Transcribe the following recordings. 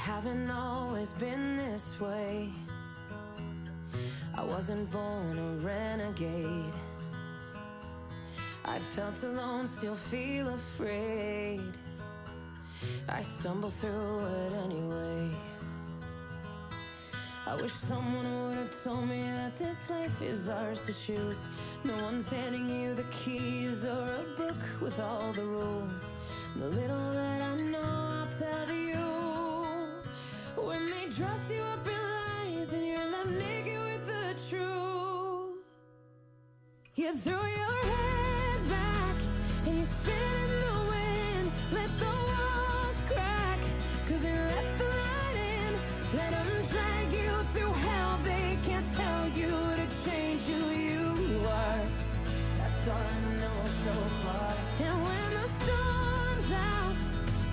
haven't always been this way. I wasn't born a renegade. I felt alone, still feel afraid. I stumble through it anyway. I wish someone would have told me that this life is ours to choose. No one's handing you the keys or a book with all the rules. The little that I know I'll tell to you. When they dress you up in lies and you're left naked with the truth, you throw your head back and you spin in the wind. Let the walls crack, 'cause it lets the light in. Let them drag you through hell. They can't tell you to change who you are. That's all I know so far. And when the storm's out,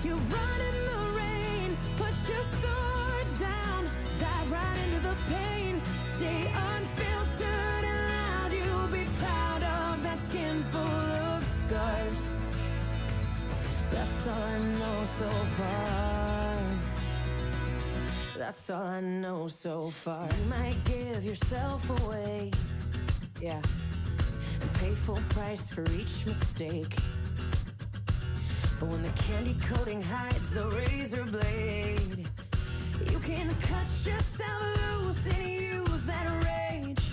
you run in the rain. Put your sword down, dive right into the pain. Stay unfiltered and loud. You'll be proud of that skin full of scars. That's all I know so far. That's all I know so far. So you might give yourself away, yeah, and pay full price for each mistake. But when the candy coating hides the razor blade, you can cut yourself loose and use that rage.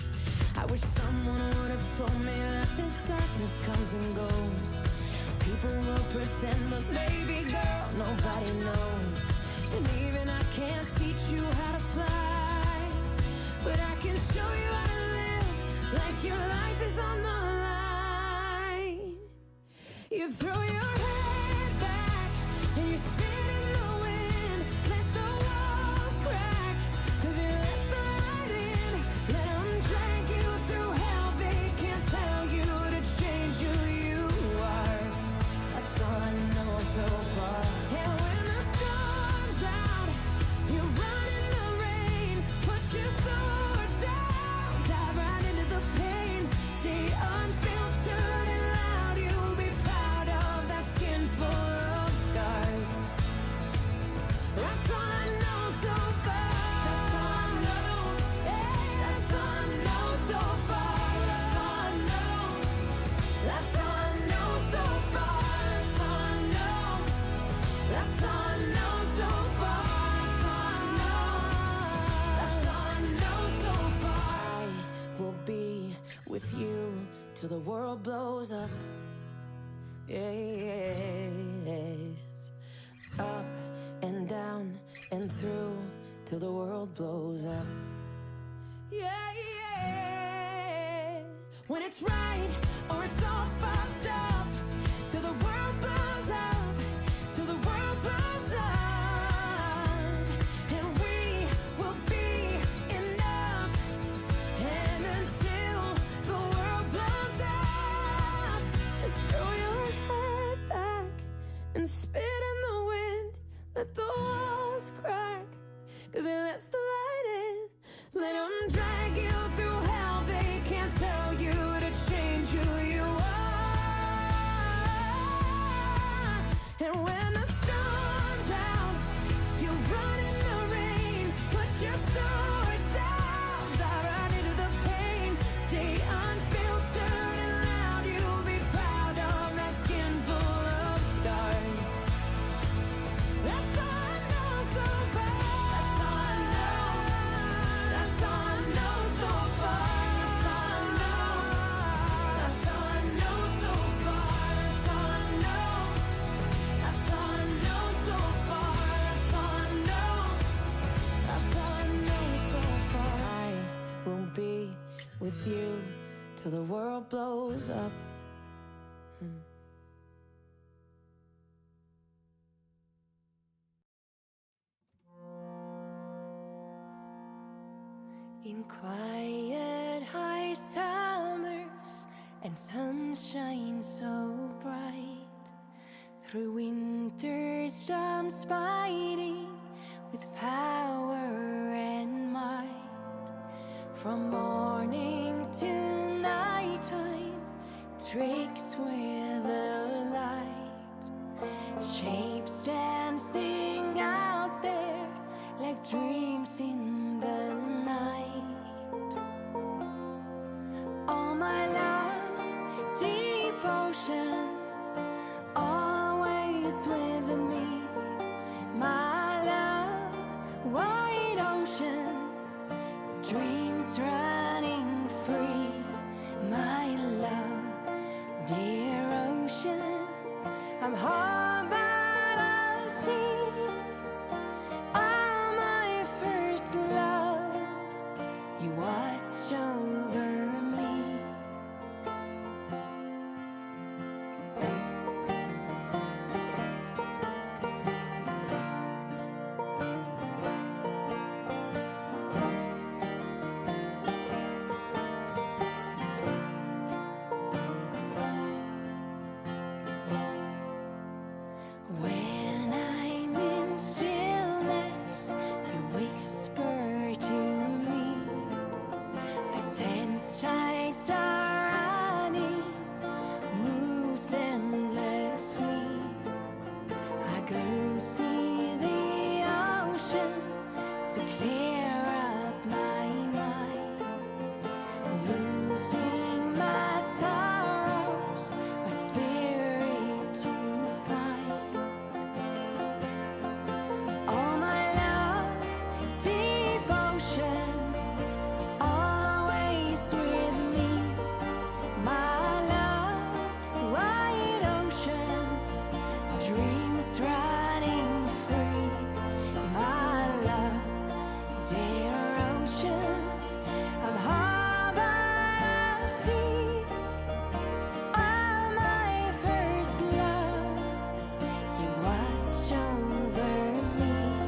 I wish someone would have told me that this darkness comes and goes. People will pretend, but baby girl, nobody knows. And even I can't teach you how to fly, but I can show you how to live like your life is on the line. You throw your head back and you spin in the wind. Let the walls crack, 'cause it lets the light in. Let them drag you through hell. They can't tell you to change who you are. That's all I know so far. And when the storm's out, you run in the rain. Put your sword down, dive right into the pain. Stay unfiltered and loud. You'll be proud of that skin full of scars. That's all I know so far. That's all I know. Hey, that's all I know so far. That's all I know. That's all I know so far. That's all I know. That's all I know so far. That's all I know. That's all I know so far. I will be with you till the world blows up. Yes. Up and down and through till the world blows up. Yeah, yeah. When it's right or it's all fucked up, till the world blows up, till the world blows up. And we will be enough. And until the world blows up, just throw your head back and spit in the wind. Let the walls crack, 'cause it lets the light in. Let them drag you through hell. They can't tell you to change who you are. And when the storm's out, you run in the rain. Put your sword down, dive right into the pain. Stay unfiltered and loud. You'll be proud of that skin full of scars. That's all I know so far. That's all I know. That's all I know so far. That's all I know. That's all I know so far. That's all I know. That's all I know so far. That's all I know. That's all I know so far. I will be with you till the world blows up. In quiet high summers and sunshine so bright, through winter storms fighting with power and might, from morning to nighttime, tricks with the light, shapes dancing out there go see the ocean to clear up my mind, losing my sorrows, my spirit to find. All my love, devotion, always with me. My love, wide ocean, dreams running free. My love, dear ocean, I'm home by the sea. Oh, my first love, you watch over me.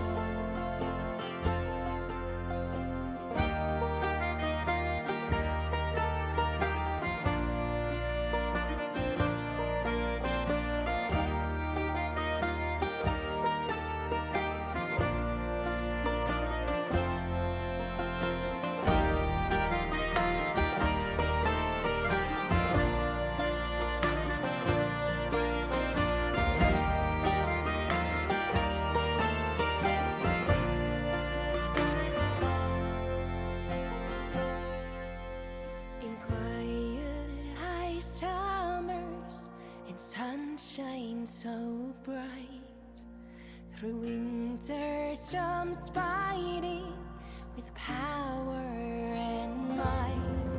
In quiet high summers and sunshine so bright, through winter storms fighting with power and might,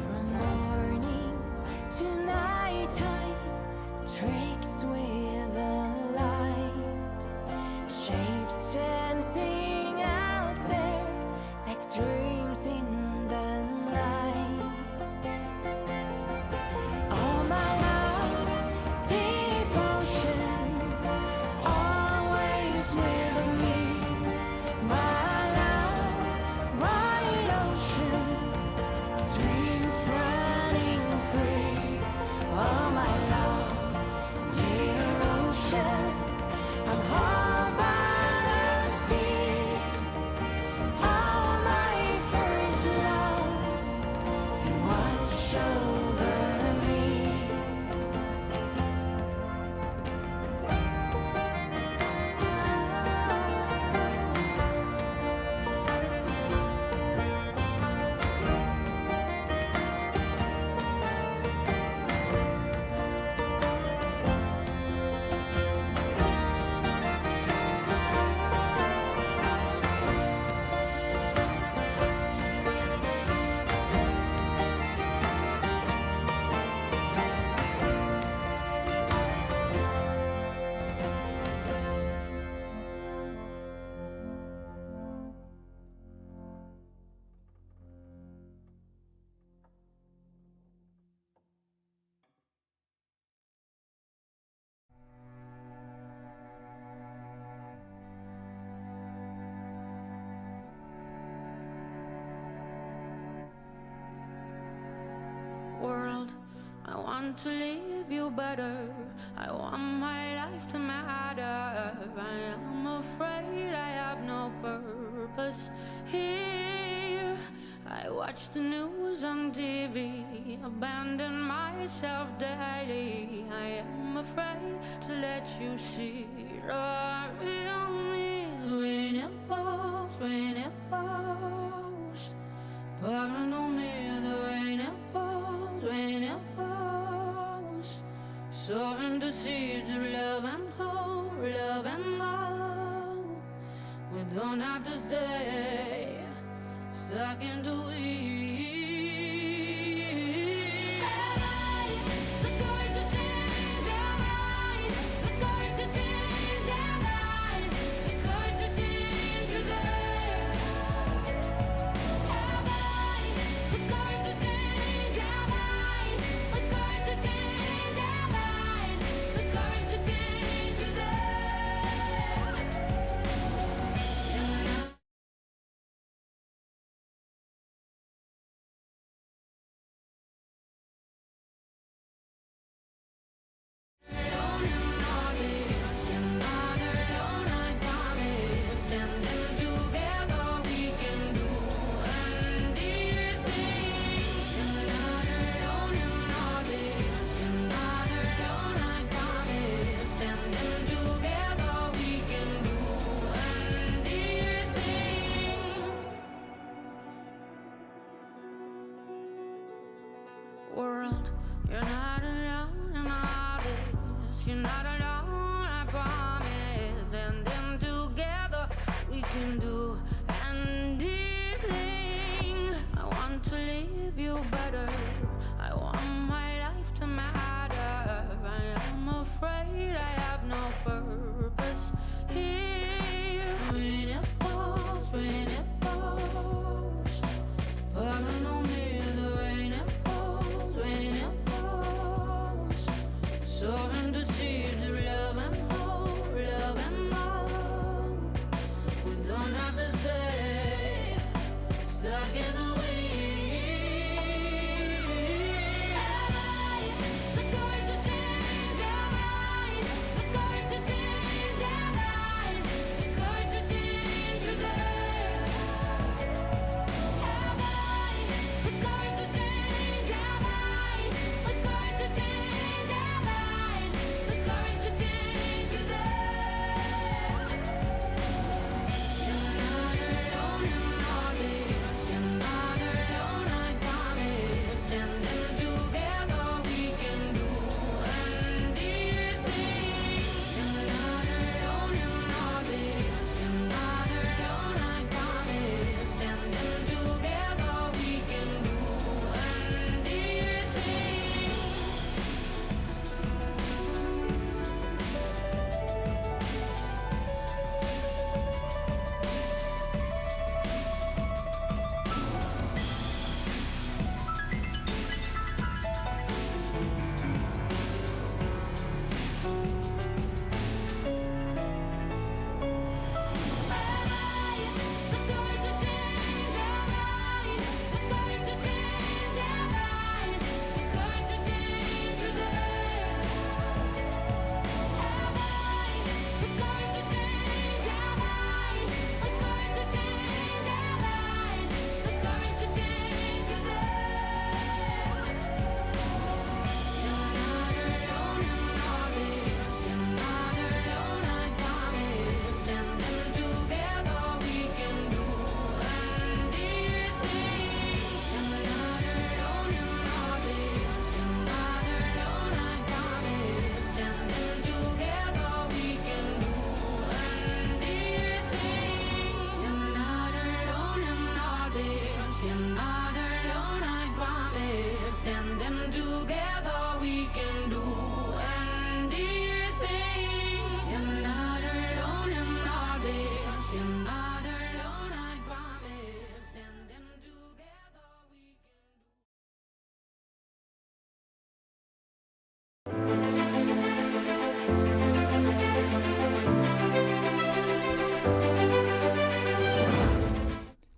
from morning to nighttime, tricks with the light, shapes dancing out there like dreams in the night. All my love, devotion, always with me. My love, wide ocean, dreams running free. Oh, my love, dear ocean, I'm home by the sea. Oh, my first love, you watch over me. World, I want to leave you better. I want my life to matter. I am afraid I have no purpose here. I watch the news on TV, abandon myself daily. I am afraid to let you see the real me. When it falls, pouring on me, the rain it falls, when it falls. Sowing the seeds of love and hope, love and hope. We don't have to stay stuck in the weeds.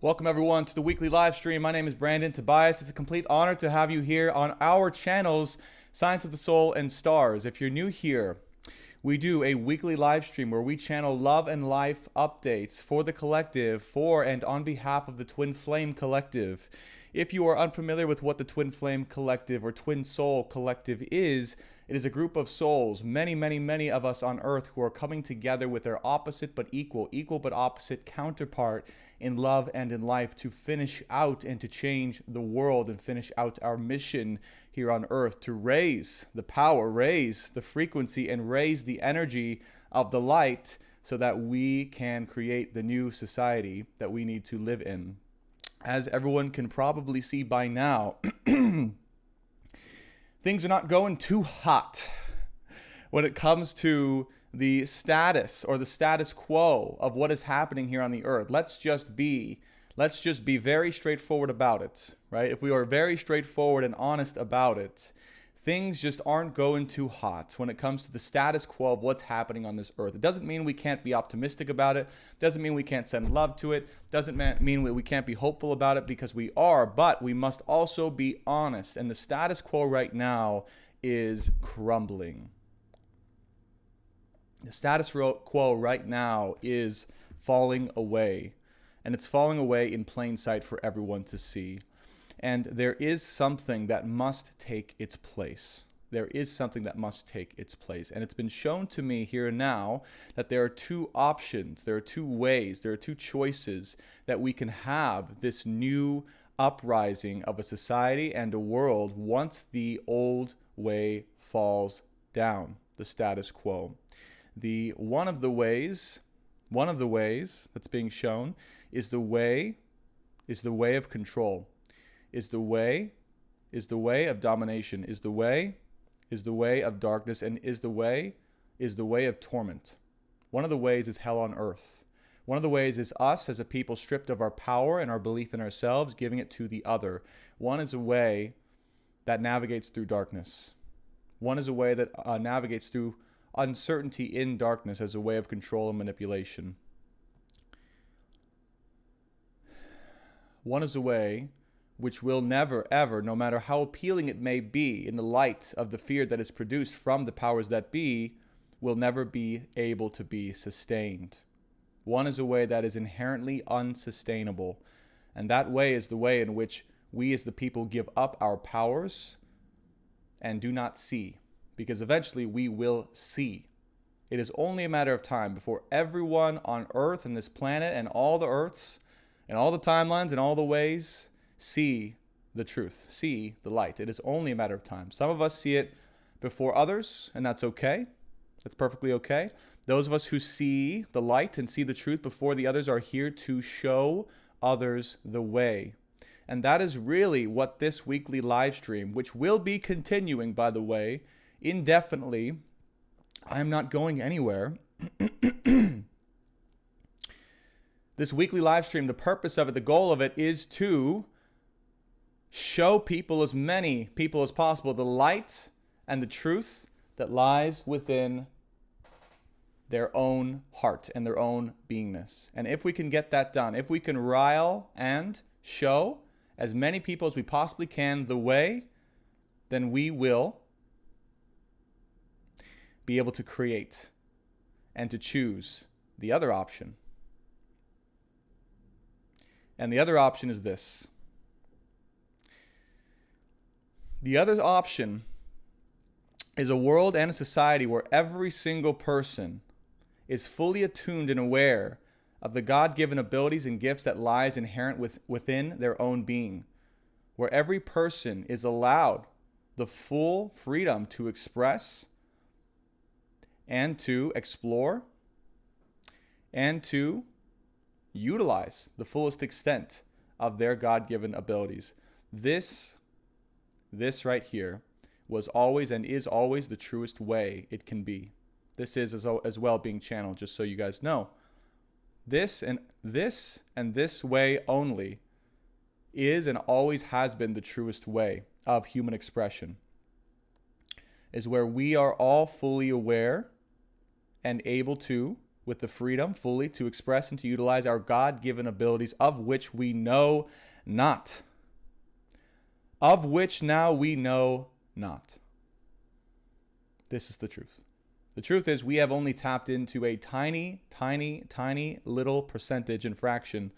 Welcome everyone to the weekly live stream. My name is Brandon Tobias. It's a complete honor to have you here on our channels, Science of the Soul and Stars. If you're new here, we do a weekly live stream where we channel love and life updates for the collective, for and on behalf of the Twin Flame Collective. If you are unfamiliar with what the Twin Flame Collective or Twin Soul Collective is, it is a group of souls, many of us on Earth, who are coming together with their opposite but equal but opposite counterpart in love and in life to finish out and to change the world and finish out our mission here on Earth, to raise the power, raise the frequency, and raise the energy of the light so that we can create the new society that we need to live in. As everyone can probably see by now, things are not going too hot when it comes to the status or the status quo of what is happening here on the earth. Let's just be very straightforward about it, right? If we are very straightforward and honest about it, things just aren't going too hot when it comes to the status quo of what's happening on this earth. It doesn't mean we can't be optimistic about it. Doesn't mean we can't send love to it. Doesn't mean we can't be hopeful about it, because we are, but we must also be honest. And the status quo right now is crumbling. The status quo right now is falling away, and it's falling away in plain sight for everyone to see. And there is something that must take its place. There is something that must take its place. And it's been shown to me here and now that there are two options, there are two ways, there are two choices that we can have this new uprising of a society and a world once the old way falls down, the status quo. One of the ways that's being shown is the way of control. Is the way of domination, is the way of darkness, and is the way of torment. One of the ways is hell on earth. One of the ways is us as a people stripped of our power and our belief in ourselves, giving it to the other. One is a way that navigates through darkness. One is a way that navigates through uncertainty in darkness as a way of control and manipulation. One is a way which will never, ever, no matter how appealing it may be in the light of the fear that is produced from the powers that be, will never be able to be sustained. One is a way that is inherently unsustainable, and that way is the way in which we as the people give up our powers and do not see, because eventually we will see. It is only a matter of time before everyone on Earth and this planet and all the Earths and all the timelines and all the ways see the truth, see the light. It is only a matter of time. Some of us see it before others, and that's okay. That's perfectly okay. Those of us who see the light and see the truth before the others are here to show others the way. And that is really what this weekly live stream, which will be continuing, by the way, indefinitely. I am not going anywhere. This weekly live stream, the purpose of it, the goal of it is to show people, as many people as possible, the light and the truth that lies within their own heart and their own beingness. And if we can get that done, if we can rile and show as many people as we possibly can the way, then we will be able to create and to choose the other option. And the other option is this. The other option is a world and a society where every single person is fully attuned and aware of the God-given abilities and gifts that lies inherent within their own being, where every person is allowed the full freedom to express and to explore and to utilize the fullest extent of their God-given abilities. This right here was always and is always the truest way it can be. This is as well being channeled, just so you guys know. This way only is and always has been the truest way of human expression, is where we are all fully aware and able to, with the freedom fully to express and to utilize our God-given abilities, of which we know not. Of which now we know not. This is the truth. The truth is we have only tapped into a tiny, tiny, tiny little percentage and fraction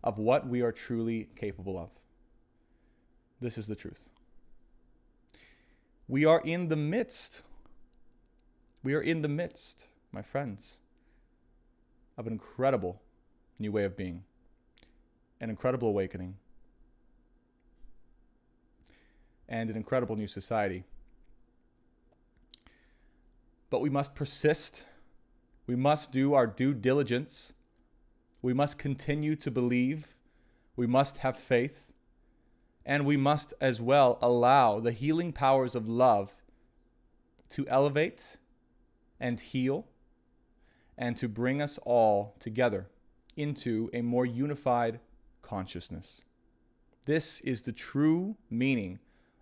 of what we are truly capable of. This is the truth. We are in the midst, my friends, of an incredible new way of being, an incredible awakening, and an incredible new society. But we must persist. We must do our due diligence. We must continue to believe. We must have faith. And we must as well allow the healing powers of love to elevate and heal and to bring us all together into a more unified consciousness. This is the true meaning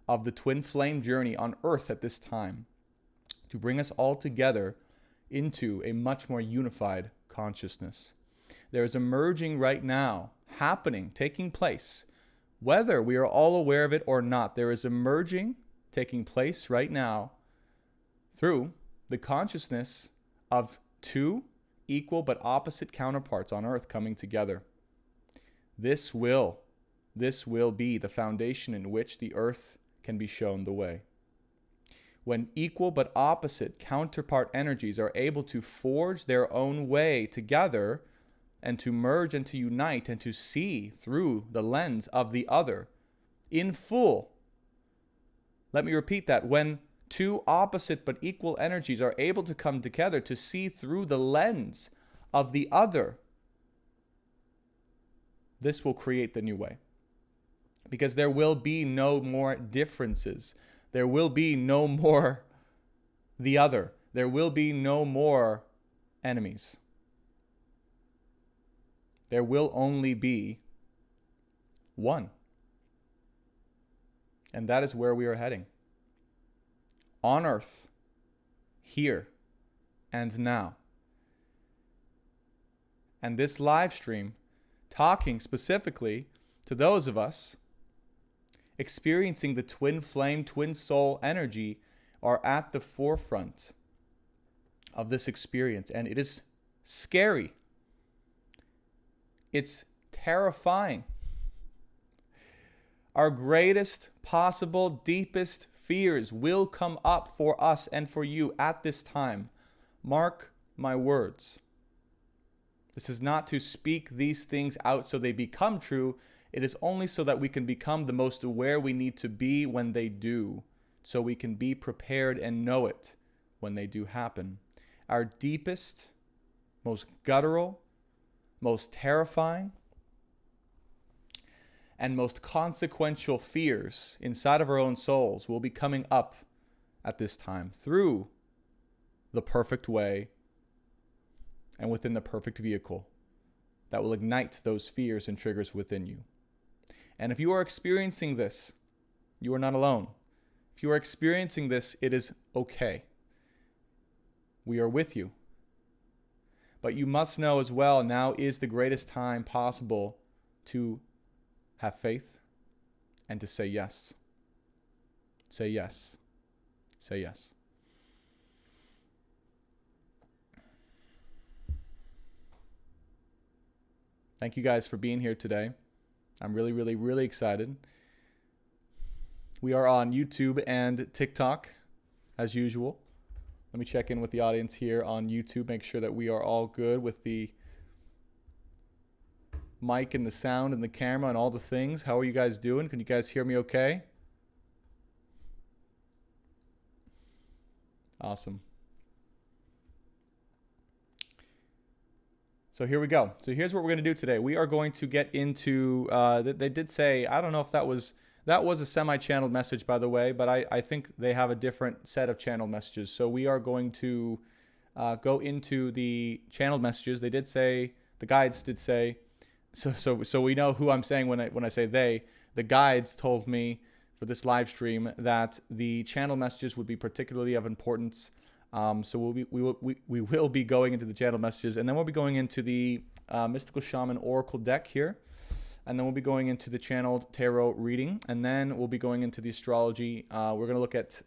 of the twin flame journey on Earth at this time, to bring us all together into a much more unified consciousness. There is a merging right now, happening, taking place, whether we are all aware of it or not. There is a merging taking place right now through the consciousness of two equal but opposite counterparts on Earth coming together. This will be the foundation in which the Earth can be shown the way. When equal but opposite counterpart energies are able to forge their own way together and to merge and to unite and to see through the lens of the other in full. Let me repeat that. When two opposite but equal energies are able to come together to see through the lens of the other, this will create the new way. Because there will be no more differences. There will be no more the other. There will be no more enemies. There will only be one. And that is where we are heading. On Earth, here and now. And this live stream, talking specifically to those of us experiencing the twin flame, twin soul energy, are at the forefront of this experience. And it is scary. It's terrifying. Our greatest possible, deepest fears will come up for us and for you at this time. Mark my words. This is not to speak these things out so they become true. It is only so that we can become the most aware we need to be when they do, so we can be prepared and know it when they do happen. Our deepest, most guttural, most terrifying, and most consequential fears inside of our own souls will be coming up at this time through the perfect way and within the perfect vehicle that will ignite those fears and triggers within you. And if you are experiencing this, you are not alone. If you are experiencing this, it is okay. We are with you. But you must know as well, now is the greatest time possible to have faith and to say yes. Say yes. Say yes. Thank you guys for being here today. I'm really, really, really excited. We are on YouTube and TikTok, as usual. Let me check in with the audience here on YouTube, make sure that we are all good with the mic and the sound and the camera and all the things. How are you guys doing? Can you guys hear me okay? Awesome. So here we go. So here's what we're going to do today. We are going to get into, they did say, I don't know if that was a semi-channeled message, by the way, but I think they have a different set of channel messages. So we are going to go into the channeled messages. They did say, the guides did say, so we know who I'm saying when I say they. The guides told me for this live stream that the channel messages would be particularly of importance So we will be going into the channel messages, and then we'll be going into the Mystical Shaman Oracle deck here. And then we'll be going into the channeled tarot reading, and then we'll be going into the astrology. We're going to look at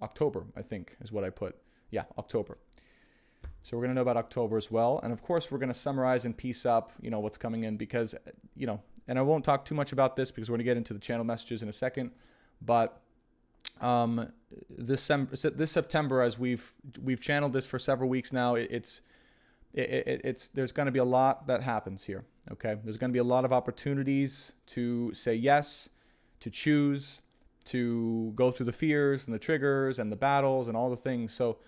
October, I think, is what I put. Yeah, October. So we're going to know about October as well. And of course, we're going to summarize and piece up, what's coming in, because, and I won't talk too much about this because we're going to get into the channel messages in a second. But this September, as we've channeled this for several weeks now, it's there's going to be a lot that happens here. Okay, there's going to be a lot of opportunities to say yes, to choose, to go through the fears and the triggers and the battles and all the things. So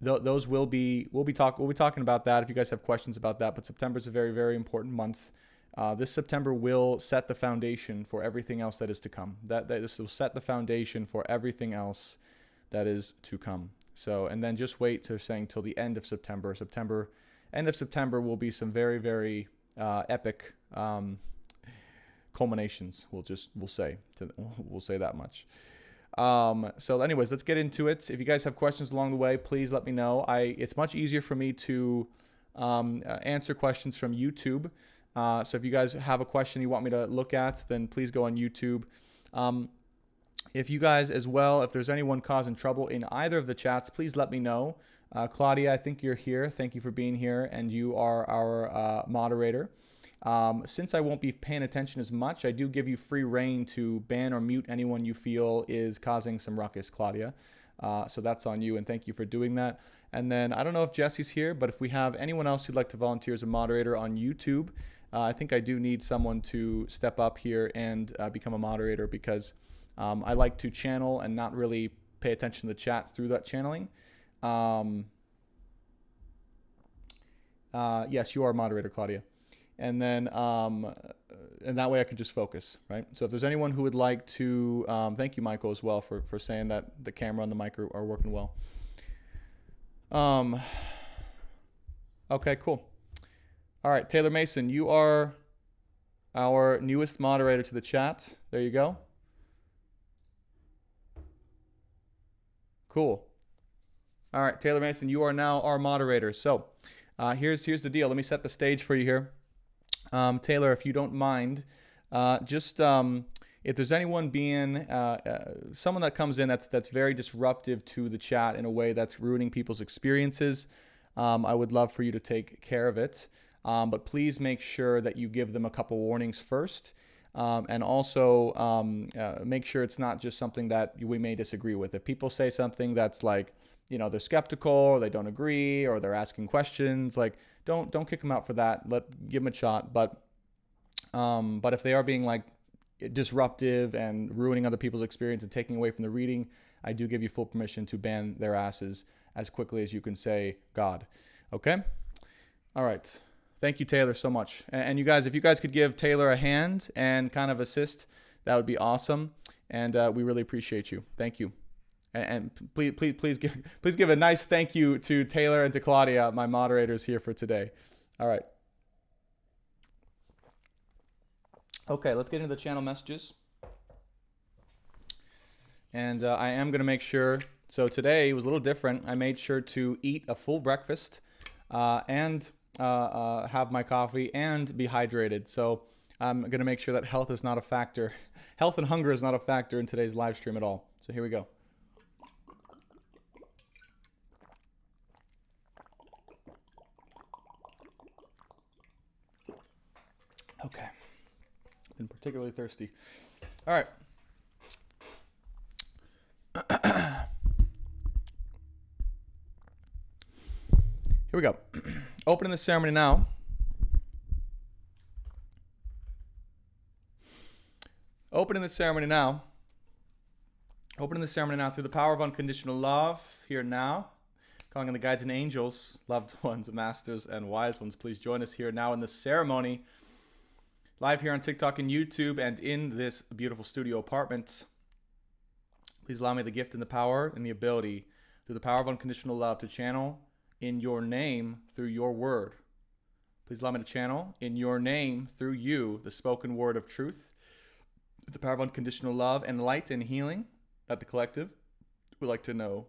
those we'll be talking about that if you guys have questions about that. But September is a very, very important month. This September will set the foundation for everything else that is to come. This will set the foundation for everything else that is to come. So, and then just wait till the end of September. End of September will be some very, very epic culminations. We'll say that much. So anyways, let's get into it. If you guys have questions along the way, please let me know. It's much easier for me to answer questions from YouTube. So if you guys have a question you want me to look at, then please go on YouTube. If you guys as well, if there's anyone causing trouble in either of the chats, please let me know. Claudia, I think you're here. Thank you for being here, and you are our moderator. Since I won't be paying attention as much, I do give you free reign to ban or mute anyone you feel is causing some ruckus, Claudia. So that's on you, and thank you for doing that. And then I don't know if Jesse's here, but if we have anyone else who'd like to volunteer as a moderator on YouTube, I think I do need someone to step up here and become a moderator, because I like to channel and not really pay attention to the chat through that channeling. Yes, you are a moderator, Claudia. And then, and that way I can just focus, right? So if there's anyone who would like to, thank you, Michael, as well, for saying that the camera and the mic are working well. Okay, cool. All right, Taylor Mason, you are our newest moderator to the chat. There you go. Cool. All right, Taylor Mason, you are now our moderator. So here's the deal. Let me set the stage for you here. Taylor, if you don't mind, just if there's anyone being someone that comes in that's very disruptive to the chat in a way that's ruining people's experiences, I would love for you to take care of it. But please make sure that you give them a couple warnings first. And also make sure it's not just something that we may disagree with. If people say something that's like, they're skeptical, or they don't agree, or they're asking questions, like don't kick them out for that. Give them a shot. But if they are being like disruptive and ruining other people's experience and taking away from the reading, I do give you full permission to ban their asses as quickly as you can say God. Okay? All right. Thank you, Taylor, so much. And you guys, if you guys could give Taylor a hand and kind of assist, that would be awesome. And we really appreciate you. Thank you. And please give a nice thank you to Taylor and to Claudia, my moderators here for today. All right. Okay, let's get into the channel messages. And I am going to make sure. So today was a little different. I made sure to eat a full breakfast and have my coffee and be hydrated. So I'm going to make sure that health is not a factor. Health and hunger is not a factor in today's live stream at all. So here we go. Okay. Been particularly thirsty. All right. Here we go. Opening the ceremony now. Opening the ceremony now. Opening the ceremony now through the power of unconditional love. Here now. Calling on the guides and angels, loved ones, masters, and wise ones. Please join us here now in the ceremony. Live here on TikTok and YouTube and in this beautiful studio apartment. Please allow me the gift and the power and the ability through the power of unconditional love to channel in your name through your word. Please allow me to channel in your name through you the spoken word of truth, the power of unconditional love and light and healing that the collective would like to know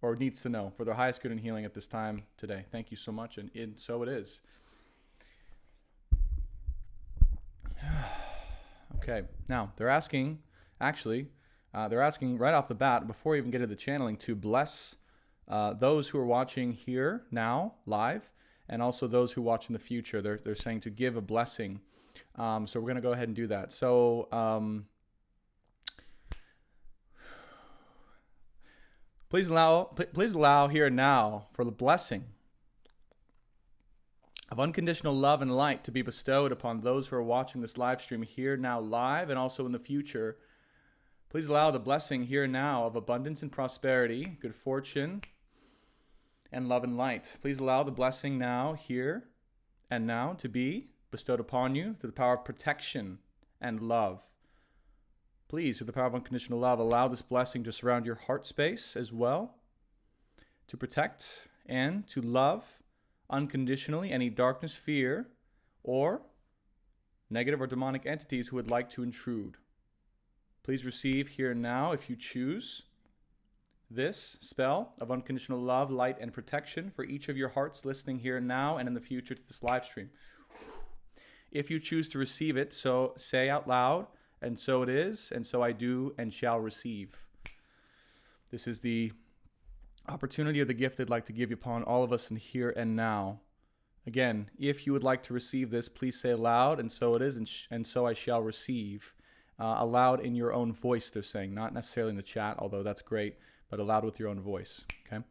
or needs to know for their highest good and healing at this time today. Thank you so much, and so it is. Okay, now they're asking, they're asking right off the bat, before we even get into the channeling, to bless those who are watching here now, live, and also those who watch in the future. They're saying to give a blessing. So we're going to go ahead and do that. So please allow here now for the blessing of unconditional love and light to be bestowed upon those who are watching this live stream here now live and also in the future. Please allow the blessing here now of abundance and prosperity, good fortune, and love and light. Please allow the blessing now, here and now, to be bestowed upon you through the power of protection and love. Please, through the power of unconditional love, allow this blessing to surround your heart space as well, to protect and to love unconditionally any darkness, fear, or negative or demonic entities who would like to intrude. Please receive here and now, if you choose, this spell of unconditional love, light, and protection for each of your hearts listening here and now and in the future to this live stream. If you choose to receive it, so say out loud, and so it is, and so I do and shall receive. This is the opportunity or the gift I'd like to give upon all of us in here and now. Again, if you would like to receive this, please say aloud, and so it is, and so I shall receive. Aloud in your own voice, they're saying, not necessarily in the chat, although that's great, but aloud with your own voice, okay?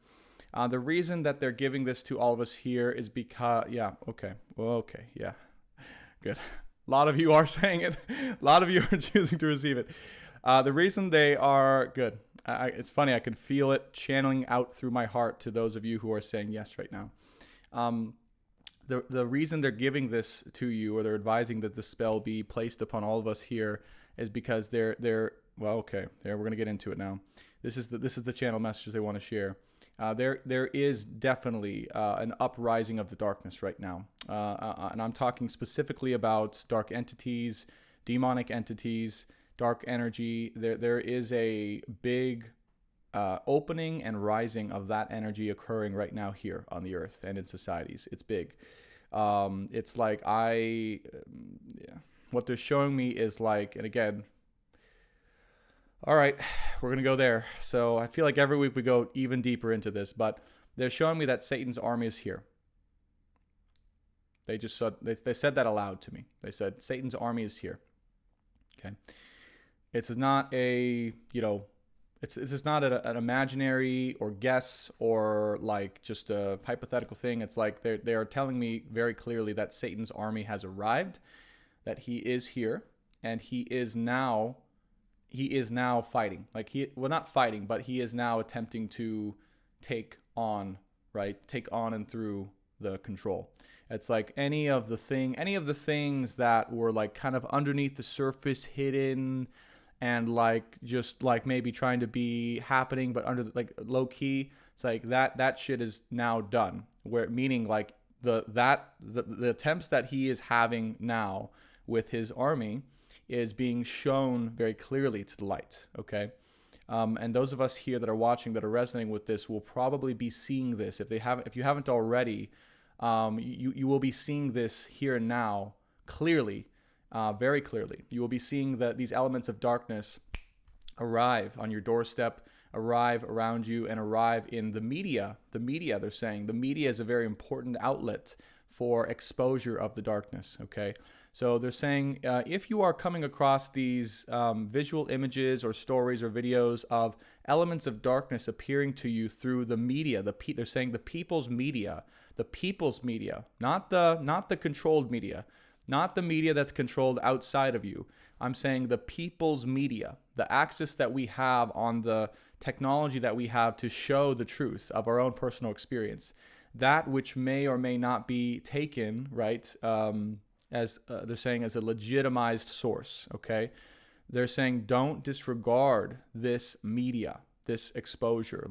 The reason that they're giving this to all of us here is because, yeah, okay, good. A lot of you are saying it. A lot of you are choosing to receive it. The reason they are good, it's funny, I can feel it channeling out through my heart to those of you who are saying yes right now. The reason they're giving this to you, or they're advising that the spell be placed upon all of us here, is because we're going to get into it now. This is the channel messages they want to share. There is definitely an uprising of the darkness right now, and I'm talking specifically about dark entities, demonic entities, dark energy. There is a big opening and rising of that energy occurring right now here on the earth and in societies. It's big. It's like what they're showing me is like, and again, all right, we're going to go there. So I feel like every week we go even deeper into this, but they're showing me that Satan's army is here. They just said, they said that aloud to me. They said, Satan's army is here. Okay. It's not it's not an imaginary or guess or like just a hypothetical thing. It's like they are telling me very clearly that Satan's army has arrived, that he is here, and he is now fighting. Not fighting, but he is now attempting to take on and through the control. It's like any of the things that were like kind of underneath the surface, hidden, and like just like maybe trying to be happening, but under like low key. It's like that shit is now done. Where meaning like the attempts that he is having now with his army is being shown very clearly to the light. Okay. And those of us here that are watching, that are resonating with this, will probably be seeing this. If you haven't already, you will be seeing this here and now clearly, very clearly. You will be seeing these elements of darkness arrive on your doorstep, arrive around you, and arrive in the media. The media, they're saying, the media is a very important outlet for exposure of the darkness. Okay. So they're saying if you are coming across these visual images or stories or videos of elements of darkness appearing to you through the media, they're saying the people's media, not the controlled media, not the media that's controlled outside of you. I'm saying the people's media, the access that we have on the technology that we have to show the truth of our own personal experience, that which may or may not be taken, right, as they're saying, as a legitimized source, okay? They're saying don't disregard this media, this exposure.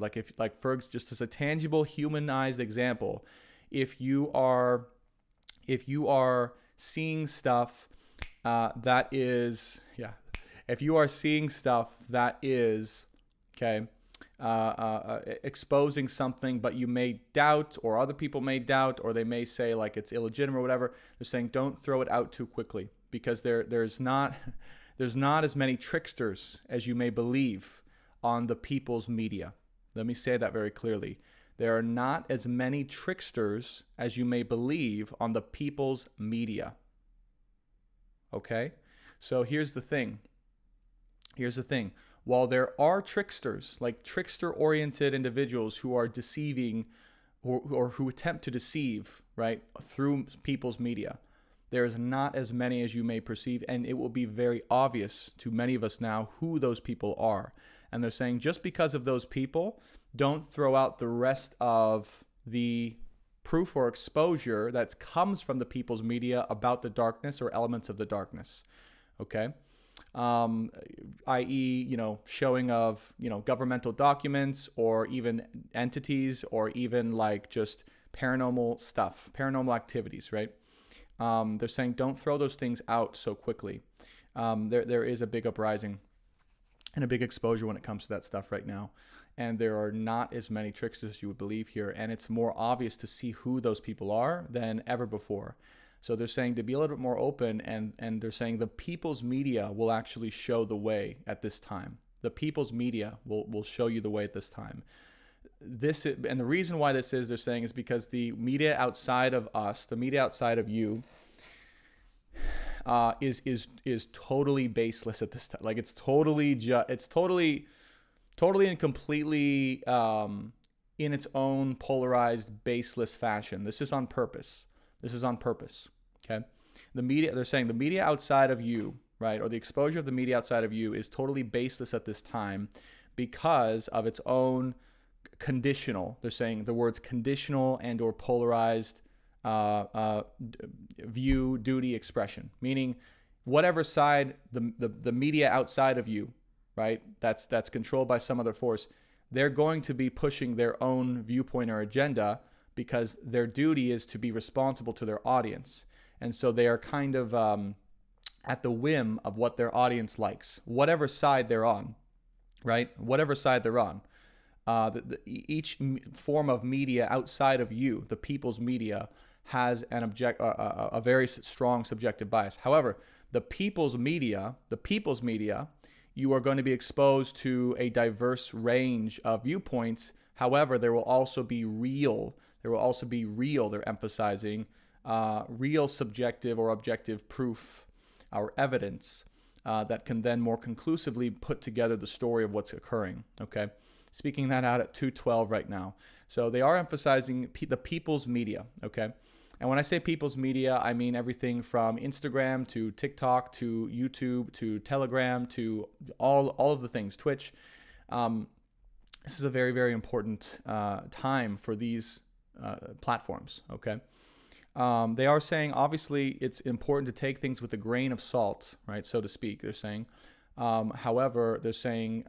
Just as a tangible, humanized example, if you are seeing stuff if you are seeing stuff that is, okay, exposing something, but you may doubt, or other people may doubt, or they may say like it's illegitimate or whatever. They're saying don't throw it out too quickly, because there's not as many tricksters as you may believe on the people's media. Let me say that very clearly. There are not as many tricksters as you may believe on the people's media. Okay? So here's the thing. While there are tricksters, like trickster-oriented individuals who are deceiving or who attempt to deceive, right, through people's media, there is not as many as you may perceive, and it will be very obvious to many of us now who those people are. And they're saying just because of those people, don't throw out the rest of the proof or exposure that comes from the people's media about the darkness or elements of the darkness. Okay? I.e., showing of, governmental documents, or even entities, or even like just paranormal stuff, paranormal activities, right? They're saying don't throw those things out so quickly. There is a big uprising and a big exposure when it comes to that stuff right now. And there are not as many tricksters as you would believe here. And it's more obvious to see who those people are than ever before. So they're saying to be a little bit more open, and they're saying the people's media will actually show the way at this time. The people's media will show you the way at this time. And the reason why this is, they're saying, is because the media outside of us, the media outside of you, is totally baseless at this time. Like it's totally and completely in its own polarized, baseless fashion. This is on purpose. Okay, they're saying the media outside of you, right, or the exposure of the media outside of you is totally baseless at this time because of its own conditional. They're saying the words conditional and or polarized view, duty, expression, meaning whatever side the media outside of you, right, that's controlled by some other force, they're going to be pushing their own viewpoint or agenda, because their duty is to be responsible to their audience. And so they are kind of at the whim of what their audience likes, whatever side they're on, right? Whatever side they're on. Each form of media outside of you, the people's media, has a very strong subjective bias. However, the people's media, you are going to be exposed to a diverse range of viewpoints. However, there will also be real, they're emphasizing, real subjective or objective proof or evidence that can then more conclusively put together the story of what's occurring, okay? Speaking that out at 2:12 right now. So they are emphasizing the people's media, okay? And when I say people's media, I mean everything from Instagram to TikTok to YouTube to Telegram to all of the things, Twitch. This is a very, very important time for these platforms, okay? They are saying, obviously, it's important to take things with a grain of salt, right, so to speak, they're saying. However, they're saying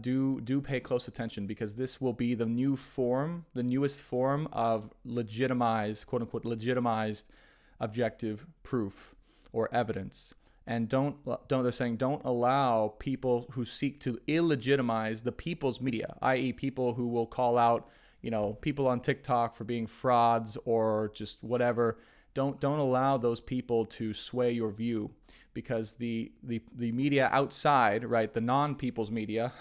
do pay close attention, because this will be the newest form of legitimized, quote-unquote, legitimized objective proof or evidence. And they're saying don't allow people who seek to illegitimize the people's media, i.e. people who will call out, people on TikTok for being frauds or just whatever. Don't allow those people to sway your view, because the media outside, right, the non-people's media,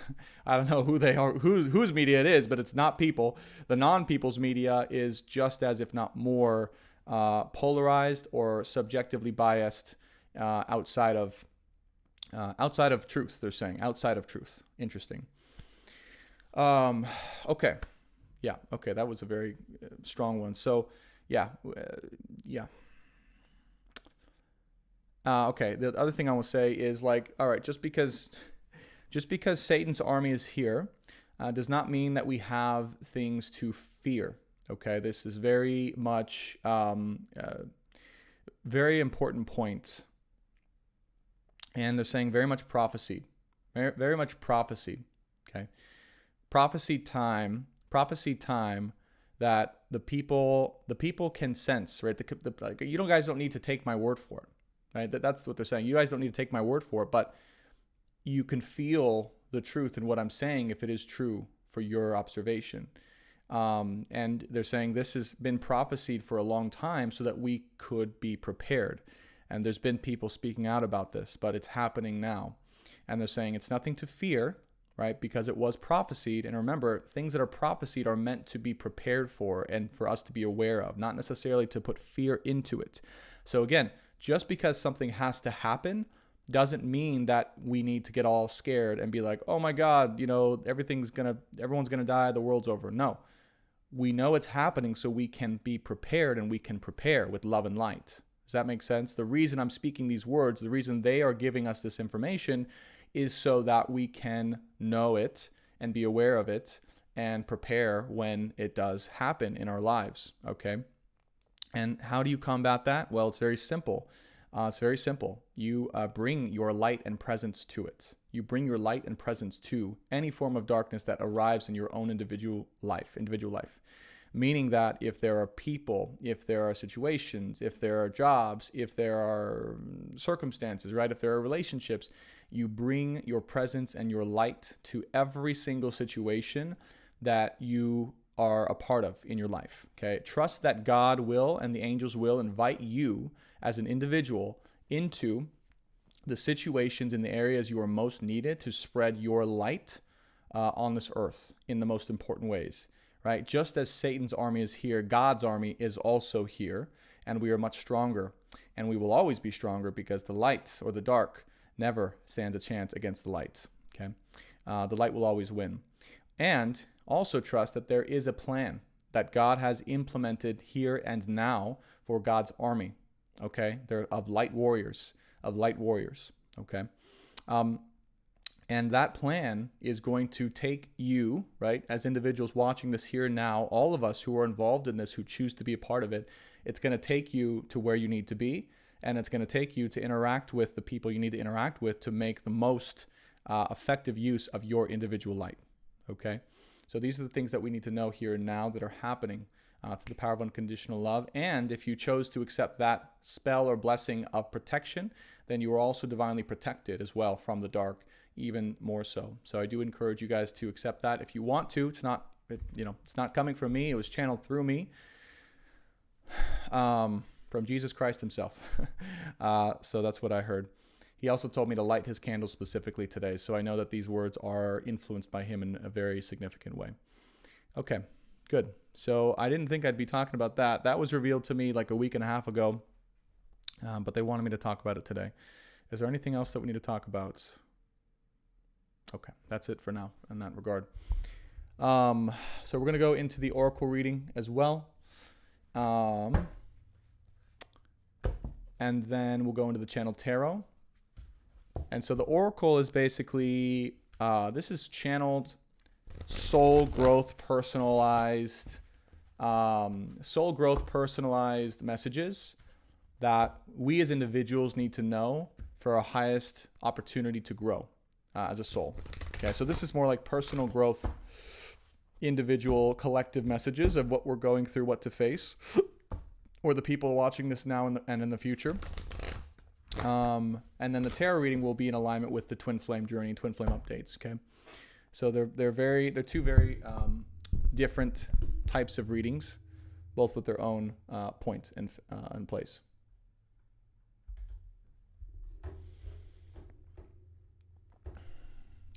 I don't know who they are, whose media it is, but it's not people. The non-people's media is just as, if not more, polarized or subjectively biased. Outside of truth, they're saying. Outside of truth. Interesting. Okay. Yeah. Okay. That was a very strong one. So, yeah. Okay. The other thing I want to say is, like, all right, just because Satan's army is here, does not mean that we have things to fear. Okay. This is very much very important point. And they're saying very much prophecy, very much prophecy, okay? Prophecy time that the people can sense, right? Like, you guys don't need to take my word for it, right? That's what they're saying. You guys don't need to take my word for it, but you can feel the truth in what I'm saying if it is true for your observation. And they're saying this has been prophesied for a long time so that we could be prepared. And there's been people speaking out about this, but it's happening now. And they're saying it's nothing to fear, right? Because it was prophesied. And remember, things that are prophesied are meant to be prepared for and for us to be aware of, not necessarily to put fear into it. So again, just because something has to happen doesn't mean that we need to get all scared and be like, oh my God, everyone's gonna die, the world's over. No, we know it's happening so we can be prepared, and we can prepare with love and light. Does that make sense? The reason I'm speaking these words, the reason they are giving us this information is so that we can know it and be aware of it and prepare when it does happen in our lives, okay? And how do you combat that? Well, it's very simple. You bring your light and presence to it. You bring your light and presence to any form of darkness that arrives in your own individual life. Meaning that if there are people, if there are situations, if there are jobs, if there are circumstances, right? If there are relationships, you bring your presence and your light to every single situation that you are a part of in your life, okay? Trust that God will and the angels will invite you as an individual into the situations in the areas you are most needed to spread your light on this earth in the most important ways. Right? Just as Satan's army is here, God's army is also here, and we are much stronger, and we will always be stronger because the light or the dark never stands a chance against the light. Okay, the light will always win. And also trust that there is a plan that God has implemented here and now for God's army. Okay, they're of light warriors. Okay. And that plan is going to take you, right, as individuals watching this here and now, all of us who are involved in this, who choose to be a part of it, it's going to take you to where you need to be, and it's going to take you to interact with the people you need to interact with to make the most effective use of your individual light, okay? So these are the things that we need to know here and now that are happening to the power of unconditional love. And if you chose to accept that spell or blessing of protection, then you are also divinely protected as well from the dark, even more so. So I do encourage you guys to accept that if you want to. It's not coming from me. It was channeled through me from Jesus Christ himself. So that's what I heard. He also told me to light his candle specifically today. So I know that these words are influenced by him in a very significant way. Okay, good. So I didn't think I'd be talking about that. That was revealed to me like a week and a half ago, but they wanted me to talk about it today. Is there anything else that we need to talk about? Okay, that's it for now in that regard. So we're going to go into the oracle reading as well. And then we'll go into the channel tarot. And so the oracle is basically, this is channeled soul growth personalized messages that we as individuals need to know for our highest opportunity to grow as a soul. Okay, so this is more like personal growth, individual, collective messages of what we're going through, what to face, or the people watching this now and in the future. And then the tarot reading will be in alignment with the twin flame journey, twin flame updates. Okay, so they're two very different types of readings, both with their own point and place.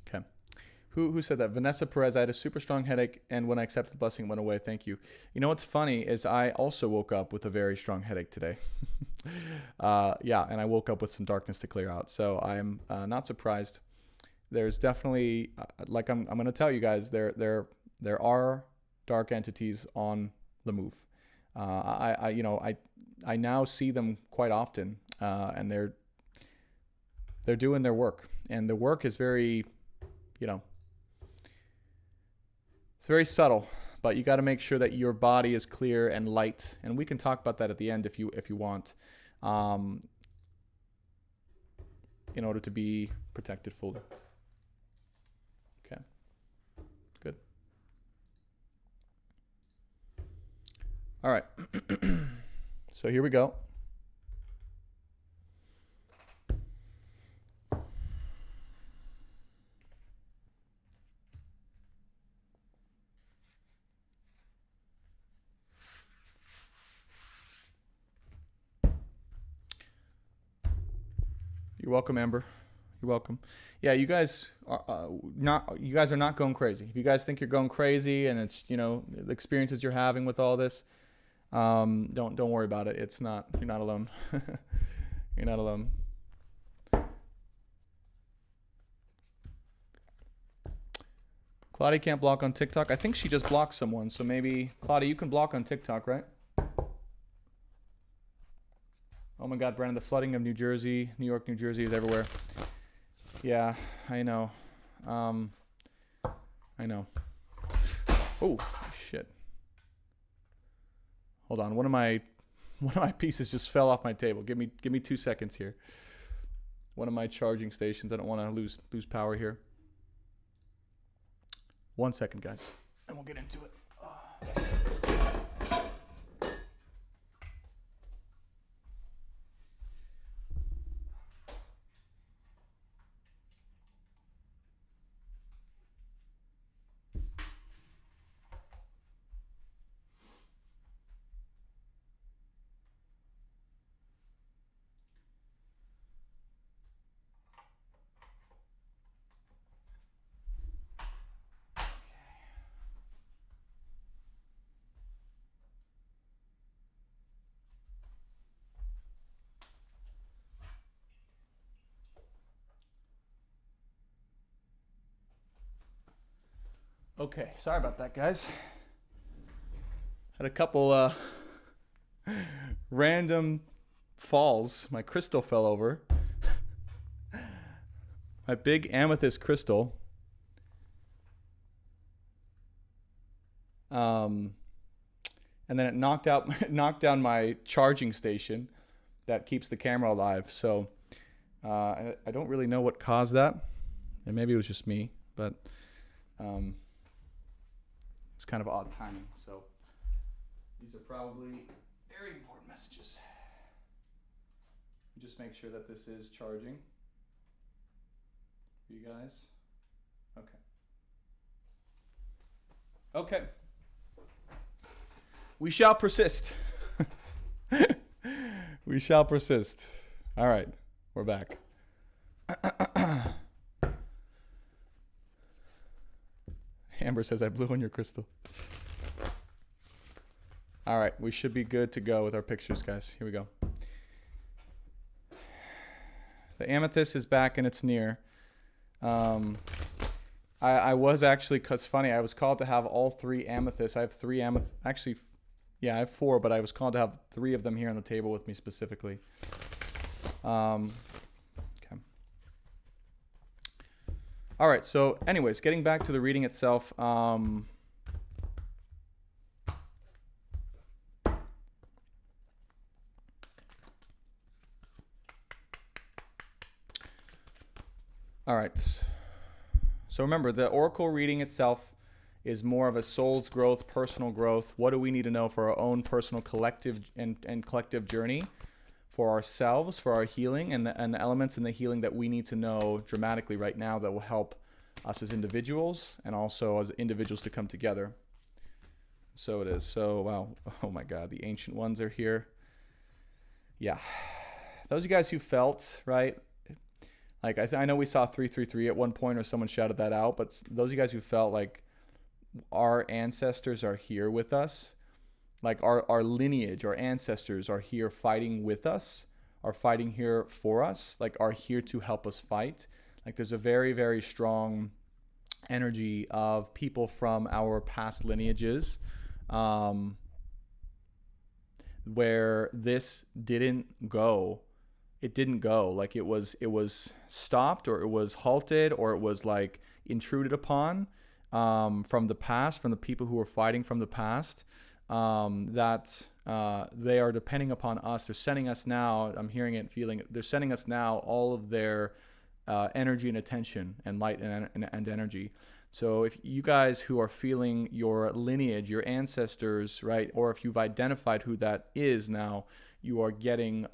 Okay, who said that? Vanessa Perez. I had a super strong headache, and when I accepted the blessing, it went away. Thank you. You know what's funny is I also woke up with a very strong headache today. And I woke up with some darkness to clear out. So I'm not surprised. There's definitely, like I'm going to tell you guys, there are dark entities on the move. I now see them quite often, and they're doing their work, and the work is very, it's very subtle, but you got to make sure that your body is clear and light, and we can talk about that at the end if you want, in order to be protected fully. Okay, good. All right, so here we go. You're welcome, Amber. You're welcome. Yeah, you guys are not going crazy. If you guys think you're going crazy and it's, the experiences you're having with all this, don't worry about it. It's not. You're not alone. You're not alone. Claudia can't block on TikTok. I think she just blocked someone. So maybe, Claudia, you can block on TikTok, right? Oh my God, Brandon, the flooding of New Jersey, New York, New Jersey is everywhere. Yeah, I know. I know. Oh, shit. Hold on. One of my pieces just fell off my table. Give me 2 seconds here. One of my charging stations. I don't want to lose power here. 1 second, guys, and we'll get into it. Okay, sorry about that, guys. Had a couple random falls. My crystal fell over. My big amethyst crystal. And then it knocked down my charging station that keeps the camera alive. So I don't really know what caused that. And maybe it was just me, but it's kind of odd timing. So these are probably very important messages. Just make sure that this is charging for you guys. Okay. Okay. We shall persist. We shall persist. All right. We're back. Amber says, I blew on your crystal. All right. We should be good to go with our pictures, guys. Here we go. The amethyst is back and it's near. I was actually, cause funny, I was called to have all 3 amethysts. I have 3 amethysts. Actually, yeah, I have 4, but I was called to have 3 of them here on the table with me specifically. Okay. All right. So anyways, getting back to the reading itself. All right. So remember, the oracle reading itself is more of a soul's growth, personal growth. What do we need to know for our own personal collective and collective journey, for ourselves, for our healing, and the elements in the healing that we need to know dramatically right now that will help us as individuals and also as individuals to come together. So it is. So, wow. Oh my God. The ancient ones are here. Yeah. Those of you guys who felt, right? Like, I know we saw 333 at one point, or someone shouted that out, but those of you guys who felt like our ancestors are here with us, like our lineage, our ancestors are here fighting with us, are fighting here for us, like are here to help us fight. Like there's a very, very strong energy of people from our past lineages where this didn't go. It didn't go. Like it was stopped, or it was halted, or it was like intruded upon from the past, from the people who were fighting from the past. That they are depending upon us. They're sending us now, I'm hearing it, feeling it, they're sending us now all of their energy and attention and light and energy. So if you guys who are feeling your lineage, your ancestors, right, or if you've identified who that is now, you are getting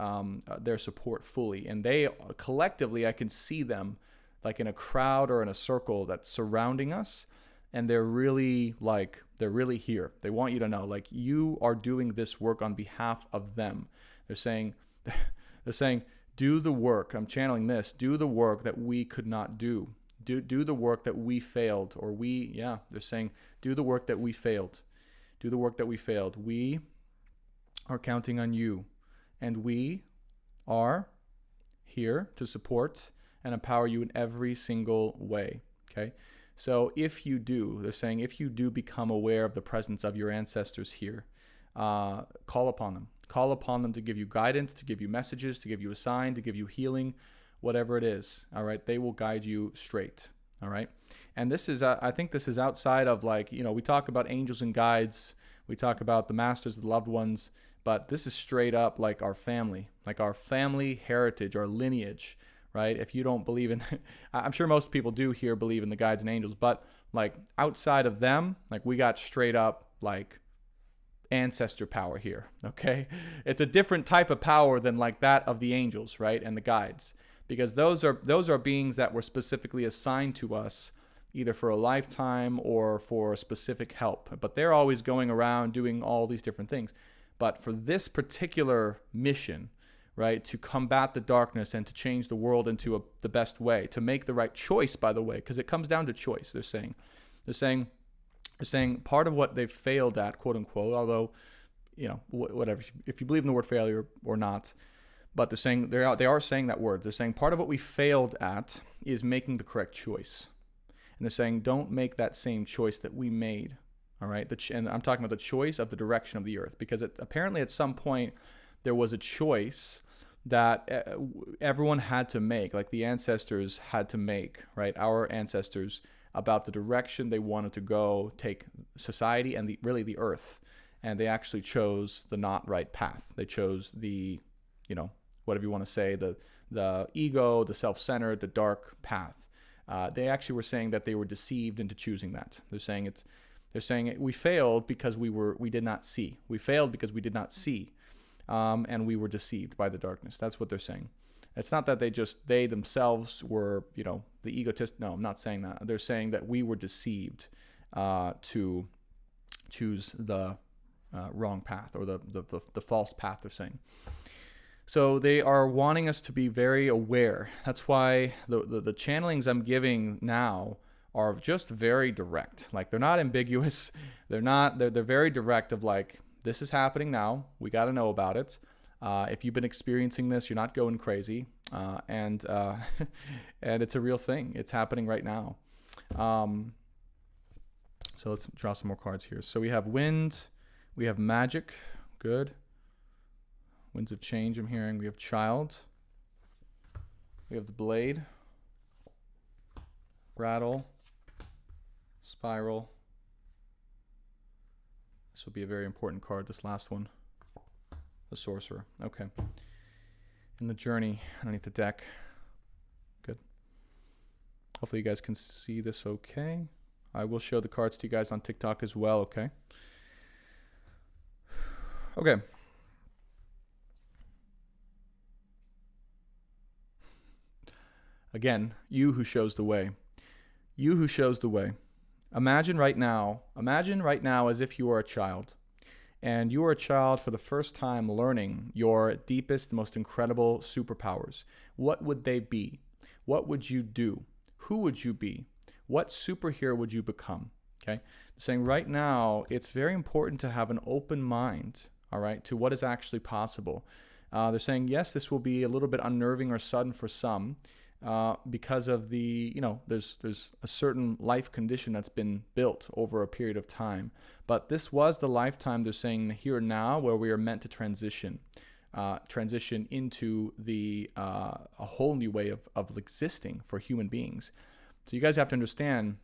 their support fully. And they collectively, I can see them like in a crowd or in a circle that's surrounding us. And they're really here. They want you to know, like, you are doing this work on behalf of them. They're saying, Do the work. I'm channeling this. Do the work that we could not do. Do the work that we failed. Or they're saying, do the work that we failed. Do the work that we failed. We are counting on you. And we are here to support and empower you in every single way. Okay? So if you do, they're saying, if you do become aware of the presence of your ancestors here, call upon them. Call upon them to give you guidance, to give you messages, to give you a sign, to give you healing, whatever it is. All right. They will guide you straight. All right. And this is, I think this is outside of like, we talk about angels and guides. We talk about the masters, the loved ones, but this is straight up like our family heritage, our lineage, right? If you don't believe in, I'm sure most people do here believe in the guides and angels, but like outside of them, like we got straight up like ancestor power here. Okay. It's a different type of power than like that of the angels, right? And the guides, because those are beings that were specifically assigned to us either for a lifetime or for specific help, but they're always going around doing all these different things. But for this particular mission, right, to combat the darkness and to change the world into the best way, to make the right choice, by the way, because it comes down to choice. They're saying part of what they've failed at, quote unquote, although, whatever, if you believe in the word failure or not, but they're saying, they are saying that word. They're saying part of what we failed at is making the correct choice. And they're saying, don't make that same choice that we made. All right. And I'm talking about the choice of the direction of the earth, because apparently at some point there was a choice that everyone had to make, like the ancestors had to make, right? Our ancestors, about the direction they wanted to go, take society and really the earth. And they actually chose the not right path. They chose the, whatever you want to say, the ego, the self-centered, the dark path. They actually were saying that they were deceived into choosing that. They're saying we failed because we did not see. We failed because we did not see, and we were deceived by the darkness. That's what they're saying. It's not that they themselves were, the egotist. No, I'm not saying that. They're saying that we were deceived to choose the wrong path, or the false path, they're saying. So they are wanting us to be very aware. That's why the channelings I'm giving now are just very direct. Like, they're not ambiguous. They're very direct of like, this is happening now. We got to know about it. If you've been experiencing this, you're not going crazy. And it's a real thing. It's happening right now. So let's draw some more cards here. So we have wind. We have magic. Good. Winds of change, I'm hearing. We have child. We have the blade. Rattle. Spiral. This will be a very important card, this last one. The sorcerer. Okay. In the journey underneath the deck. Good. Hopefully you guys can see this okay. I will show the cards to you guys on TikTok as well, okay? Okay. Again, you who shows the way. You who shows the way. Imagine right now as if you are a child. And you are a child for the first time learning your deepest, most incredible superpowers. What would they be? What would you do? Who would you be? What superhero would you become? Okay? Saying right now, it's very important to have an open mind, all right, to what is actually possible. They're saying, yes, this will be a little bit unnerving or sudden for some, because of the, there's a certain life condition that's been built over a period of time. But this was the lifetime, they're saying, here and now, where we are meant to transition into a whole new way of existing for human beings. So you guys have to understand,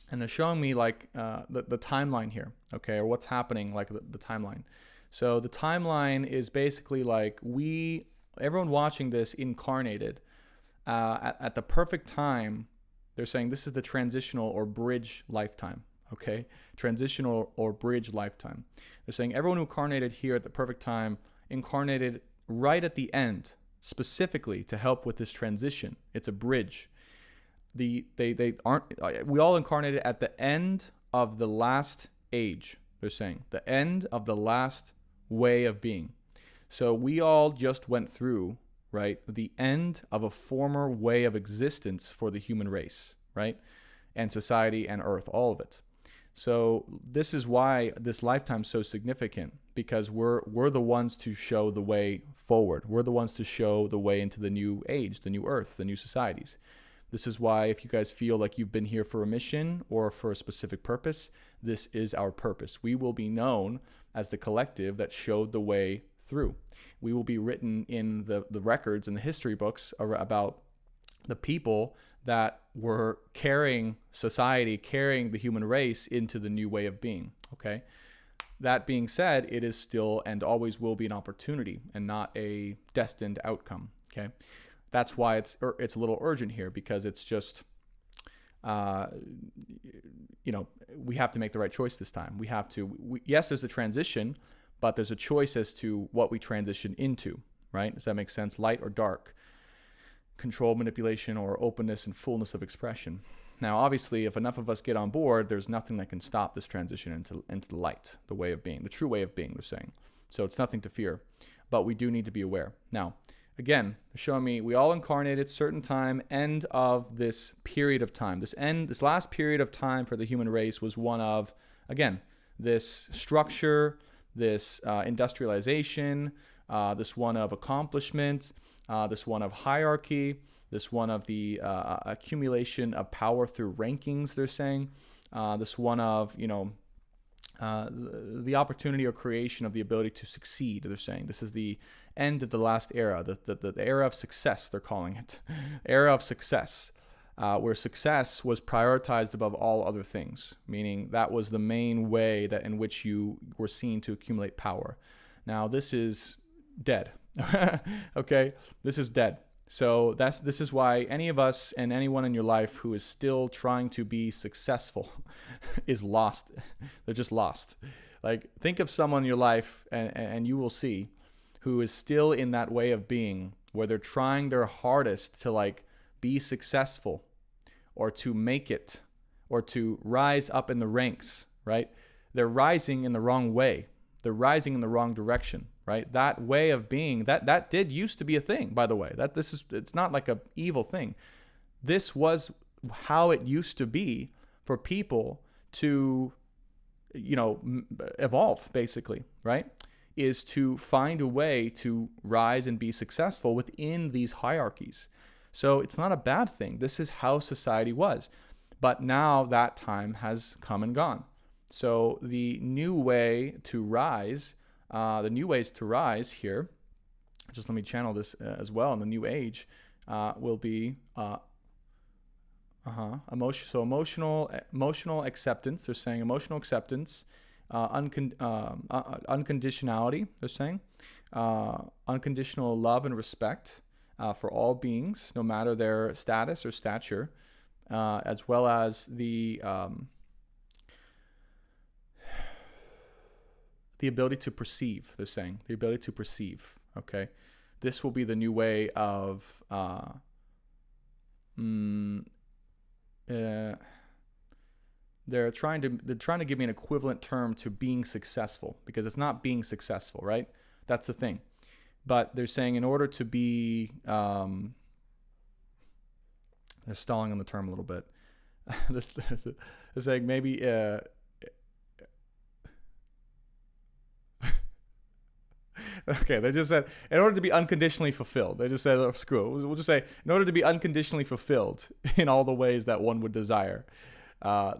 and they're showing me like the timeline here, okay, or what's happening, like the timeline. So the timeline is basically like everyone watching this incarnated at the perfect time. They're saying this is the transitional or bridge lifetime, okay? Transitional or bridge lifetime. They're saying everyone who incarnated here at the perfect time incarnated right at the end, specifically to help with this transition. It's a bridge. We all incarnated at the end of the last age. They're saying the end of the last way of being. So we all just went through, right? The end of a former way of existence for the human race, right? And society and Earth, all of it. So this is why this lifetime is so significant, because we're the ones to show the way forward. We're the ones to show the way into the new age, the new Earth, the new societies. This is why if you guys feel like you've been here for a mission or for a specific purpose, this is our purpose. We will be known as the collective that showed the way through. We will be written in the records and the history books about the people that were carrying society, carrying the human race into the new way of being, okay? That being said, it is still and always will be an opportunity and not a destined outcome, okay? That's why it's a little urgent here, because it's just, we have to make the right choice this time. We have to, yes, there's a transition, but there's a choice as to what we transition into, right? Does that make sense? Light or dark? Control, manipulation, or openness and fullness of expression. Now, obviously, if enough of us get on board, there's nothing that can stop this transition into the light, the way of being, the true way of being, they're saying. So it's nothing to fear, but we do need to be aware. Now, again, they're showing me we all incarnated certain time, end of this period of time. This last period of time for the human race was one of, again, this structure, this industrialization, this one of accomplishment, this one of hierarchy, this one of the accumulation of power through rankings, they're saying, this one of, the opportunity or creation of the ability to succeed, they're saying. This is the end of the last era, the era of success, they're calling it. Era of success, where success was prioritized above all other things, meaning that was the main way that in which you were seen to accumulate power. Now, this is dead. Okay, this is dead. So this is why any of us and anyone in your life who is still trying to be successful is lost. They're just lost. Like, think of someone in your life, and you will see, who is still in that way of being where they're trying their hardest to like be successful or to make it or to rise up in the ranks, right? They're rising in the wrong way. They're rising in the wrong direction, right? That way of being, that did used to be a thing, by the way. It's not like a evil thing. This was how it used to be for people to, evolve, basically, right? Is to find a way to rise and be successful within these hierarchies. So it's not a bad thing. This is how society was. But now that time has come and gone. So the new way to rise, the new ways to rise here, just let me channel this as well in the new age, will be emotional acceptance. They're saying emotional acceptance, unconditionality. They're saying unconditional love and respect for all beings, no matter their status or stature, as well as the ability to perceive. They're saying the ability to perceive. Okay, this will be the new way of they're trying to give me an equivalent term to being successful, because it's not being successful, right? That's the thing. But they're saying in order to be they're stalling on the term a little bit. They're saying maybe okay, they just said, in order to be unconditionally fulfilled. They just said, oh, screw it. We'll just say, in order to be unconditionally fulfilled in all the ways that one would desire,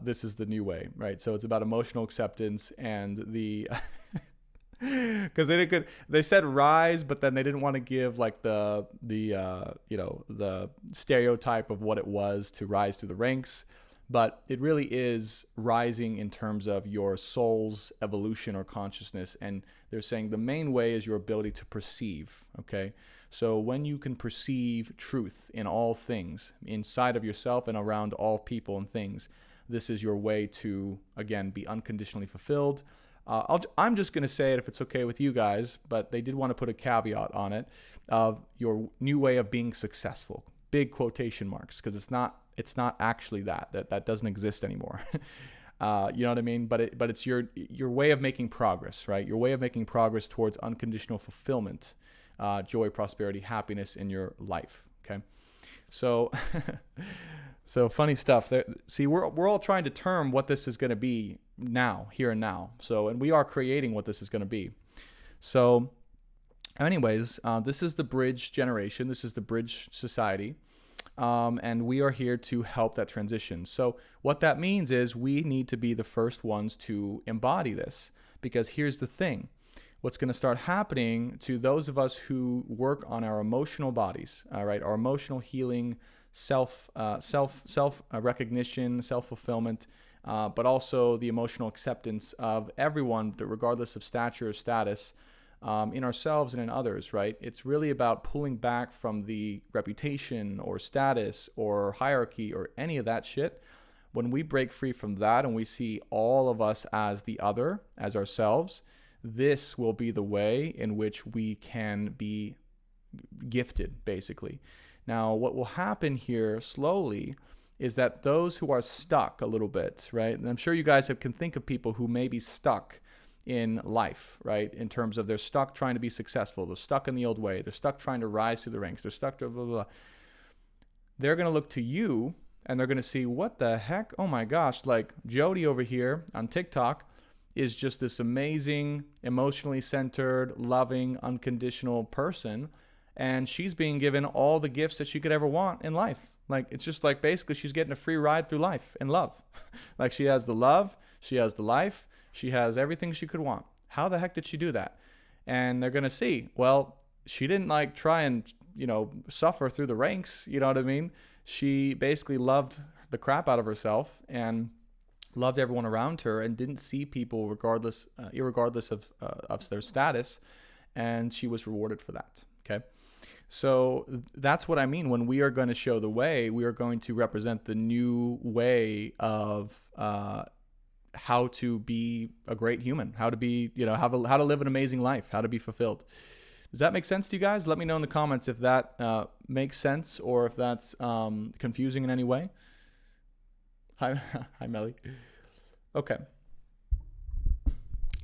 this is the new way, right? So it's about emotional acceptance and the... Because they said rise, but then they didn't want to give like the stereotype of what it was to rise through the ranks. But it really is rising in terms of your soul's evolution or consciousness. And they're saying the main way is your ability to perceive, okay? So when you can perceive truth in all things, inside of yourself and around all people and things, this is your way to, again, be unconditionally fulfilled. I'm just going to say it if it's okay with you guys, but they did want to put a caveat on it of your new way of being successful. Big quotation marks, because it's not actually that doesn't exist anymore. You know what I mean? But it's your way of making progress, right? Your way of making progress towards unconditional fulfillment, joy, prosperity, happiness in your life. Okay, so so funny stuff. There, see, we're all trying to term what this is going to be now, here and now. So, and we are creating what this is going to be. So, anyways, this is the bridge generation. This is the bridge society. And we are here to help that transition. So what that means is we need to be the first ones to embody this, because here's the thing. What's going to start happening to those of us who work on our emotional bodies, all right, our emotional healing, self recognition, self-fulfillment, but also the emotional acceptance of everyone, regardless of stature or status, in ourselves and in others, right? It's really about pulling back from the reputation or status or hierarchy or any of that shit. When we break free from that and we see all of us as the other, as ourselves, this will be the way in which we can be gifted, basically. Now, what will happen here slowly is that those who are stuck a little bit, right? And I'm sure you guys can think of people who may be stuck in life, right? In terms of they're stuck trying to be successful. They're stuck in the old way. They're stuck trying to rise through the ranks. They're stuck to blah, blah, blah. They're going to look to you and they're going to see, what the heck? Oh my gosh, like Jody over here on TikTok is just this amazing, emotionally centered, loving, unconditional person. And she's being given all the gifts that she could ever want in life. Like, it's just like basically she's getting a free ride through life in love. Like, she has the love, she has the life, she has everything she could want. How the heck did she do that? And they're going to see, well, she didn't like try and, suffer through the ranks. You know what I mean? She basically loved the crap out of herself and loved everyone around her and didn't see people irregardless of their status. And she was rewarded for that. Okay. So that's what I mean. When we are going to show the way, we are going to represent the new way of, how to be a great human, how to be, how to live an amazing life, how to be fulfilled. Does that make sense to you guys? Let me know in the comments if that makes sense or if that's confusing in any way. Hi, Melly. Okay.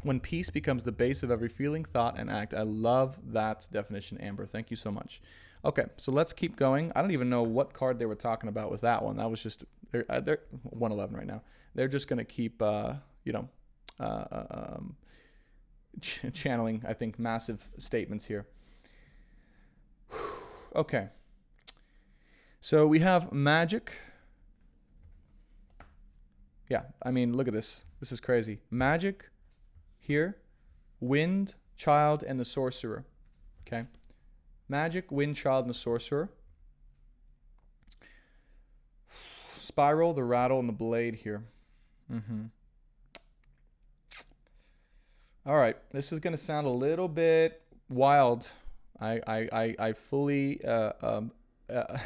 When peace becomes the base of every feeling, thought, and act. I love that definition, Amber. Thank you so much. Okay, so let's keep going. I don't even know what card they were talking about with that one. That was just, they're 111 right now. They're just going to keep, channeling, I think, massive statements here. Okay. So we have magic. Yeah, I mean, look at this. This is crazy. Magic here, wind, child, and the sorcerer. Okay. Magic, wind, child, and the sorcerer. Spiral, the rattle, and the blade here. All right, this is going to sound a little bit wild. I fully am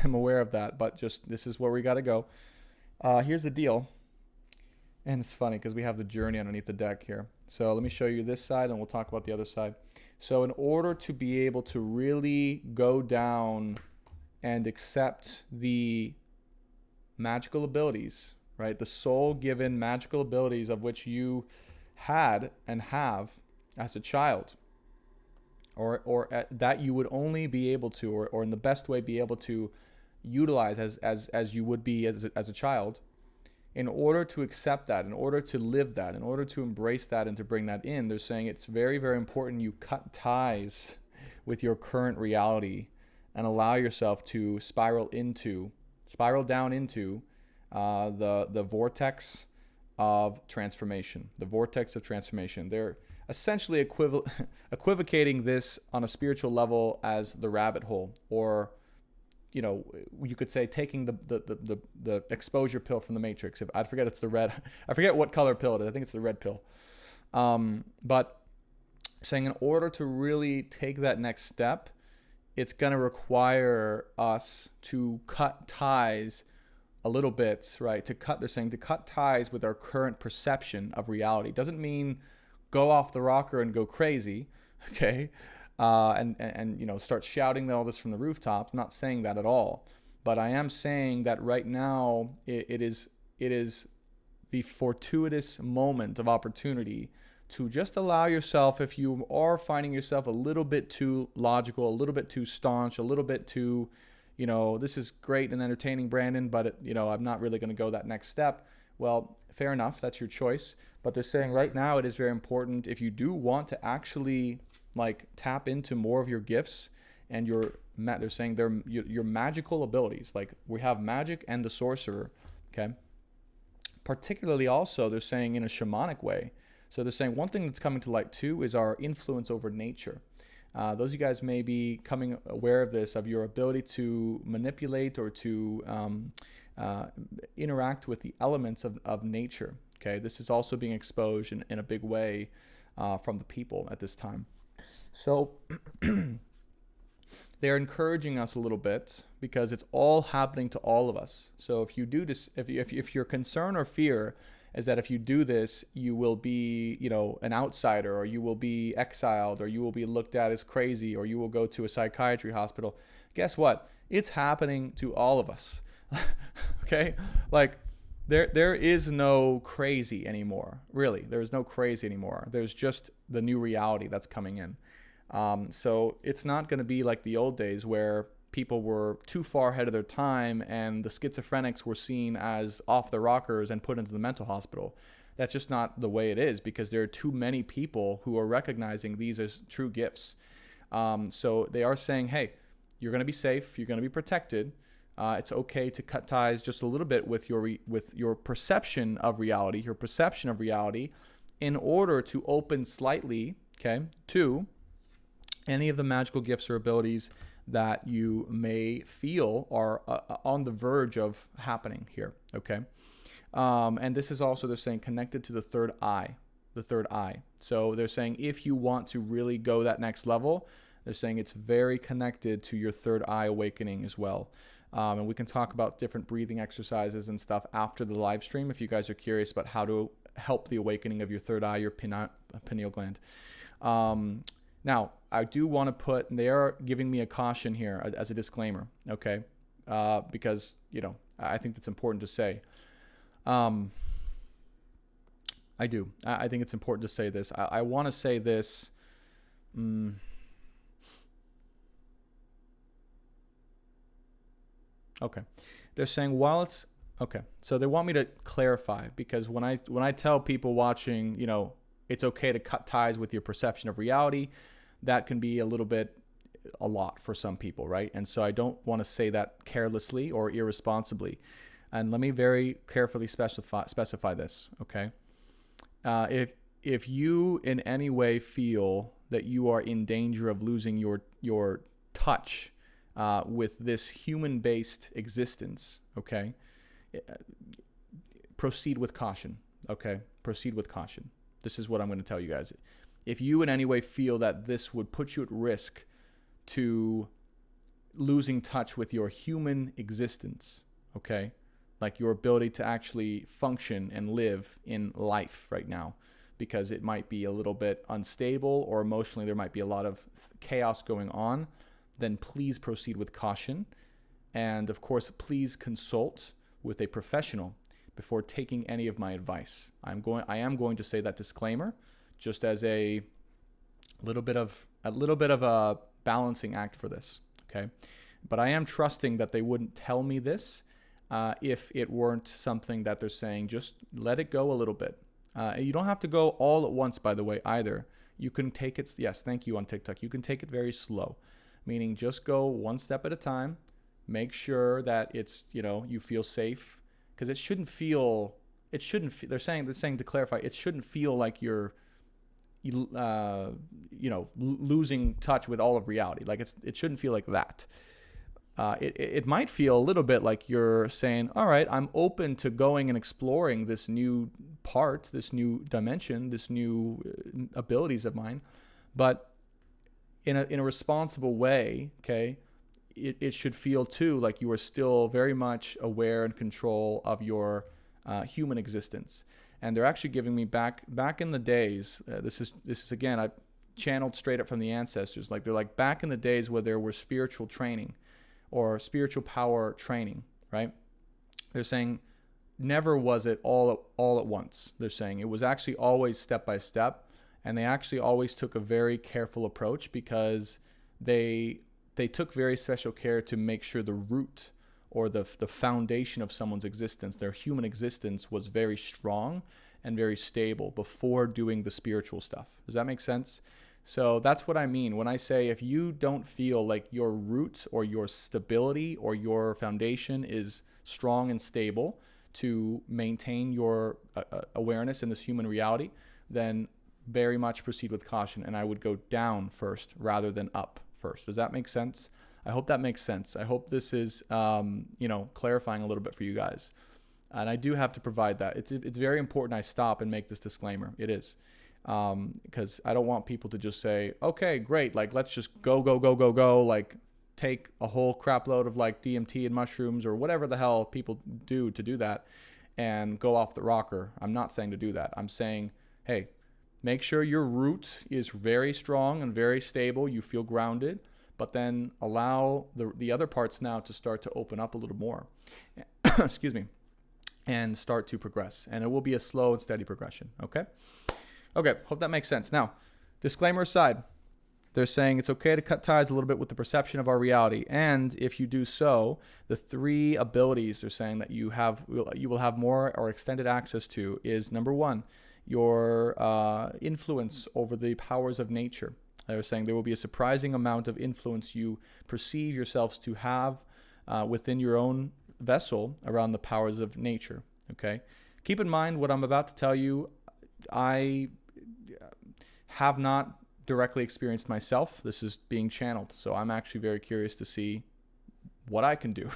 aware of that, but just this is where we got to go. Here's the deal. And it's funny because we have the journey underneath the deck here. So let me show you this side and we'll talk about the other side. So in order to be able to really go down and accept the magical abilities, right? The soul-given magical abilities of which you had and have as a child, or that you would only be able to, or in the best way be able to utilize as you would be as a child. In order to accept that, in order to live that, in order to embrace that and to bring that in, they're saying it's very, very important you cut ties with your current reality and allow yourself to spiral down into the vortex of transformation. The vortex of transformation. They're essentially equivocating this on a spiritual level as the rabbit hole, or you could say taking the exposure pill from the Matrix. I forget it's the red. I forget what color pill it is. I think it's the red pill. But saying in order to really take that next step, it's going to require us to cut ties a little bit, right? They're saying to cut ties with our current perception of reality. Doesn't mean go off the rocker and go crazy, okay? And start shouting all this from the rooftops. I'm not saying that at all, but I am saying that right now it is the fortuitous moment of opportunity to just allow yourself, if you are finding yourself a little bit too logical, a little bit too staunch, a little bit too, this is great and entertaining, Brandon, but I'm not really going to go that next step. Well, fair enough. That's your choice. But they're saying right now it is very important, if you do want to actually tap into more of your gifts and they're saying your magical abilities. Like, we have magic and the sorcerer, okay? Particularly also, they're saying in a shamanic way. So they're saying one thing that's coming to light too is our influence over nature. Those of you guys may be coming aware of this, of your ability to manipulate or to interact with the elements of nature. Okay, this is also being exposed in a big way from the people at this time. So they're encouraging us a little bit because it's all happening to all of us. So if you do this, if your concern or fear is that if you do this, you will be, an outsider, or you will be exiled, or you will be looked at as crazy, or you will go to a psychiatry hospital, guess what? It's happening to all of us. Okay? There is no crazy anymore. Really, there's no crazy anymore. There's just the new reality that's coming in. So it's not going to be like the old days where people were too far ahead of their time and the schizophrenics were seen as off the rockers and put into the mental hospital. That's just not the way it is, because there are too many people who are recognizing these as true gifts. So they are saying, hey, you're going to be safe. You're going to be protected. It's okay to cut ties just a little bit with your perception of reality, in order to open slightly, okay, to any of the magical gifts or abilities that you may feel are on the verge of happening here, okay? And this is also, they're saying, connected to the third eye. So they're saying if you want to really go that next level, they're saying it's very connected to your third eye awakening as well. And we can talk about different breathing exercises and stuff after the live stream if you guys are curious about how to help the awakening of your third eye, your pineal gland. Now, I do want to put, they are giving me a caution here as a disclaimer, okay? Because, I think that's important to say. I do. I think it's important to say this. I want to say this. Okay. They're saying while it's, okay. So they want me to clarify, because when I tell people watching, it's okay to cut ties with your perception of reality, that can be a lot for some people, right? And so I don't want to say that carelessly or irresponsibly. And let me very carefully specify this, okay? If you in any way feel that you are in danger of losing your touch with this human-based existence, okay, proceed with caution, okay? Proceed with caution. This is what I'm going to tell you guys. If you in any way feel that this would put you at risk to losing touch with your human existence, okay, like your ability to actually function and live in life right now, because it might be a little bit unstable or emotionally there might be a lot of chaos going on, then please proceed with caution. And of course, please consult with a professional before taking any of my advice. I am going to say that disclaimer just as a little bit of a balancing act for this, okay? But I am trusting that they wouldn't tell me this if it weren't something that they're saying, just let it go a little bit. You don't have to go all at once, by the way, either. You can take it, yes, thank you on TikTok. You can take it very slow, meaning just go one step at a time. Make sure that it's, you feel safe, because it shouldn't feel, they're saying to clarify, it shouldn't feel like you're losing touch with all of reality. Like it shouldn't feel like that. It might feel a little bit like you're saying, all right, I'm open to going and exploring this new part, this new dimension, this new abilities of mine, but in a responsible way, okay? It should feel too like you are still very much aware and control of your human existence. And they're actually giving me back in the days. This is again, I channeled straight up from the ancestors. Like they're like back in the days where there was spiritual training or spiritual power training, right? They're saying never was it all at once. They're saying it was actually always step by step. And they actually always took a very careful approach because they took very special care to make sure the root or the foundation of someone's existence, their human existence, was very strong and very stable before doing the spiritual stuff. Does that make sense? So that's what I mean when I say if you don't feel like your root or your stability or your foundation is strong and stable to maintain your awareness in this human reality, then very much proceed with caution. And I would go down first rather than up first. Does that make sense? I hope that makes sense. I hope this is, clarifying a little bit for you guys. And I do have to provide that. It's very important I stop and make this disclaimer. It is. Because I don't want people to just say, okay, great. Like, let's just go. Like, take a whole crap load of like DMT and mushrooms or whatever the hell people do to do that and go off the rocker. I'm not saying to do that. I'm saying, hey, make sure your root is very strong and very stable. You feel grounded, but then allow the other parts now to start to open up a little more. Excuse me. And start to progress. And it will be a slow and steady progression. Okay? Okay, hope that makes sense. Now, disclaimer aside, they're saying it's okay to cut ties a little bit with the perception of our reality. And if you do so, the 3 abilities they're saying that you will have more or extended access to is, number 1, your influence over the powers of nature. They're saying there will be a surprising amount of influence you perceive yourselves to have within your own vessel around the powers of nature. Okay? Keep in mind what I'm about to tell you. I have not directly experienced myself. This is being channeled. So I'm actually very curious to see what I can do,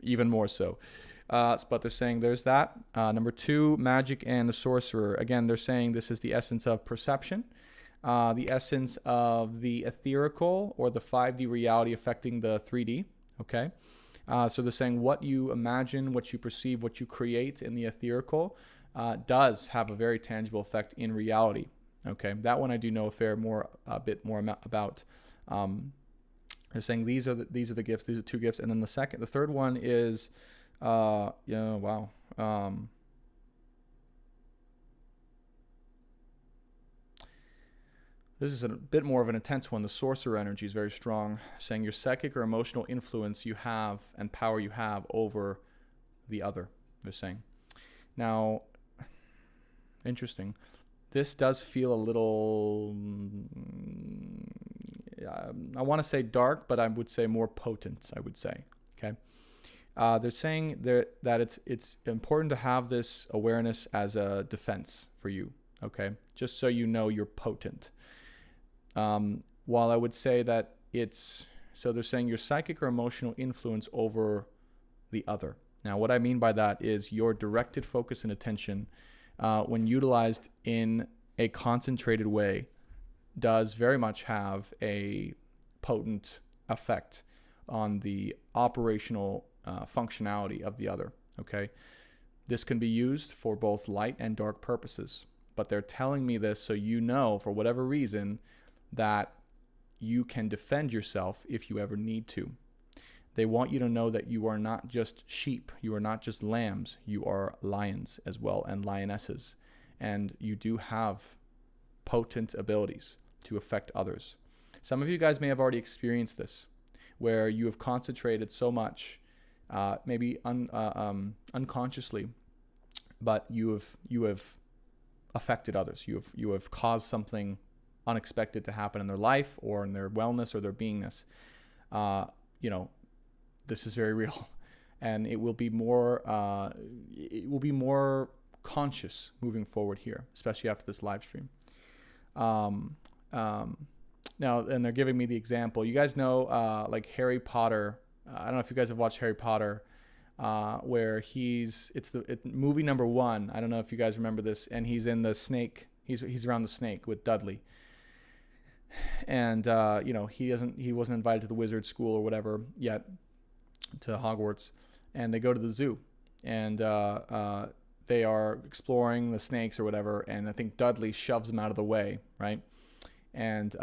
even more so. But they're saying there's that. Number 2, magic and the sorcerer. Again, they're saying this is the essence of perception, the essence of the etherical or the 5D reality affecting the 3D. Okay. So they're saying what you imagine, what you perceive, what you create in the etherical does have a very tangible effect in reality. Okay, that one I do know a bit more about. They're saying these are the gifts. These are 2 gifts, and then the third one is, this is a bit more of an intense one. The sorcerer energy is very strong, saying your psychic or emotional influence you have and power you have over the other. They're saying. Now, interesting. This does feel a little, I want to say dark, but I would say more potent, I would say. Okay. They're saying that it's important to have this awareness as a defense for you. Okay. Just so you know you're potent. While I would say that so they're saying your psychic or emotional influence over the other. Now, what I mean by that is your directed focus and attention when utilized in a concentrated way, does very much have a potent effect on the operational functionality of the other. Okay, this can be used for both light and dark purposes, but they're telling me this so you know, for whatever reason, that you can defend yourself if you ever need to. They want you to know that you are not just sheep, you are not just lambs, you are lions as well and lionesses. And you do have potent abilities to affect others. Some of you guys may have already experienced this, where you have concentrated so much, maybe unconsciously, but you have affected others. You have caused something unexpected to happen in their life or in their wellness or their beingness. This is very real, and it will be more conscious moving forward here, especially after this live stream. Now, and they're giving me the example. You guys know, like Harry Potter. I don't know if you guys have watched Harry Potter, where it's movie number 1. I don't know if you guys remember this, and he's in the snake. He's around the snake with Dudley. And he wasn't invited to the wizard school or whatever yet, to Hogwarts, and they go to the zoo, and they are exploring the snakes or whatever, and I think Dudley shoves him out of the way, right? And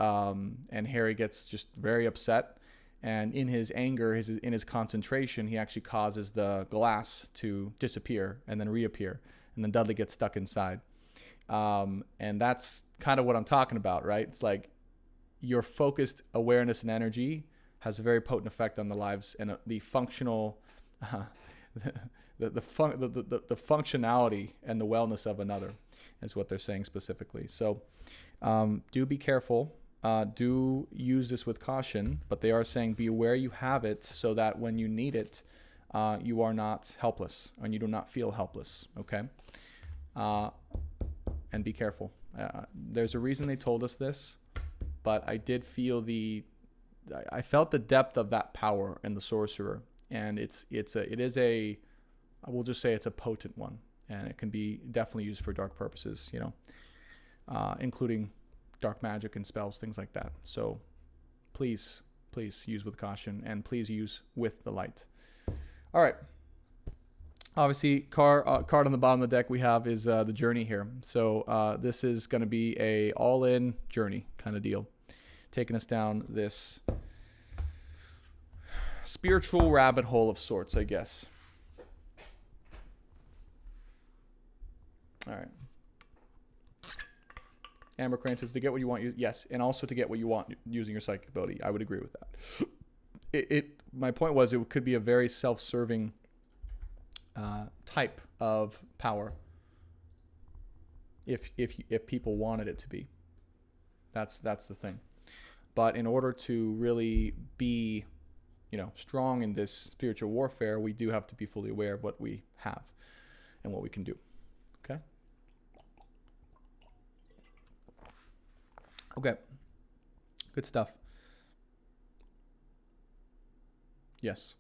Harry gets just very upset, and in his anger, in his concentration, he actually causes the glass to disappear and then reappear, and then Dudley gets stuck inside. And that's kind of what I'm talking about, right? It's like your focused awareness and energy has a very potent effect on the lives and the functional, the functionality and the wellness of another is what they're saying specifically. So do be careful. Do use this with caution, but they are saying be aware you have it so that when you need it, you are not helpless and you do not feel helpless, okay? And be careful. There's a reason they told us this, but I did feel I felt the depth of that power in the sorcerer, and I will just say it's a potent one, and it can be definitely used for dark purposes, including dark magic and spells, things like that. So please use with caution, and please use with the light. All right. Obviously, card on the bottom of the deck we have is the journey here. So this is going to be a all-in journey kind of deal, taking us down this spiritual rabbit hole of sorts, I guess. All right. Amber Crane says to get what you want, yes, and also to get what you want using your psychic ability. I would agree with that. My point was it could be a very self-serving type of power if people wanted it to be. That's the thing. But in order to really be strong in this spiritual warfare, we do have to be fully aware of what we have and what we can do. Okay. Good stuff. Yes.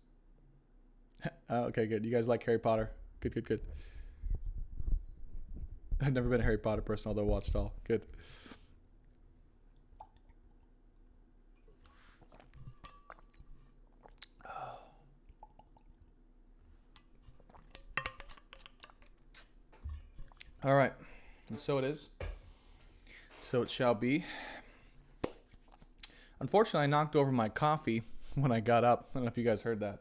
Okay, good. You guys like Harry Potter? Good. I've never been a Harry Potter person, although I watched all. Good. All right. And so it is. So it shall be. Unfortunately, I knocked over my coffee when I got up. I don't know if you guys heard that,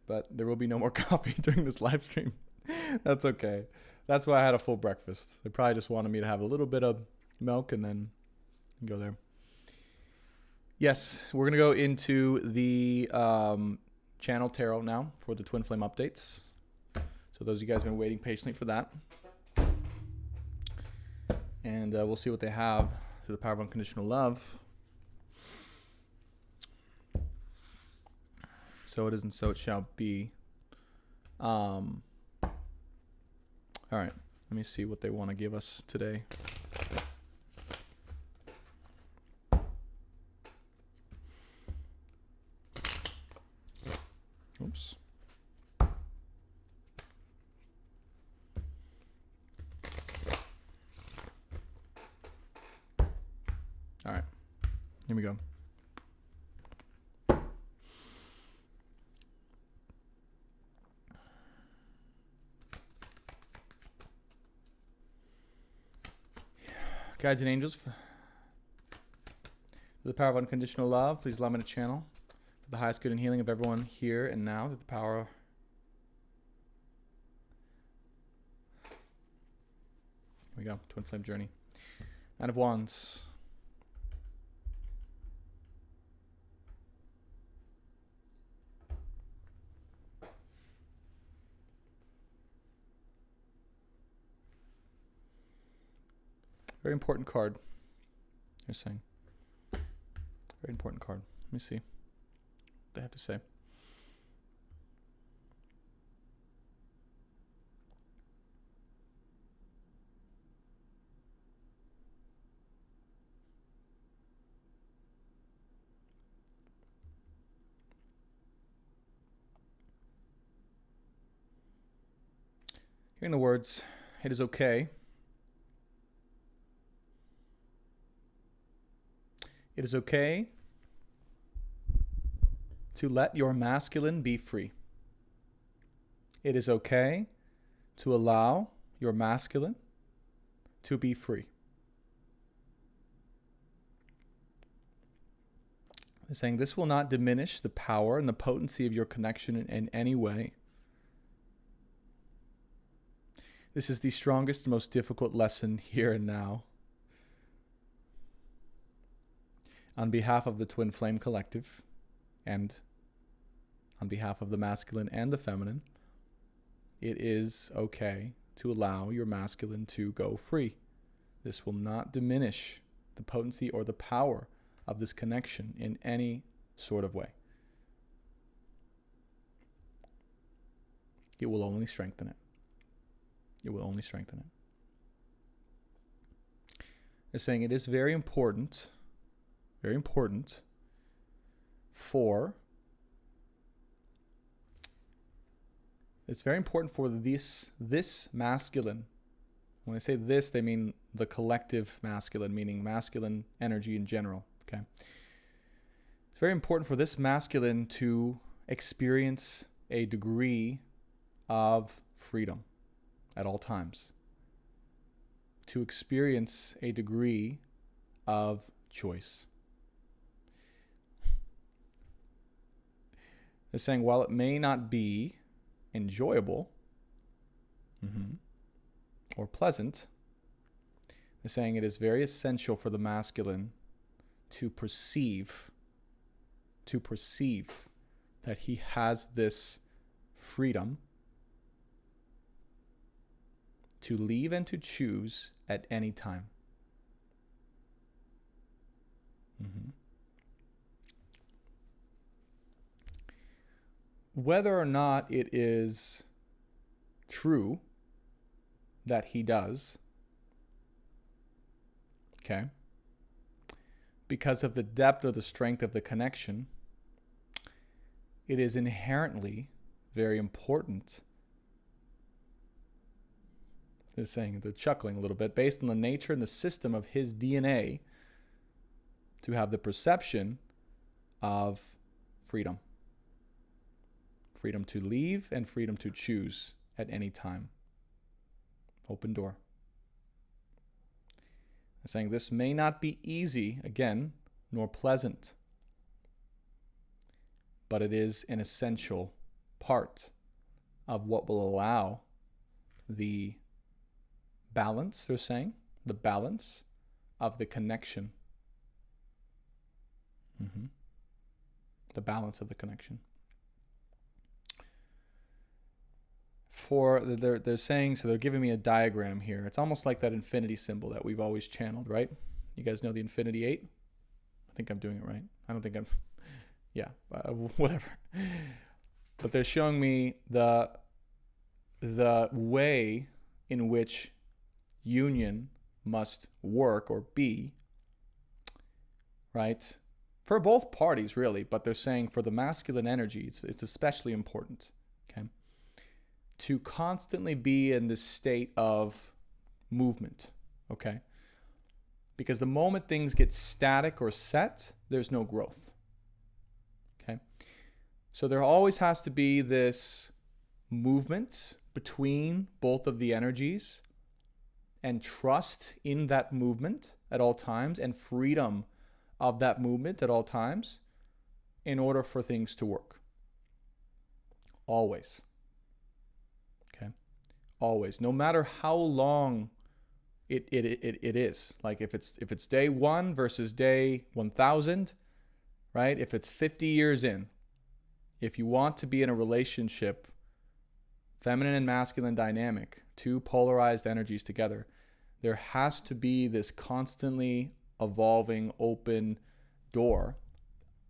but there will be no more coffee during this live stream. That's okay. That's why I had a full breakfast. They probably just wanted me to have a little bit of milk and then go there. Yes, we're going to go into the channel tarot now for the Twin Flame updates. So those of you guys have been waiting patiently for that. And we'll see what they have through the power of unconditional love. So it is and so it shall be. All right. Let me see what they want to give us today. Oops. All right. Here we go. Guides and angels, for the power of unconditional love, please allow me to channel for the highest good and healing of everyone here and now. That the power. Here we go. Twin Flame Journey. Nine of Wands. Very important card. You're saying. Very important card. Let me see what they have to say. Hearing the words, it is okay. It is okay to let your masculine be free. It is okay to allow your masculine to be free. They're saying this will not diminish the power and the potency of your connection in any way. This is the strongest, most difficult lesson here and now. On behalf of the Twin Flame Collective, and on behalf of the masculine and the feminine, it is okay to allow your masculine to go free. This will not diminish the potency or the power of this connection in any sort of way. It will only strengthen it. It will only strengthen it. They're saying it is very important for this masculine. When they say this, they mean the collective masculine, meaning masculine energy in general. Okay. It's very important for this masculine to experience a degree of freedom at all times, to experience a degree of choice. They're saying while it may not be enjoyable or pleasant, they're saying it is very essential for the masculine to perceive that he has this freedom to leave and to choose at any time. Whether or not it is true that he does, okay, because of the depth or the strength of the connection, it is inherently very important. They're saying, they're chuckling a little bit, based on the nature and the system of his DNA, to have the perception of freedom. Freedom to leave and freedom to choose at any time. Open door. They're saying this may not be easy, again, nor pleasant, but it is an essential part of what will allow the balance, they're saying, the balance of the connection. The balance of the connection. They're saying, so they're giving me a diagram here. It's almost like that infinity symbol that we've always channeled, right? You guys know the infinity 8? I think I'm doing it right. I don't think I'm, whatever. But they're showing me the way in which union must work or be, right? For both parties, really, but they're saying for the masculine energy, it's especially important, okay? To constantly be in this state of movement, okay? Because the moment things get static or set, there's no growth, okay? So there always has to be this movement between both of the energies, and trust in that movement at all times, and freedom of that movement at all times, in order for things to work. Always. Okay? Always. No matter how long it is. Like if it's day 1 versus day 1000, right? If it's 50 years in, if you want to be in a relationship, feminine and masculine dynamic, two polarized energies together, there has to be this constantly evolving open door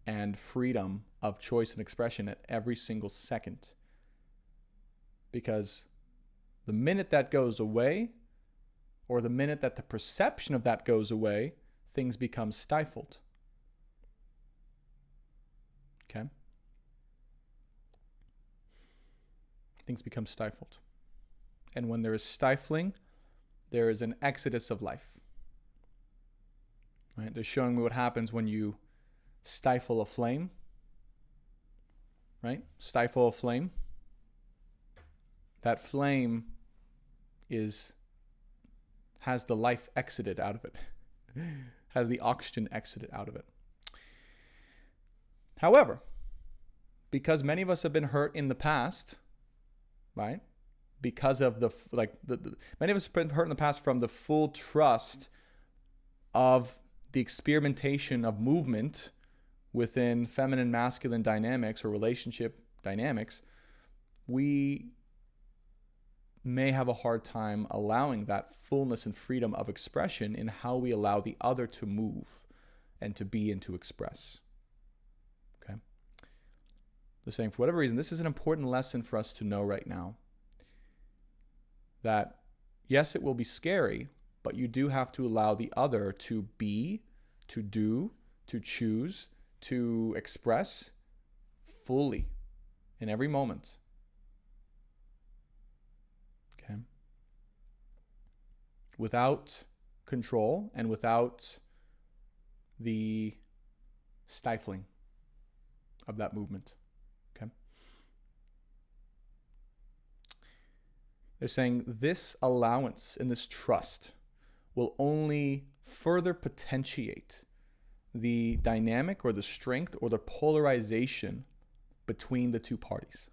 and freedom of choice and expression at every single second. Because the minute that goes away, or the minute that the perception of that goes away, things become stifled. Okay? Things become stifled. And when there is stifling, there is an exodus of life. Right? They're showing me what happens when you stifle a flame. Right? Stifle a flame. That flame has the life exited out of it. Has the oxygen exited out of it. However, because many of us have been hurt in the past, right? because of many of us have been hurt in the past from the full trust of the experimentation of movement within feminine masculine dynamics or relationship dynamics. We may have a hard time allowing that fullness and freedom of expression in how we allow the other to move and to be and to express. Okay? They're saying, for whatever reason, this is an important lesson for us to know right now. That, yes, it will be scary, but you do have to allow the other to be, to do, to choose, to express fully in every moment. Okay? Without control and without the stifling of that movement. Okay? They're saying this allowance and this trust will only further potentiate the dynamic or the strength or the polarization between the two parties.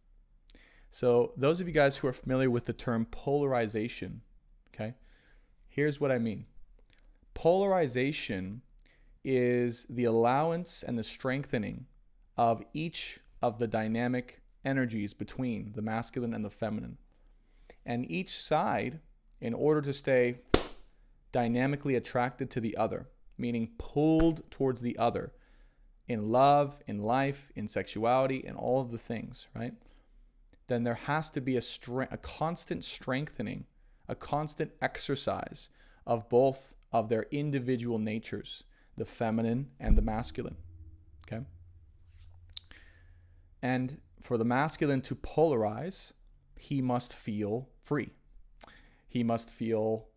So those of you guys who are familiar with the term polarization, okay, here's what I mean. Polarization is the allowance and the strengthening of each of the dynamic energies between the masculine and the feminine. And each side, in order to stay dynamically attracted to the other, meaning pulled towards the other in love, in life, in sexuality, in all of the things, right? Then there has to be a constant strengthening, a constant exercise of both of their individual natures, the feminine and the masculine, okay? And for the masculine to polarize, he must feel free. He must feel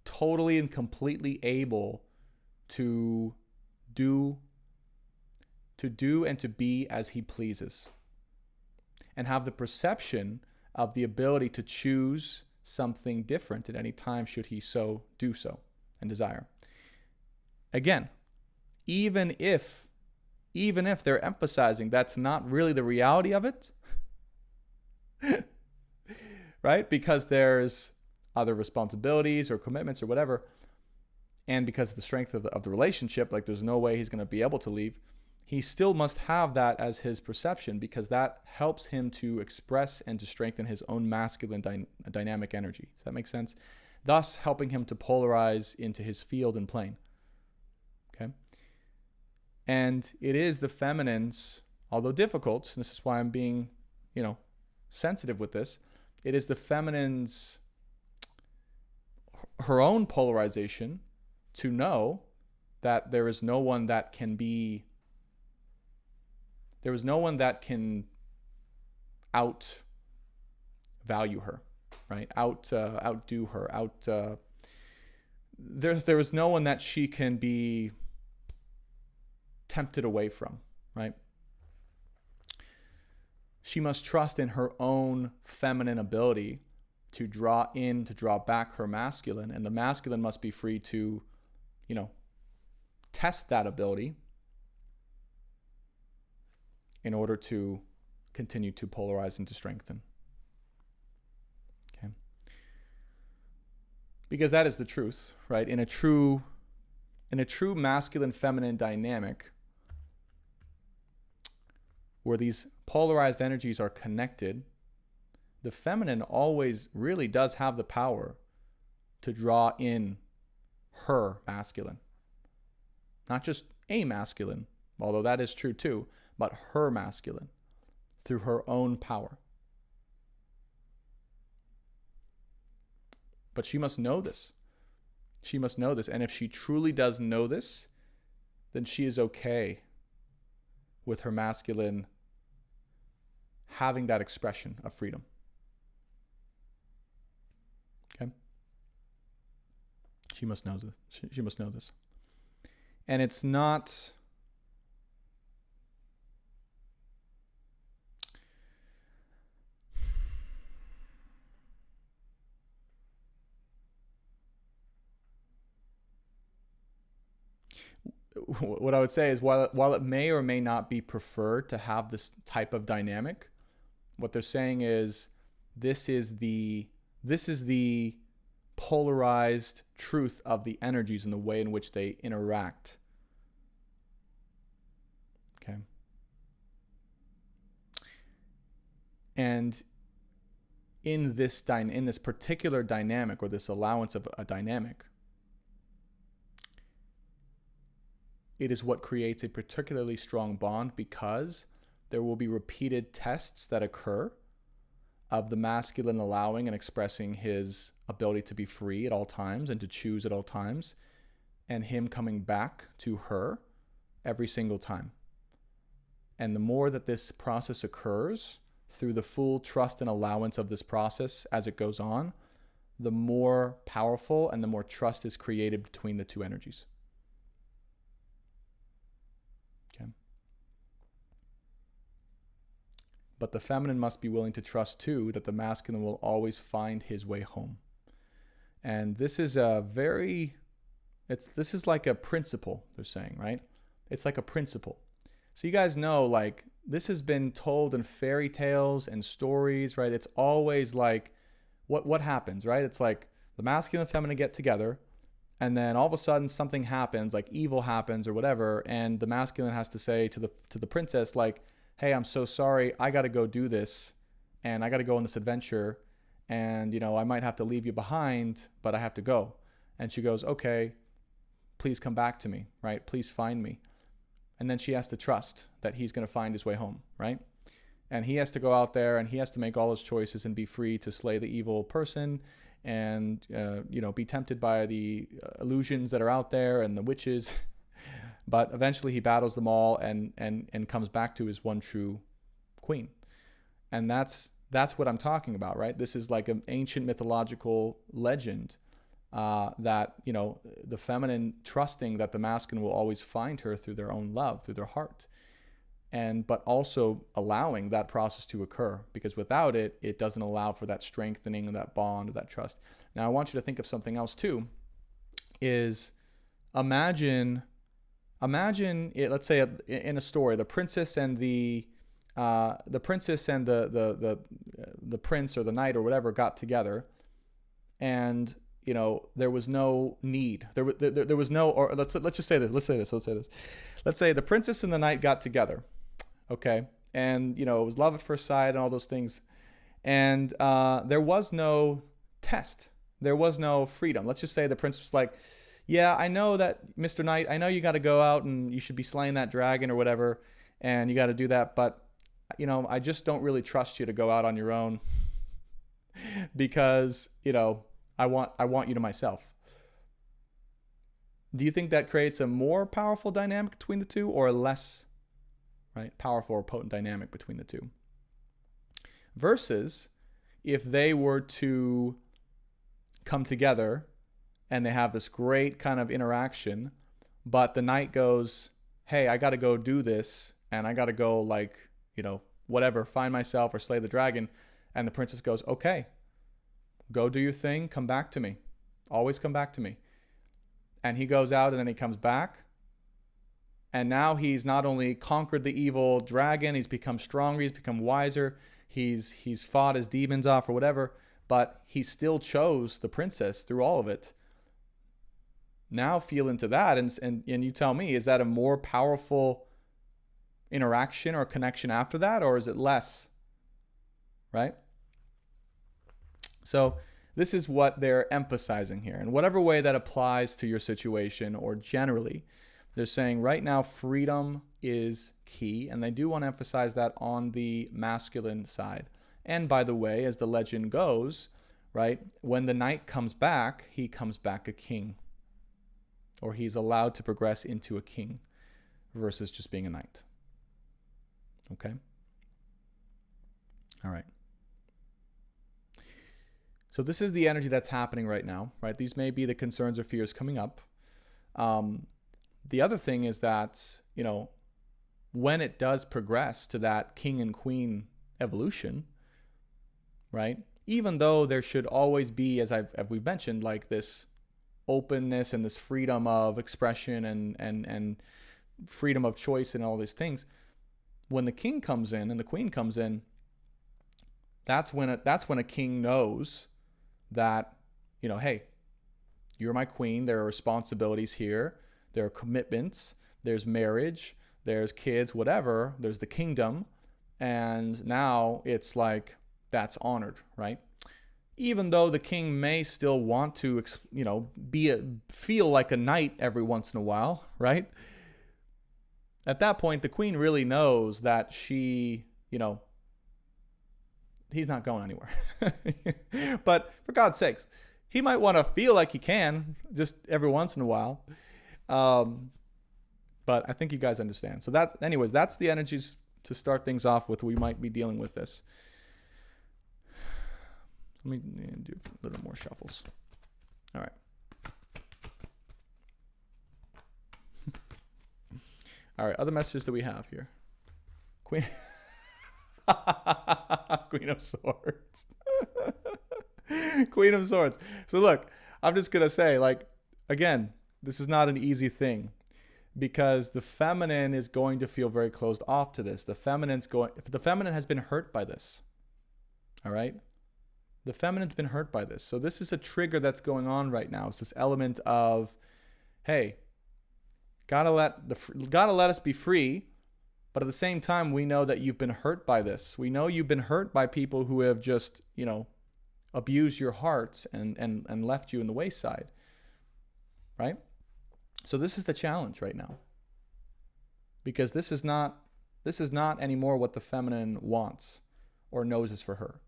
totally and completely able to do and to be as he pleases, and have the perception of the ability to choose something different at any time should he so do so and desire. Again, even if they're emphasizing that's not really the reality of it, right? Because there's other responsibilities or commitments or whatever, and because of the strength of the relationship, like there's no way he's going to be able to leave, he still must have that as his perception, because that helps him to express and to strengthen his own masculine dynamic energy. Does that make sense? Thus helping him to polarize into his field and plane. Okay? And it is the feminine's, although difficult, and this is why I'm being, sensitive with this, it is the feminine's, her own polarization to know that there is no one that can outvalue her, right? Outdo her, there is no one that she can be tempted away from, right? She must trust in her own feminine ability to draw back her masculine, and the masculine must be free to, test that ability in order to continue to polarize and to strengthen. Okay? Because that is the truth, right? In a true masculine feminine dynamic, where these polarized energies are connected, the feminine always really does have the power to draw in her masculine. Not just a masculine, although that is true too, but her masculine through her own power. But she must know this. She must know this. And if she truly does know this, then she is okay with her masculine having that expression of freedom. Okay? She must know this. She must know this. And it's not what I would say is while it may or may not be preferred to have this type of dynamic, What they're saying is this is the polarized truth of the energies and the way in which they interact. Okay. And in this particular dynamic, or this allowance of a dynamic, it is what creates a particularly strong bond, because there will be repeated tests that occur of the masculine allowing and expressing his ability to be free at all times and to choose at all times, and him coming back to her every single time. And the more that this process occurs, through the full trust and allowance of this process as it goes on, the more powerful and the more trust is created between the two energies. Okay. But the feminine must be willing to trust too that the masculine will always find his way home. And this is this is like a principle, they're saying, right? It's like a principle. So you guys know, like, this has been told in fairy tales and stories, right? It's always like, what happens, right? It's like the masculine and feminine get together, and then all of a sudden something happens, like evil happens or whatever, and the masculine has to say to the princess, like, hey, I'm so sorry, I got to go do this, and I got to go on this adventure, and, I might have to leave you behind, but I have to go. And she goes, okay, please come back to me, right? Please find me. And then she has to trust that he's going to find his way home, right? And he has to go out there and he has to make all his choices and be free to slay the evil person and, be tempted by the illusions that are out there and the witches. But eventually he battles them all and comes back to his one true queen. And that's what I'm talking about, right? This is like an ancient mythological legend that, the feminine trusting that the masculine will always find her through their own love, through their heart. But also allowing that process to occur, because without it, it doesn't allow for that strengthening of that bond, of that trust. Now, I want you to think of something else too, is imagine it, let's say in a story, the princess and the prince or the knight or whatever got together, and there was no need. There was no, or let's just say this. Let's say this. Let's say the princess and the knight got together, okay, and it was love at first sight and all those things, and there was no test. There was no freedom. Let's just say the prince was like, yeah, I know that, Mr. Knight, I know you got to go out and you should be slaying that dragon or whatever, and you got to do that, but I just don't really trust you to go out on your own because I want you to myself. Do you think that creates a more powerful dynamic between the two, or a less, right, powerful or potent dynamic between the two? Versus if they were to come together and they have this great kind of interaction, but the knight goes, hey, I got to go do this, and I got to go, like, whatever, find myself or slay the dragon. And the princess goes, okay, go do your thing, come back to me. Always come back to me. And he goes out and then he comes back. And now he's not only conquered the evil dragon, he's become stronger, he's become wiser, he's fought his demons off or whatever, but he still chose the princess through all of it. Now feel into that and you tell me, is that a more powerful interaction or connection after that, or is it less? Right? So this is what they're emphasizing here. And whatever way that applies to your situation or generally, they're saying right now freedom is key. And they do want to emphasize that on the masculine side. And by the way, as the legend goes, right, when the knight comes back, he comes back a king. Or he's allowed to progress into a king versus just being a knight. Okay? All right. So this is the energy that's happening right now, right? These may be the concerns or fears coming up. The other thing is that, when it does progress to that king and queen evolution, right? Even though there should always be, as we've mentioned, like this openness and this freedom of expression and freedom of choice and all these things, when the king comes in and the queen comes in, That's when a king knows that, hey, you're my queen. There are responsibilities here. There are commitments. There's marriage. There's kids, whatever. There's the kingdom. And now it's like that's honored, right? Even though the king may still want to, feel like a knight every once in a while, right? At that point, the queen really knows that she, he's not going anywhere. But for God's sakes, he might want to feel like he can just every once in a while. But I think you guys understand. So that's the energies to start things off with. We might be dealing with this. Let me do a little more shuffles. All right. All right, other messages that we have here. Queen of Swords. Queen of Swords. So look, I'm just going to say, again, this is not an easy thing because the feminine is going to feel very closed off to this. The feminine has been hurt by this. All right? The feminine's been hurt by this. So this is a trigger that's going on right now. It's this element of, hey, gotta let us be free, but at the same time, we know that you've been hurt by this. We know you've been hurt by people who have just, abused your heart and left you in the wayside, right? So this is the challenge right now, because this is not anymore what the feminine wants or knows is for her.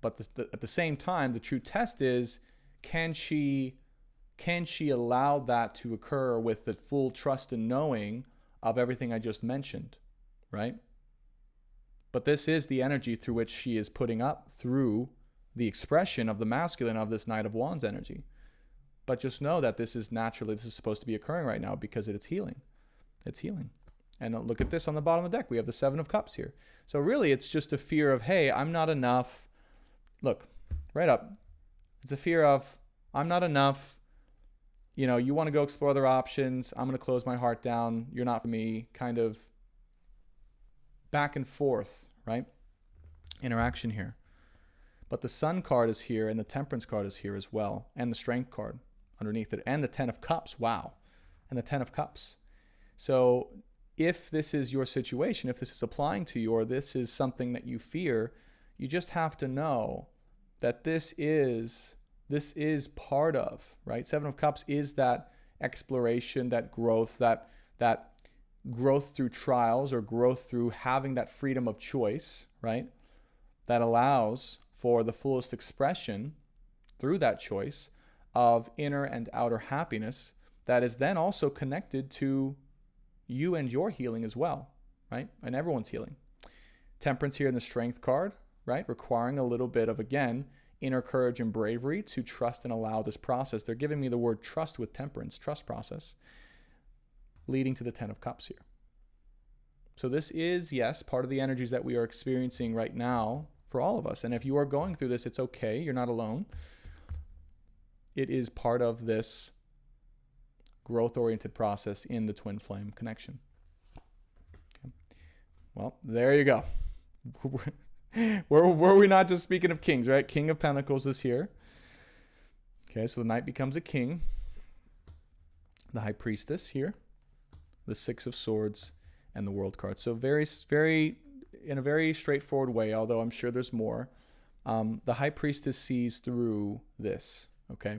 But at the same time, the true test is, can she allow that to occur with the full trust and knowing of everything I just mentioned, right? But this is the energy through which she is putting up through the expression of the masculine of this Knight of Wands energy. But just know that this is supposed to be occurring right now because it's healing. It's healing. And look at this on the bottom of the deck. We have the Seven of Cups here. So really, it's just a fear of, hey, I'm not enough. Look, right up. It's a fear of, I'm not enough. You want to go explore other options. I'm going to close my heart down. You're not for me. Kind of back and forth, right? Interaction here. But the Sun card is here and the Temperance card is here as well. And the Strength card underneath it. And the Ten of Cups. Wow. And the Ten of Cups. So if this is your situation, if this is applying to you, or this is something that you fear, you just have to know that this is part of, right? Seven of Cups is that exploration, that growth, that growth through trials, or growth through having that freedom of choice, right? That allows for the fullest expression through that choice of inner and outer happiness that is then also connected to you and your healing as well, right? And everyone's healing. Temperance here in the Strength card, right? Requiring a little bit of, again, inner courage and bravery to trust and allow this process. They're giving me the word trust with Temperance, trust process, leading to the Ten of Cups here. So this is, yes, part of the energies that we are experiencing right now for all of us. And if you are going through this, it's okay. You're not alone. It is part of this growth-oriented process in the twin flame connection. Okay. Well, there you go. Were we not just speaking of kings, right? King of Pentacles is here. Okay, so the Knight becomes a king. The High Priestess here. The Six of Swords and the World card. So in a very straightforward way, although I'm sure there's more. The High Priestess sees through this, okay?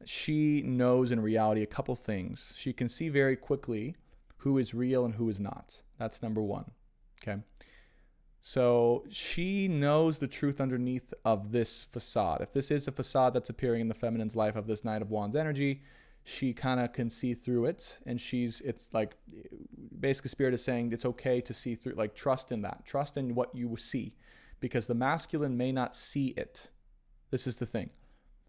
She knows in reality a couple things. She can see very quickly who is real and who is not. That's number one, okay? So she knows the truth underneath of this facade. If this is a facade that's appearing in the feminine's life of this Knight of Wands energy, she kind of can see through it. And it's like, basically Spirit is saying it's okay to see through, like trust in that. Trust in what you see. Because the masculine may not see it. This is the thing.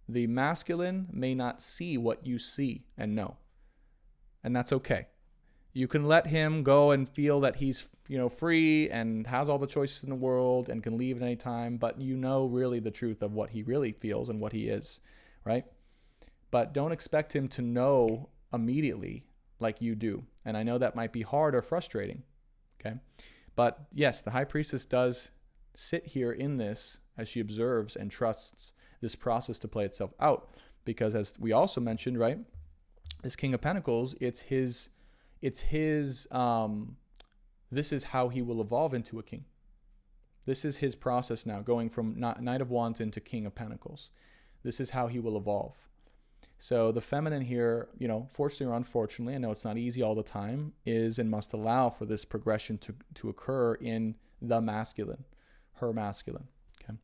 The masculine may not see what you see and know. And that's okay. You can let him go and feel that he's, free and has all the choices in the world and can leave at any time, but really the truth of what he really feels and what he is, right? But don't expect him to know immediately like you do. And I know that might be hard or frustrating, okay? But yes, the High Priestess does sit here in this as she observes and trusts this process to play itself out. Because as we also mentioned, right, this King of Pentacles, this is how he will evolve into a king. This is his process now, going from Knight of Wands into King of Pentacles. This is how he will evolve. So the feminine here, fortunately or unfortunately, I know it's not easy all the time, is and must allow for this progression to occur in the masculine, her masculine, okay?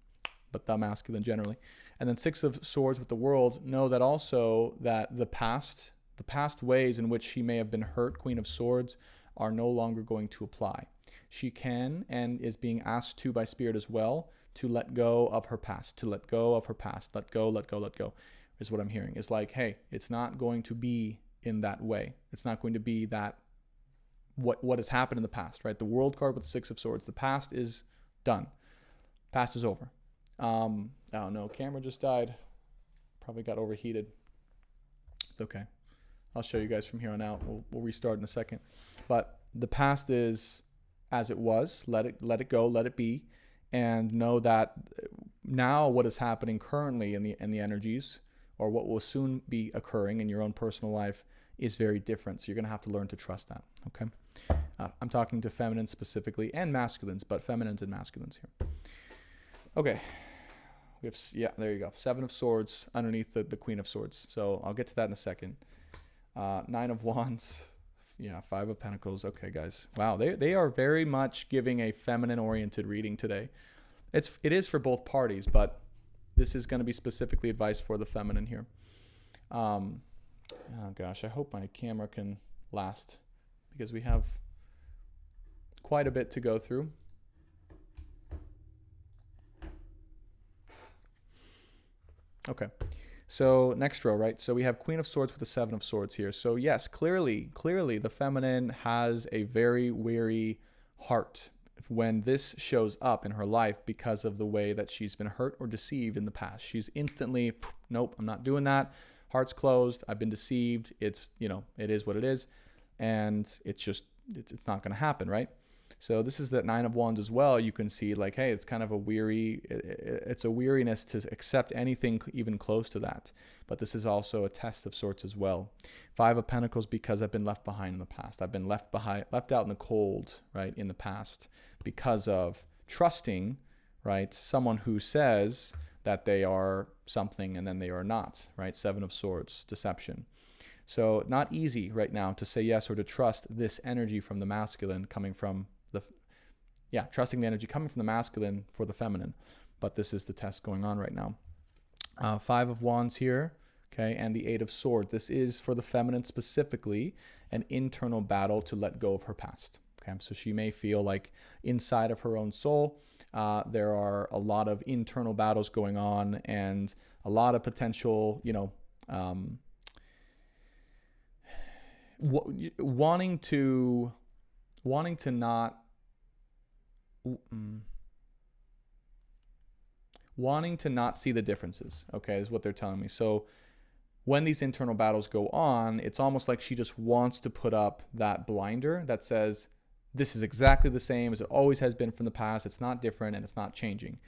But the masculine generally. And then Six of Swords with the World, know that also that the past ways in which she may have been hurt, Queen of Swords, are no longer going to apply. She can and is being asked to by Spirit as well to let go of her past, let go, is what I'm hearing. It's like, hey, it's not going to be in that way. It's not going to be that what has happened in the past, right? The World card with the Six of Swords. The past is done. Past is over. Oh no, camera just died. Probably got overheated. It's okay. I'll show you guys from here on out. We'll restart in a second. But the past is as it was. Let it go. Let it be. And know that now what is happening currently in the energies, or what will soon be occurring in your own personal life, is very different. So you're going to have to learn to trust that. Okay. I'm talking to feminines specifically and masculines, but feminines and masculines here. Okay. We have, yeah, there you go. Seven of Swords underneath the Queen of Swords. So I'll get to that in a second. Nine of Wands. Yeah, Five of Pentacles. Okay, guys. Wow, they are very much giving a feminine-oriented reading today. It is for both parties, but this is going to be specifically advice for the feminine here. Oh gosh, I hope my camera can last, because we have quite a bit to go through. Okay, so next row, right? So we have Queen of Swords with the Seven of Swords here. So yes, clearly the feminine has a very weary heart when this shows up in her life because of the way that she's been hurt or deceived in the past. She's instantly, nope, I'm not doing that. Heart's closed. I've been deceived. It's, it is what it is. And it's not going to happen, right? So this is that Nine of Wands as well. You can see like, hey, it's kind of it's a weariness to accept anything even close to that. But this is also a test of sorts as well. Five of Pentacles, because I've been left behind in the past. I've been left out in the cold, right, in the past, because of trusting, right, someone who says that they are something and then they are not, right? Seven of Swords, deception. So not easy right now to say yes or to trust this energy from the masculine coming from trusting the energy coming from the masculine for the feminine. But this is the test going on right now. Five of Wands here, okay, and the Eight of Swords. This is for the feminine specifically an internal battle to let go of her past. Okay, so she may feel like inside of her own soul, there are a lot of internal battles going on and a lot of potential, wanting to not see the differences, okay, is what they're telling me. So when these internal battles go on, it's almost like she just wants to put up that blinder that says, this is exactly the same as it always has been from the past. It's not different and it's not changing.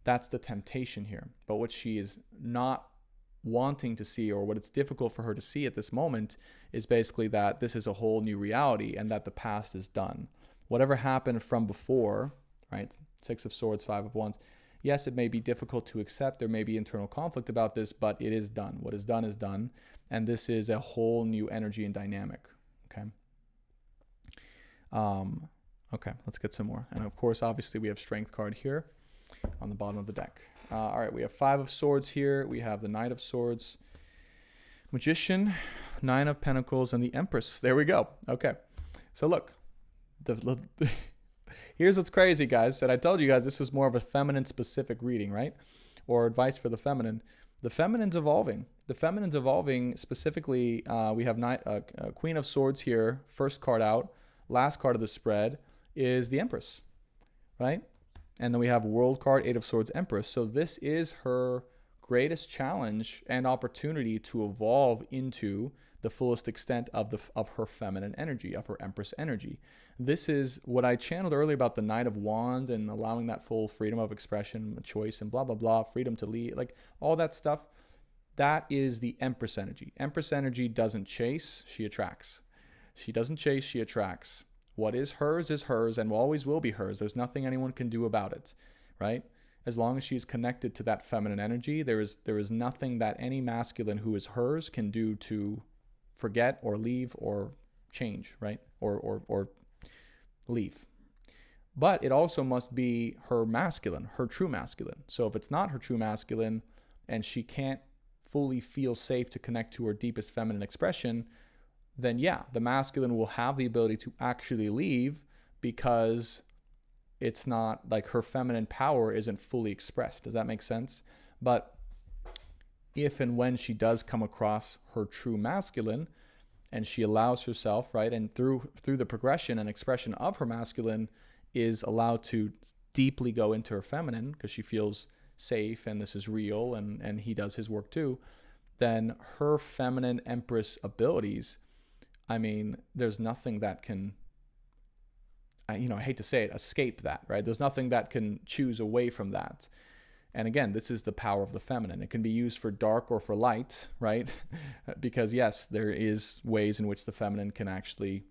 That's the temptation here. But what she is not wanting to see, or what it's difficult for her to see at this moment, is basically that this is a whole new reality and that the past is done. Whatever happened from before, right? Six of Swords, Five of Wands. Yes, it may be difficult to accept. There may be internal conflict about this, but it is done. What is done is done. And this is a whole new energy and dynamic. Okay. Okay, let's get some more. And of course, obviously, we have Strength card here on the bottom of the deck. All right, we have Five of Swords here. We have the Knight of Swords, Magician, Nine of Pentacles, and the Empress. There we go. Okay. So look. Here's what's crazy, guys. And I told you guys this was more of a feminine specific reading, right? Or advice for the feminine. The feminine's evolving. The feminine's evolving specifically. We have Queen of Swords here. First card out. Last card of the spread is the Empress, right? And then we have World card, Eight of Swords, Empress. So this is her greatest challenge and opportunity to evolve into the fullest extent of her feminine energy, of her Empress energy. This is what I channeled earlier about the Knight of Wands and allowing that full freedom of expression, choice, and blah, blah, blah, freedom to lead, like all that stuff. That is the Empress energy. Empress energy doesn't chase, she attracts. She doesn't chase, she attracts. What is hers and always will be hers. There's nothing anyone can do about it, right? As long as she's connected to that feminine energy, there is nothing that any masculine who is hers can do to forget or leave or change, right? Or leave. But it also must be her masculine, her true masculine. So if it's not her true masculine and she can't fully feel safe to connect to her deepest feminine expression, then yeah, the masculine will have the ability to actually leave because it's not like her feminine power isn't fully expressed. Does that make sense? But if and when she does come across her true masculine and she allows herself, right, and through the progression and expression of her masculine is allowed to deeply go into her feminine because she feels safe and this is real and he does his work too, then her feminine Empress abilities, I mean, there's nothing that can, I hate to say it, escape that, right? There's nothing that can choose away from that. And again, this is the power of the feminine. It can be used for dark or for light, right? Because yes, there is ways in which the feminine can actually,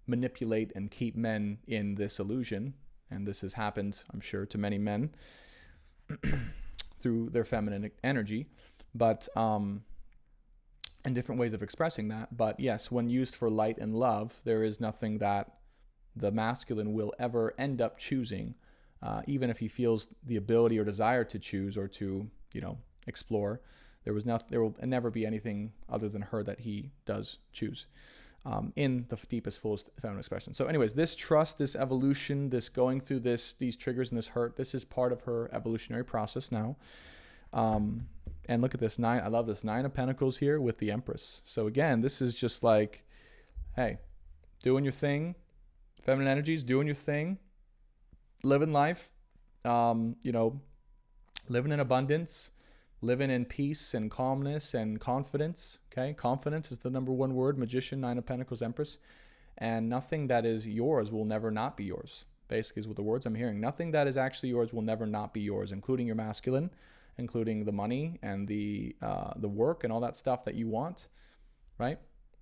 manipulate and keep men in this illusion. And this has happened, I'm sure, to many men through their feminine energy, but, and different ways of expressing that. But yes, when used for light and love, there is nothing that the masculine will ever end up choosing, even if he feels the ability or desire to choose or to, explore. There will never be anything other than her that he does choose in the deepest, fullest feminine expression. So anyways, this trust, this evolution, this going through these triggers and this hurt, this is part of her evolutionary process now. And look at this I love this 9 of Pentacles here with the Empress. So again, this is just like, hey, doing your thing, feminine energies, doing your thing, living life, living in abundance, living in peace and calmness and confidence. Okay, confidence is the number one word. Magician, 9 of Pentacles, Empress, and nothing that is yours will never not be yours. Basically, is what the words I'm hearing. Nothing that is actually yours will never not be yours, including your masculine, including the money and the work and all that stuff that you want. Right,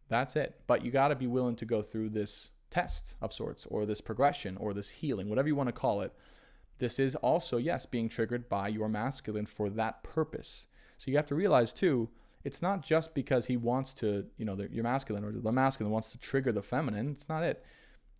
that's it. But you got to be willing to go through this test of sorts, or this progression, or this healing, whatever you want to call it. This is also, yes, being triggered by your masculine for that purpose. So you have to realize too, it's not just because he wants to, your masculine or the masculine wants to trigger the feminine. It's not it.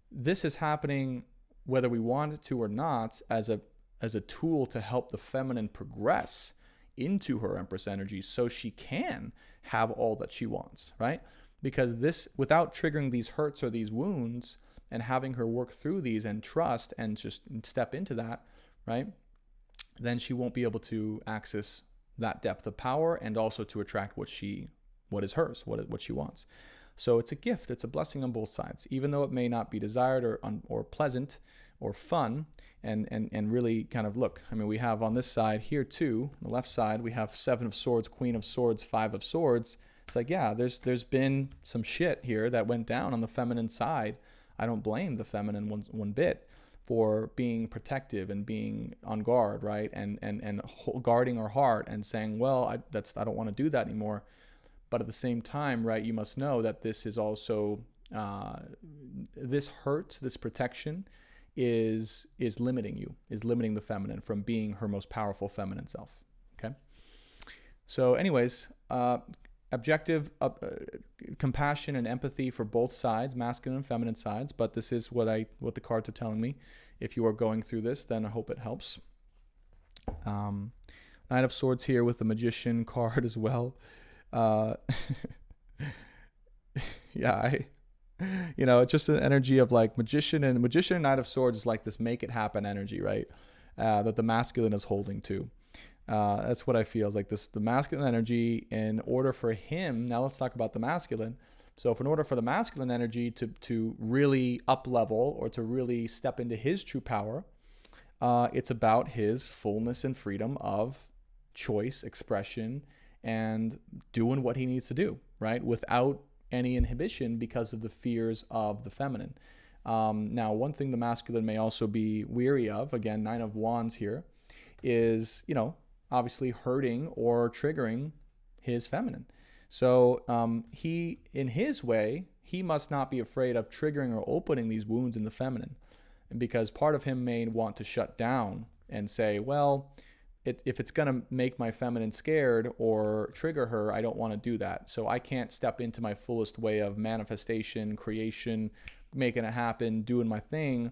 This is happening whether we want it to or not as a tool to help the feminine progress into her Empress energy so she can have all that she wants, right? Because this, without triggering these hurts or these wounds and having her work through these and trust and just step into that, right? Then she won't be able to access that depth of power and also to attract what is hers, what she wants. So it's a gift, it's a blessing on both sides, even though it may not be desired or pleasant or fun and really kind of look. I mean, we have on this side here too, on the left side, we have 7 of Swords, Queen of Swords, 5 of Swords. It's like, yeah, there's been some shit here that went down on the feminine side. I don't blame the feminine one bit for being protective and being on guard, right? And guarding her heart and saying, well, I don't want to do that anymore. But at the same time, right, you must know that this is also, this hurt, this protection is limiting you, is limiting the feminine from being her most powerful feminine self, okay? So anyways, objective compassion and empathy for both sides, masculine and feminine sides, but this is what the cards are telling me. If you are going through this, then I hope it helps. Knight of Swords here with the Magician card as well. Yeah, it's just an energy of like Magician and Knight of Swords is like this make it happen energy, right? That the masculine is holding to. That's what I feel is like the masculine energy. In order for him, now let's talk about the masculine. So if in order for the masculine energy to really up level or to really step into his true power, it's about his fullness and freedom of choice, expression, and doing what he needs to do, right? Without any inhibition because of the fears of the feminine. Now, one thing the masculine may also be weary of, again, 9 of Wands here, is, obviously hurting or triggering his feminine. So he, in his way, he must not be afraid of triggering or opening these wounds in the feminine, because part of him may want to shut down and say, well, if it's going to make my feminine scared or trigger her, I don't want to do that. So I can't step into my fullest way of manifestation, creation, making it happen, doing my thing,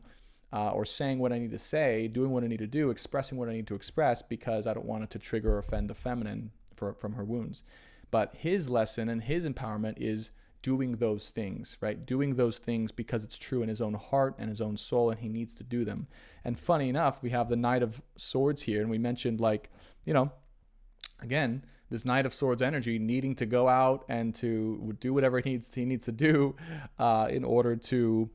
or saying what I need to say, doing what I need to do, expressing what I need to express, because I don't want it to trigger or offend the feminine from her wounds. But his lesson and his empowerment is doing those things, right? Doing those things because it's true in his own heart and his own soul, and he needs to do them. And funny enough, we have the Knight of Swords here, and we mentioned, again, this Knight of Swords energy needing to go out and to do whatever he needs to do in order to,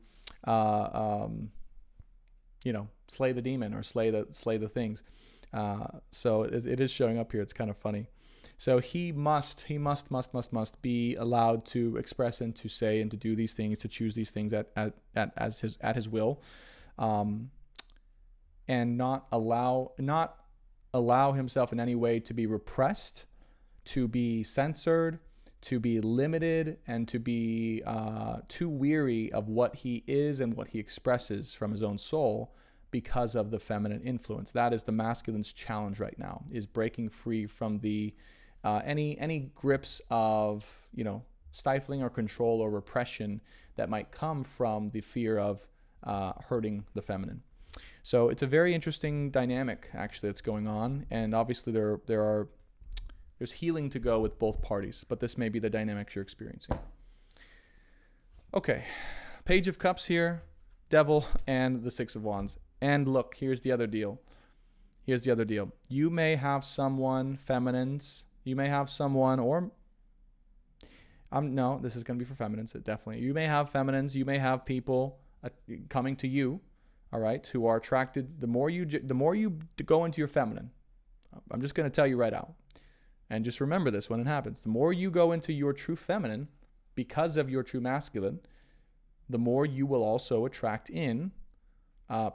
slay the demon or slay the things. So it is showing up here. It's kind of funny. So he must be allowed to express and to say and to do these things, to choose these things at his will, and not allow himself in any way to be repressed, to be censored, to be limited, and to be too weary of what he is and what he expresses from his own soul because of the feminine influence. That is the masculine's challenge right now, is breaking free from the any grips of stifling or control or repression that might come from the fear of hurting the feminine. So it's a very interesting dynamic actually that's going on, and obviously there's healing to go with both parties, but this may be the dynamics you're experiencing. Okay, Page of Cups here, Devil, and the Six of Wands. And look, here's the other deal. You may have someone, feminines. You may have someone, or no, this is going to be for feminines, definitely. You may have feminines. You may have people coming to you, all right, who are attracted. The more you go into your feminine, I'm just going to tell you right out, and just remember this when it happens. The more you go into your true feminine because of your true masculine, the more you will also attract in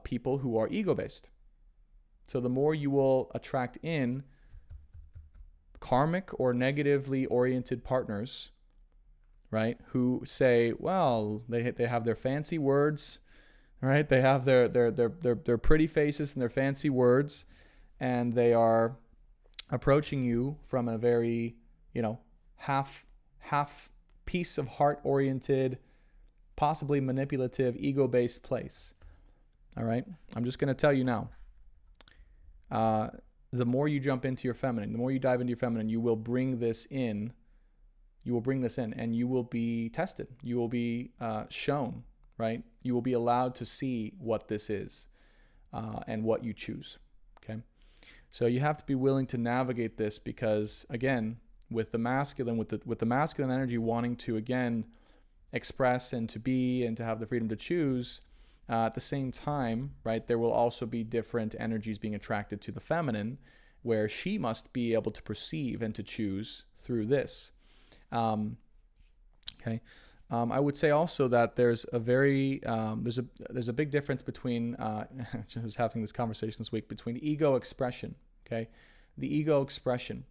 people who are ego-based. So the more you will attract in karmic or negatively oriented partners, right, who say, well, they have their fancy words, right? They have their pretty faces and their fancy words, and they are approaching you from a very, half piece of heart oriented, possibly manipulative, ego-based place. All right? I'm just going to tell you now. The more you jump into your feminine, the more you dive into your feminine, you will bring this in. And you will be tested. You will be shown, right? You will be allowed to see what this is and what you choose, okay? So you have to be willing to navigate this, because, again, with the masculine, with the masculine energy wanting to, again, express and to be and to have the freedom to choose, at the same time, right, there will also be different energies being attracted to the feminine, where she must be able to perceive and to choose through this. Okay. I would say also that there's a very there's a big difference between I was having this conversation this week between ego expression. Okay, the ego expression.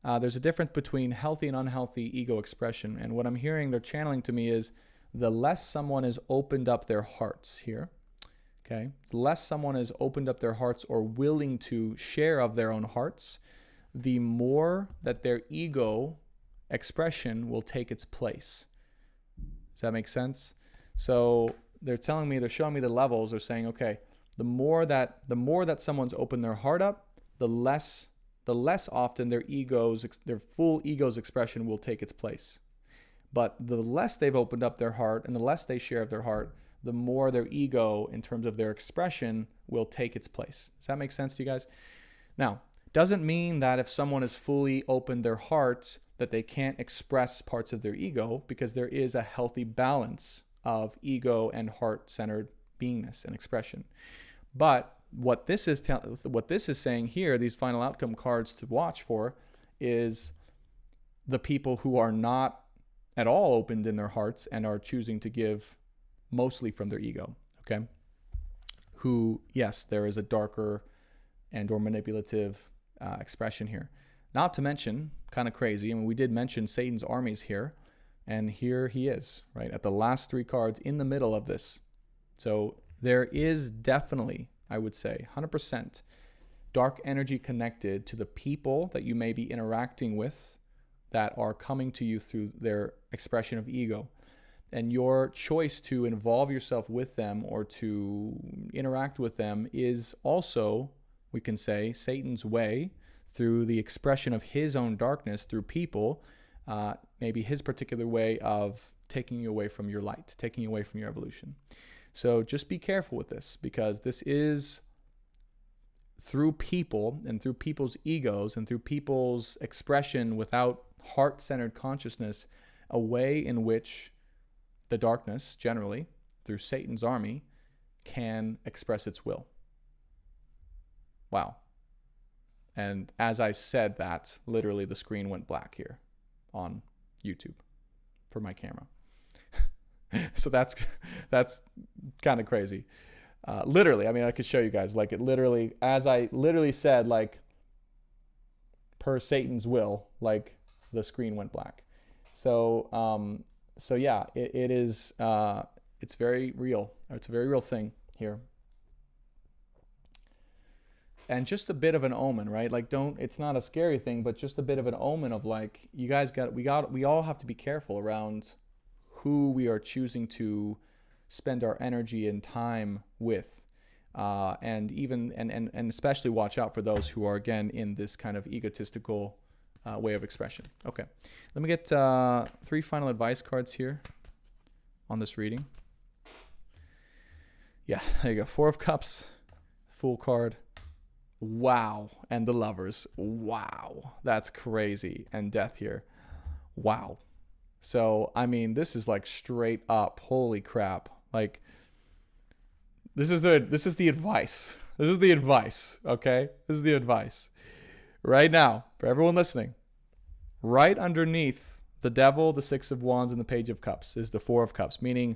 There's a difference between healthy and unhealthy ego expression, and what I'm hearing they're channeling to me is the less someone has opened up their hearts here. Okay, the less someone has opened up their hearts or willing to share of their own hearts, the more that their ego expression will take its place. Does that make sense? So they're showing me the levels. They're saying, okay, the more that someone's opened their heart up, the less often their full ego's expression will take its place. But the less they've opened up their heart and the less they share of their heart, the more their ego, in terms of their expression, will take its place. Does that make sense to you guys? Now, doesn't mean that if someone has fully opened their heart that they can't express parts of their ego, because there is a healthy balance of ego and heart-centered beingness and expression. But what this is saying here, these final outcome cards to watch for, is the people who are not at all opened in their hearts and are choosing to give mostly from their ego, okay? Who, yes, there is a darker and or manipulative expression here. Not to mention, kind of crazy, I mean, we did mention Satan's armies here, and here he is, right, at the last 3 cards in the middle of this. So there is definitely, I would say, 100% dark energy connected to the people that you may be interacting with that are coming to you through their expression of ego. And your choice to involve yourself with them or to interact with them is also, we can say, Satan's way through the expression of his own darkness through people, maybe his particular way of taking you away from your light, taking you away from your evolution. So just be careful with this, because this is through people and through people's egos and through people's expression without heart-centered consciousness, a way in which the darkness, generally, through Satan's army, can express its will. Wow. And as I said that, literally the screen went black here on YouTube for my camera. So that's kind of crazy. Literally, I mean, I could show you guys, like, it literally, as I literally said, like, per Satan's will, like, the screen went black. So, so yeah, it is, it's very real. It's a very real thing here. And just a bit of an omen, right? Like, it's not a scary thing, but just a bit of an omen of, like, you guys we all have to be careful around who we are choosing to spend our energy and time with. And even, and especially watch out for those who are, again, in this kind of egotistical way of expression. Okay, let me get 3 final advice cards here on this reading. Yeah, there you go. 4 of Cups, Fool card. Wow. And the Lovers. Wow. That's crazy. And Death here. Wow. So, I mean, this is like straight up, holy crap. Like, this is the advice. This is the advice, okay? This is the advice. Right now, for everyone listening, right underneath the Devil, the 6 of Wands, and the Page of Cups is the 4 of Cups, meaning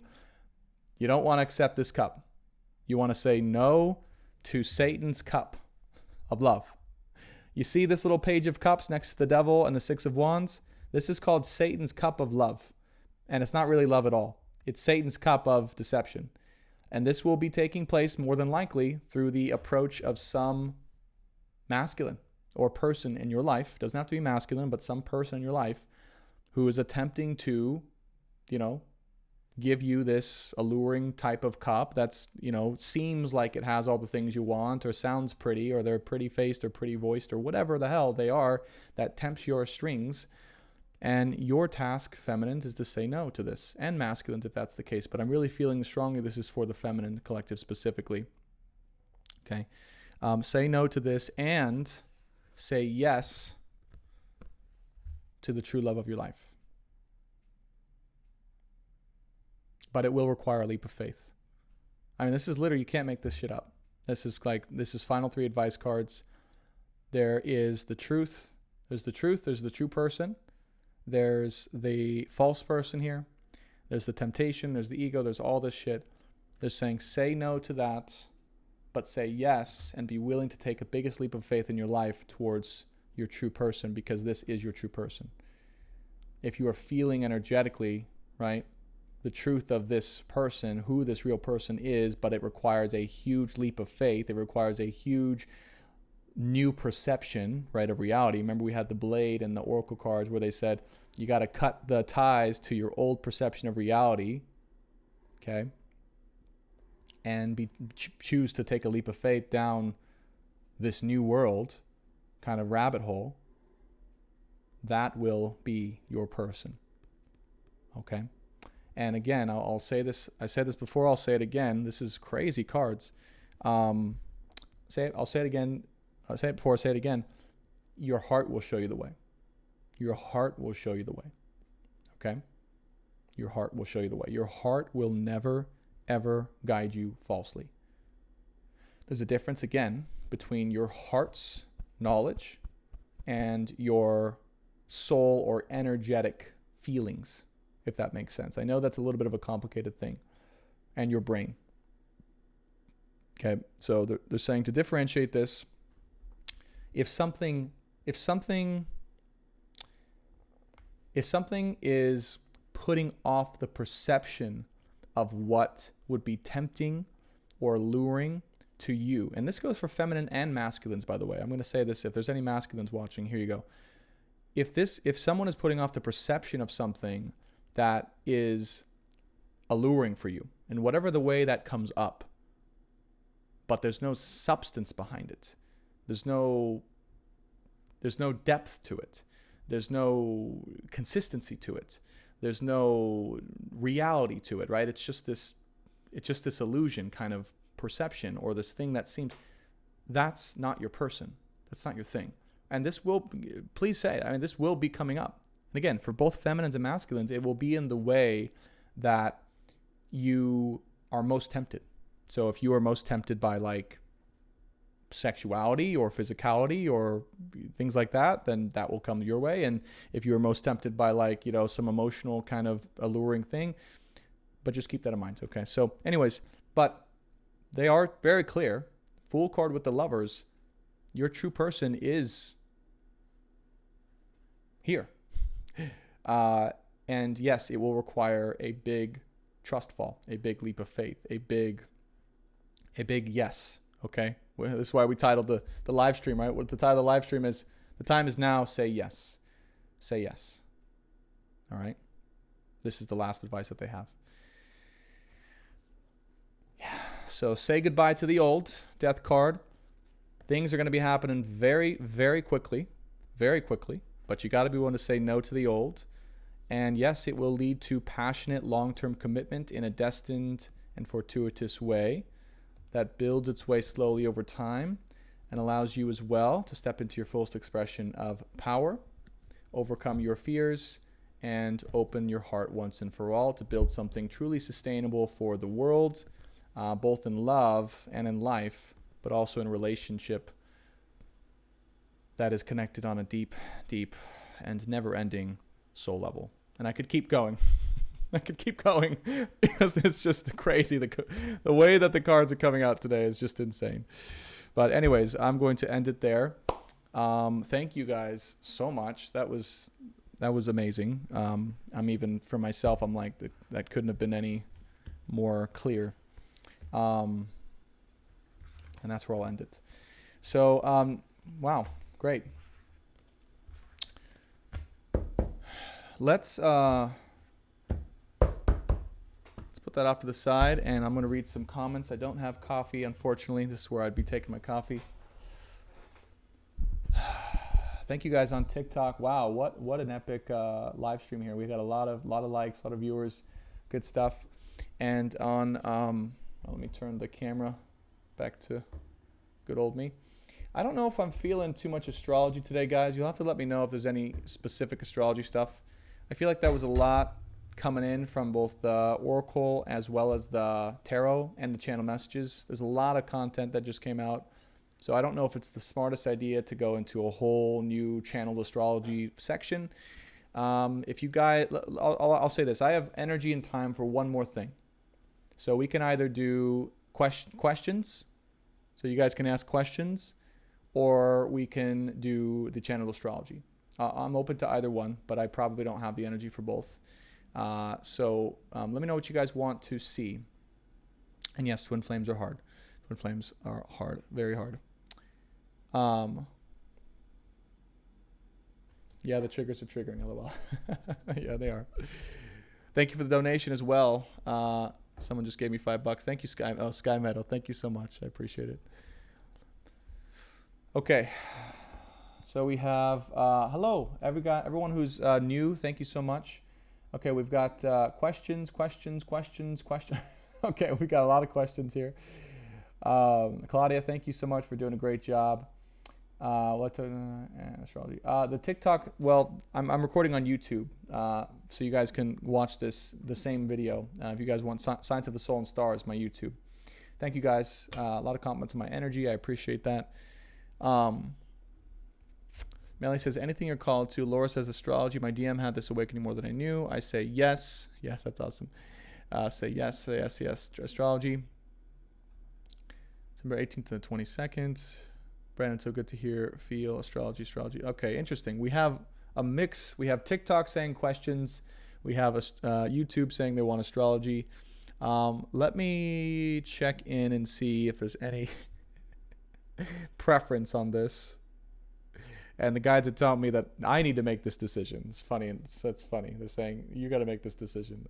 you don't want to accept this cup. You want to say no to Satan's cup of love. You see this little Page of Cups next to the Devil and the 6 of Wands? This is called Satan's cup of love. And it's not really love at all. It's Satan's cup of deception. And this will be taking place more than likely through the approach of some masculine or person in your life. It doesn't have to be masculine, but some person in your life who is attempting to, give you this alluring type of cup that's, seems like it has all the things you want, or sounds pretty, or they're pretty faced or pretty voiced, or whatever the hell they are that tempts your strings. And your task, feminine, is to say no to this, and masculine if that's the case. But I'm really feeling strongly this is for the feminine collective specifically. Okay. Say no to this and say yes to the true love of your life. But it will require a leap of faith. I mean, this is literally, you can't make this shit up. This is final 3 advice cards. There is the truth. There's the truth. There's the true person. There's the false person here. There's the temptation. There's the ego. There's all this shit. They're saying say no to that, but say yes and be willing to take a biggest leap of faith in your life towards your true person, because this is your true person. If you are feeling energetically, right, the truth of this person, who this real person is, but it requires a huge leap of faith. It requires a huge new perception, right, of reality. Remember, we had the Blade and the Oracle cards where they said you got to cut the ties to your old perception of reality, okay, and choose to take a leap of faith down this new world kind of rabbit hole. That will be your person, okay? And again, I'll say this. I said this before. I'll say it again. This is crazy cards. I'll say it again. I'll say it before. I say it again. Your heart will show you the way. Your heart will show you the way. Okay? Your heart will show you the way. Your heart will never, ever guide you falsely. There's a difference, again, between your heart's knowledge and your soul or energetic feelings. if that makes sense. I know that's a little bit of a complicated thing. And your brain. Okay, so they're saying to differentiate this, if something is putting off the perception of what would be tempting or alluring to you, and this goes for feminine and masculines, by the way. I'm going to say this, if there's any masculines watching, here you go. If someone is putting off the perception of something that is alluring for you, in whatever the way that comes up, but there's no substance behind it, there's no depth to it, there's no consistency to it, there's no reality to it, right? It's just this illusion kind of perception, or this thing that seems, that's not your person, that's not your thing. And this will, please say, I mean, this will be coming up. And again, for both feminines and masculines, it will be in the way that you are most tempted. So if you are most tempted by like sexuality or physicality or things like that, then that will come your way. And if you are most tempted by like, you know, some emotional kind of alluring thing, but just keep that in mind. Okay. So anyways, but they are very clear. Fool card with the Lovers, your true person is here. And yes, it will require a big trust fall, a big leap of faith, a big yes. Okay. Well, this is why we titled the live stream, right? What the title of the live stream is, the time is now, say yes. Say yes. All right. This is the last advice that they have. Yeah. So say goodbye to the old, Death card. Things are going to be happening very, very quickly, but you got to be willing to say no to the old. And yes, it will lead to passionate long-term commitment in a destined and fortuitous way that builds its way slowly over time and allows you as well to step into your fullest expression of power, overcome your fears, and open your heart once and for all to build something truly sustainable for the world, both in love and in life, but also in relationship that is connected on a deep, deep and never-ending soul level. And I could keep going. I could keep going because it's just crazy. The way that the cards are coming out today is just insane. But anyways, I'm going to end it there. Thank you guys so much. That was amazing. I'm even, for myself, I'm like, that couldn't have been any more clear. And that's where I'll end it. So, wow, great. Let's put that off to the side, and I'm going to read some comments. I don't have coffee, unfortunately. This is where I'd be taking my coffee. Thank you guys on TikTok. Wow, what an epic live stream here. We got a lot of likes, a lot of viewers, good stuff. And on let me turn the camera back to good old me. I don't know if I'm feeling too much astrology today, guys. You'll have to let me know if there's any specific astrology stuff. I feel like that was a lot coming in from both the Oracle as well as the Tarot and the channel messages. There's a lot of content that just came out. So I don't know if it's the smartest idea to go into a whole new channeled astrology section. If you guys, I'll say this. I have energy and time for one more thing. So we can either do questions, so you guys can ask questions, or we can do the channeled astrology. I'm open to either one, but I probably don't have the energy for both. So let me know what you guys want to see. And yes, twin flames are hard. Twin flames are hard, very hard. Yeah, the triggers are triggering, lol. Yeah, they are. Thank you for the donation as well. Someone just gave me $5. Thank you, Sky Meadow. Thank you so much. I appreciate it. Okay. So we have, hello, everyone who's new. Thank you so much. Okay, we've got questions. Okay, we got a lot of questions here. Claudia, thank you so much for doing a great job. Astrology. The TikTok, well, I'm recording on YouTube, so you guys can watch the same video. If you guys want Signs of the Soul and Stars, my YouTube. Thank you guys. A lot of compliments on my energy. I appreciate that. Melly says, anything you're called to. Laura says, astrology. My DM had this awakening more than I knew. I say yes. Yes, that's awesome. Say yes, say yes, yes. Astrology. December 18th to the 22nd. Brandon, so good to hear. Feel astrology, astrology. Okay, interesting. We have a mix. We have TikTok saying questions. We have YouTube saying they want astrology. Let me check in and see if there's any preference on this. And the guides are telling me that I need to make this decision. It's funny. That's funny. They're saying, you got to make this decision.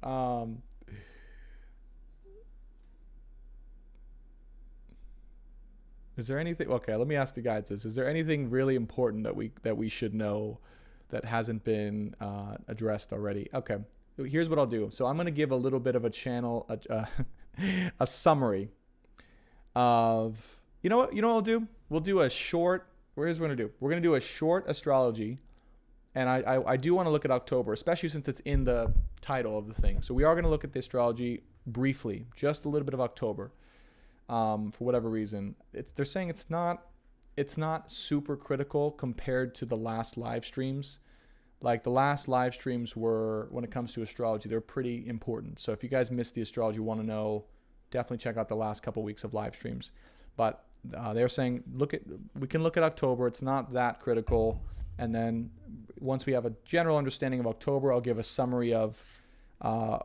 Is there anything? Okay, let me ask the guides this. Is there anything really important that we should know that hasn't been addressed already? Okay, here's what I'll do. So I'm going to give a little bit of a channel, a summary of, you know what I'll do? We'll do a short, here's what we're going to do. We're going to do a short astrology. And I do want to look at October, especially since it's in the title of the thing. So we are going to look at the astrology briefly, just a little bit of October. For whatever reason, they're saying it's not super critical compared to the last live streams. Like the last live streams were, when it comes to astrology, they're pretty important. So if you guys missed the astrology, want to know, definitely check out the last couple weeks of live streams. But they're saying we can look at October. It's not that critical. And then once we have a general understanding of October, I'll give a summary of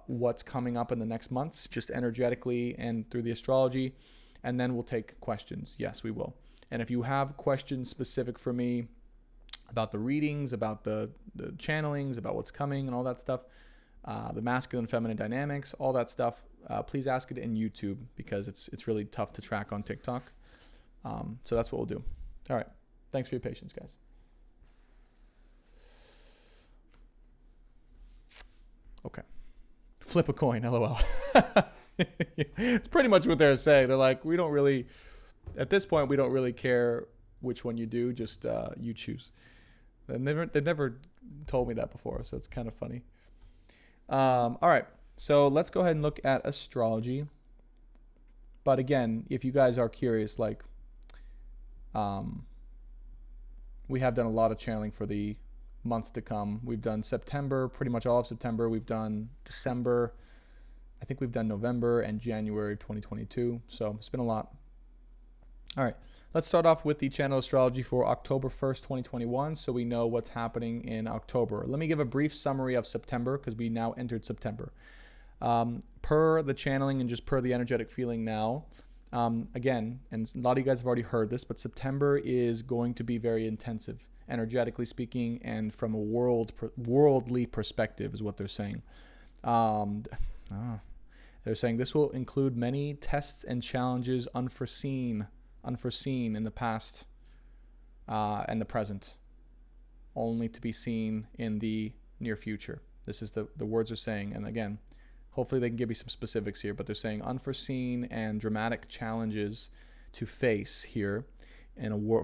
what's coming up in the next months, just energetically and through the astrology, and then we'll take questions. Yes, we will. And if you have questions specific for me about the readings, about the channelings, about what's coming and all that stuff, the masculine, feminine dynamics, all that stuff, please ask it in YouTube because it's really tough to track on TikTok. So that's what we'll do. All right. Thanks for your patience, guys. Okay. Flip a coin, LOL. It's pretty much what they're saying. They're like, at this point, we don't really care which one you do, just you choose. They've never told me that before, so it's kind of funny. All right, so let's go ahead and look at astrology. But again, if you guys are curious, like, we have done a lot of channeling for the months to come. We've done September, pretty much all of September. We've done December. I think we've done November and January of 2022. So it's been a lot. All right, let's start off with the channel astrology for October 1st, 2021. So we know what's happening in October. Let me give a brief summary of September because we now entered September. Per the channeling and just per the energetic feeling now, again, and a lot of you guys have already heard this, but September is going to be very intensive, energetically speaking, and from a worldly perspective is what they're saying. They're saying this will include many tests and challenges unforeseen in the past and the present, only to be seen in the near future. This is the words are saying. And again, hopefully they can give me some specifics here, but they're saying unforeseen and dramatic challenges to face here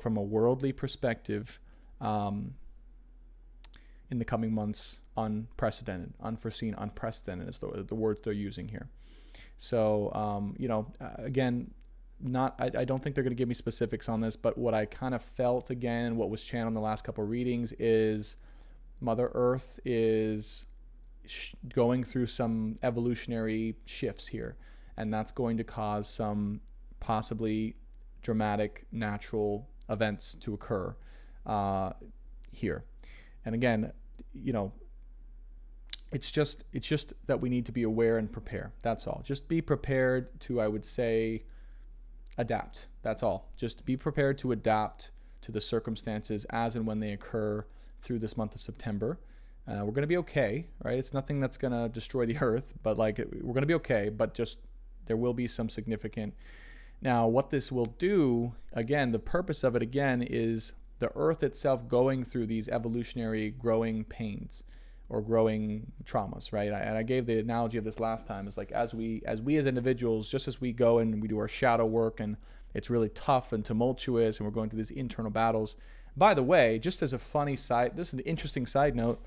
from a worldly perspective in the coming months. Unprecedented, unforeseen, unprecedented is the words they're using here. So, again, I don't think they're going to give me specifics on this, but what I kind of felt, again, what was channeled in the last couple of readings is Mother Earth is going through some evolutionary shifts here, and that's going to cause some possibly dramatic natural events to occur here. And again, it's just that we need to be aware and prepare. That's all. Just be prepared to, I would say, adapt. That's all. Just be prepared to adapt to the circumstances as and when they occur through this month of September. We're going to be okay, right? It's nothing that's going to destroy the earth, but we're going to be okay, but just there will be some significant. Now, what this will do, again, the purpose of it, again, is the earth itself going through these evolutionary growing pains or growing traumas, right? And I gave the analogy of this last time. It's like as we as individuals, just as we go and we do our shadow work and it's really tough and tumultuous and we're going through these internal battles. By the way, just as a funny side, this is an interesting side note,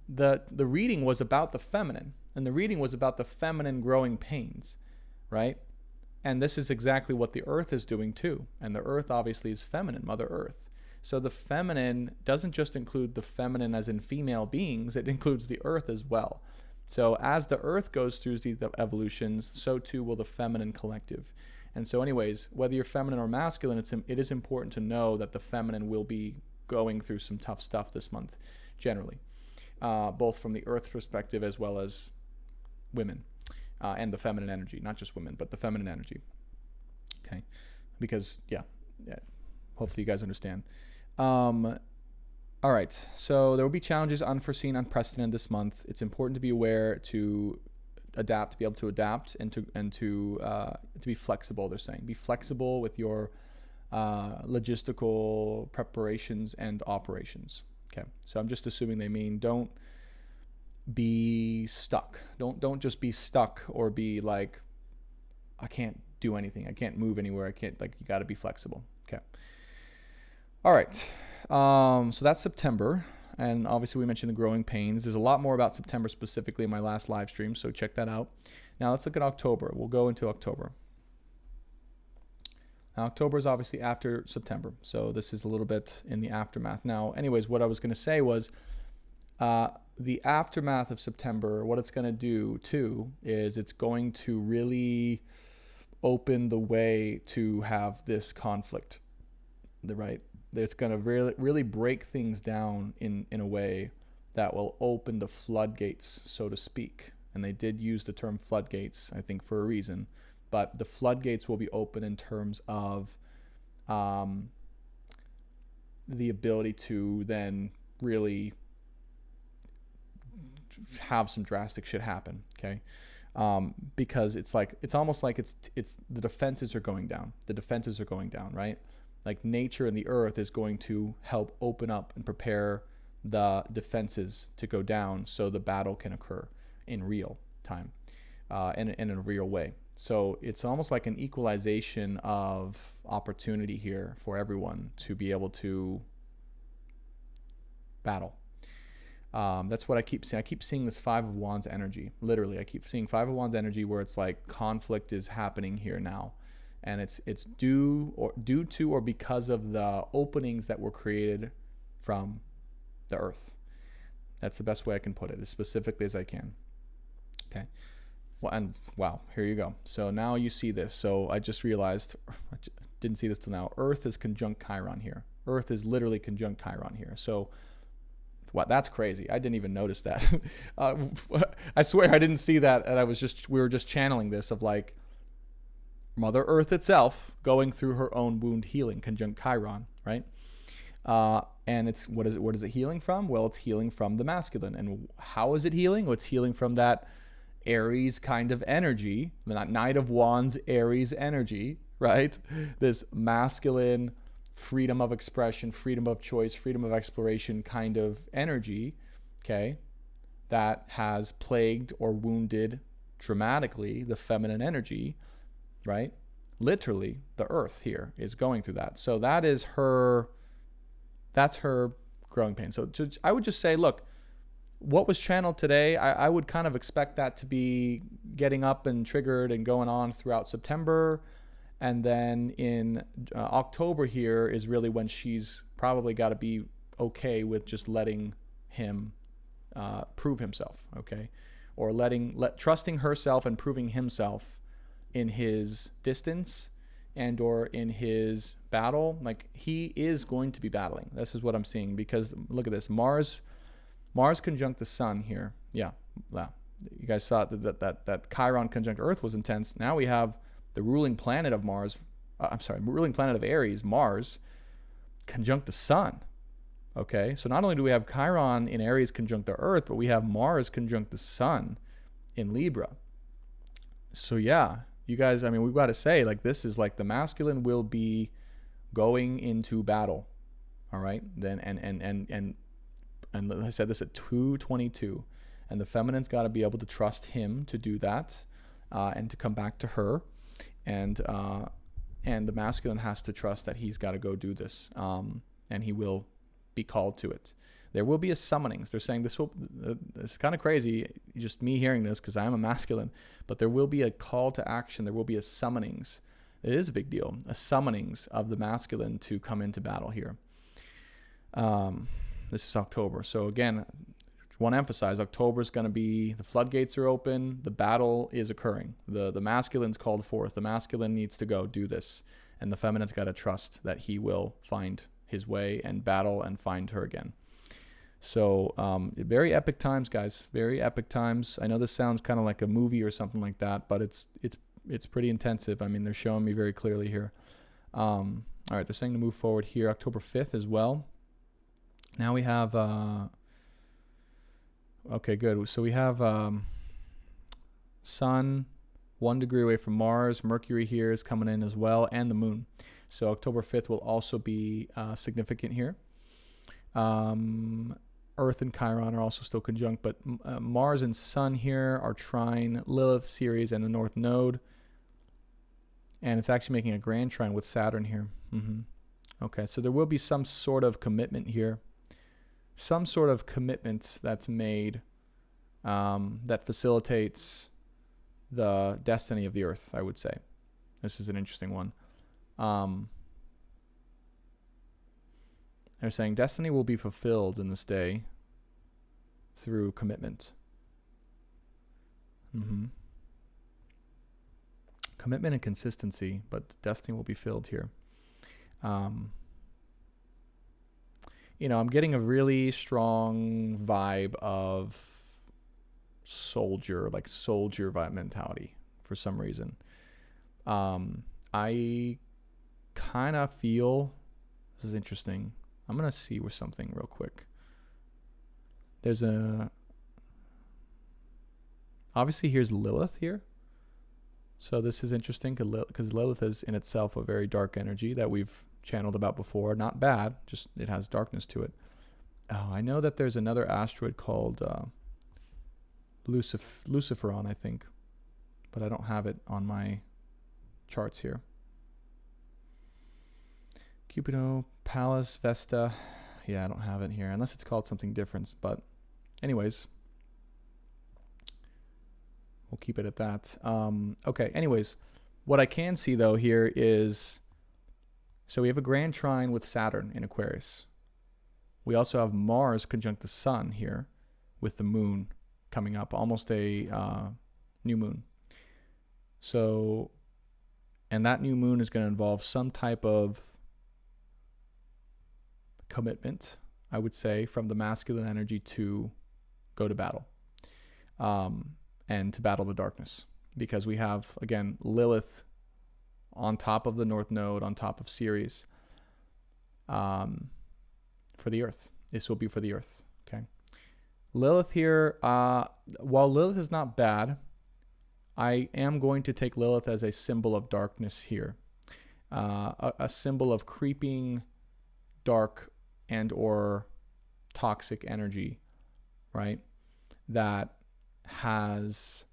the reading was about the feminine, and the reading was about the feminine growing pains, right? And this is exactly what the earth is doing too. And the earth obviously is feminine, Mother Earth. So the feminine doesn't just include the feminine as in female beings, it includes the earth as well. So as the earth goes through these evolutions, so too will the feminine collective. And so anyways, whether you're feminine or masculine, it is important to know that the feminine will be going through some tough stuff this month, generally, both from the earth perspective as well as women and the feminine energy, not just women, but the feminine energy. Okay, because yeah, hopefully you guys understand. All right, so there will be challenges unforeseen, unprecedented this month. It's important to be aware to adapt, to be able to adapt, and to be flexible. They're saying be flexible with your logistical preparations and operations. Okay, so I'm just assuming they mean don't be stuck. Don't just be stuck or be like, I can't do anything. I can't move anywhere. I can't, like, you got to be flexible. Okay. All right. So that's September. And obviously we mentioned the growing pains. There's a lot more about September specifically in my last live stream, so check that out. Now let's look at October. We'll go into October. Now October is obviously after September, so this is a little bit in the aftermath. Now, anyways, what I was going to say was the aftermath of September, what it's going to do too is it's going to really open the way to have this conflict, right? It's going to really break things down in a way that will open the floodgates, so to speak. And they did use the term floodgates, I think, for a reason. But the floodgates will be open in terms of the ability to then really have some drastic shit happen, okay? Because it's almost like it's the defenses are going down. The defenses are going down, right? Like nature and the earth is going to help open up and prepare the defenses to go down so the battle can occur in real time and in a real way. So it's almost like an equalization of opportunity here for everyone to be able to battle. That's what I keep seeing. I keep seeing this Five of Wands energy. Literally, I keep seeing Five of Wands energy where it's like conflict is happening here now. And it's due to or because of the openings that were created from the earth. That's the best way I can put it, as specifically as I can. Okay. Well, and wow, here you go. So now you see this. So I just realized, I didn't see this till now. Earth is conjunct Chiron here. Earth is literally conjunct Chiron here. So wow, that's crazy. I didn't even notice that. I swear I didn't see that. And we were just channeling this of like, Mother Earth itself going through her own wound healing, conjunct Chiron, right? And it's what is it healing from? Well, it's healing from the masculine. And how is it healing? Well, it's healing from that Aries kind of energy, that Knight of Wands Aries energy, right? This masculine freedom of expression, freedom of choice, freedom of exploration kind of energy, okay, that has plagued or wounded dramatically the feminine energy, right? Literally, the earth here is going through that. So that's her growing pain. So I would just say, look, what was channeled today, I would kind of expect that to be getting up and triggered and going on throughout September. And then in October here is really when she's probably got to be okay with just letting him prove himself, okay? Or trusting herself and proving himself in his distance and or in his battle. Like, he is going to be battling. This is what I'm seeing, because look at this. Mars conjunct the sun here. Yeah. You guys saw that Chiron conjunct Earth was intense. Now we have the ruling planet of ruling planet of Aries, Mars, conjunct the sun. Okay, so not only do we have Chiron in Aries conjunct the Earth, but we have Mars conjunct the sun in Libra. So yeah, you guys, I mean, we've got to say, like, this is like the masculine will be going into battle. All right, then and I said this at 2:22, and the feminine's got to be able to trust him to do that, and to come back to her, and the masculine has to trust that he's got to go do this, and he will be called to it. There will be a summonings. They're saying this is kind of crazy, just me hearing this because I am a masculine, but there will be a call to action. There will be a summonings. It is a big deal. A summonings of the masculine to come into battle here. This is October. So again, want to emphasize, October is going to be, the floodgates are open, the battle is occurring. The masculine's called forth. The masculine needs to go do this. And the feminine's got to trust that he will find his way and battle and find her again. So very epic times, guys. Very epic times. I know this sounds kind of like a movie or something like that, but it's pretty intensive. I mean, they're showing me very clearly here. All right, they're saying to move forward here October 5th as well. Now we have... okay, good. So we have Sun 1 degree away from Mars. Mercury here is coming in as well, and the Moon. So October 5th will also be significant here. Earth and Chiron are also still conjunct, but Mars and Sun here are trine Lilith, Ceres, and the North Node. And it's actually making a grand trine with Saturn here. Okay, so there will be some sort of commitment here. Some sort of commitment that's made that facilitates the destiny of the Earth, I would say. This is an interesting one. They're saying destiny will be fulfilled in this day through commitment. Commitment and consistency, but destiny will be filled here. You know, I'm getting a really strong vibe of soldier vibe mentality for some reason. I kind of feel, this is interesting. I'm going to see with something real quick. Obviously here's Lilith here. So this is interesting because Lilith is in itself a very dark energy that we've channeled about before. Not bad, just it has darkness to it. Oh, I know that there's another asteroid called Luciferon, I think, but I don't have it on my charts here. Cupido, Pallas, Vesta. Yeah, I don't have it here, unless it's called something different. But anyways, we'll keep it at that. Okay, anyways, what I can see, though, here is... So we have a grand trine with Saturn in Aquarius. We also have Mars conjunct the Sun here with the Moon coming up, almost a new moon. So, and that new moon is going to involve some type of commitment, I would say, from the masculine energy to go to battle and to battle the darkness. Because we have, again, Lilith on top of the North Node, on top of Ceres, for the Earth. This will be for the Earth, okay? Lilith here, while Lilith is not bad, I am going to take Lilith as a symbol of darkness here. A symbol of creeping, dark, and or toxic energy, right? That has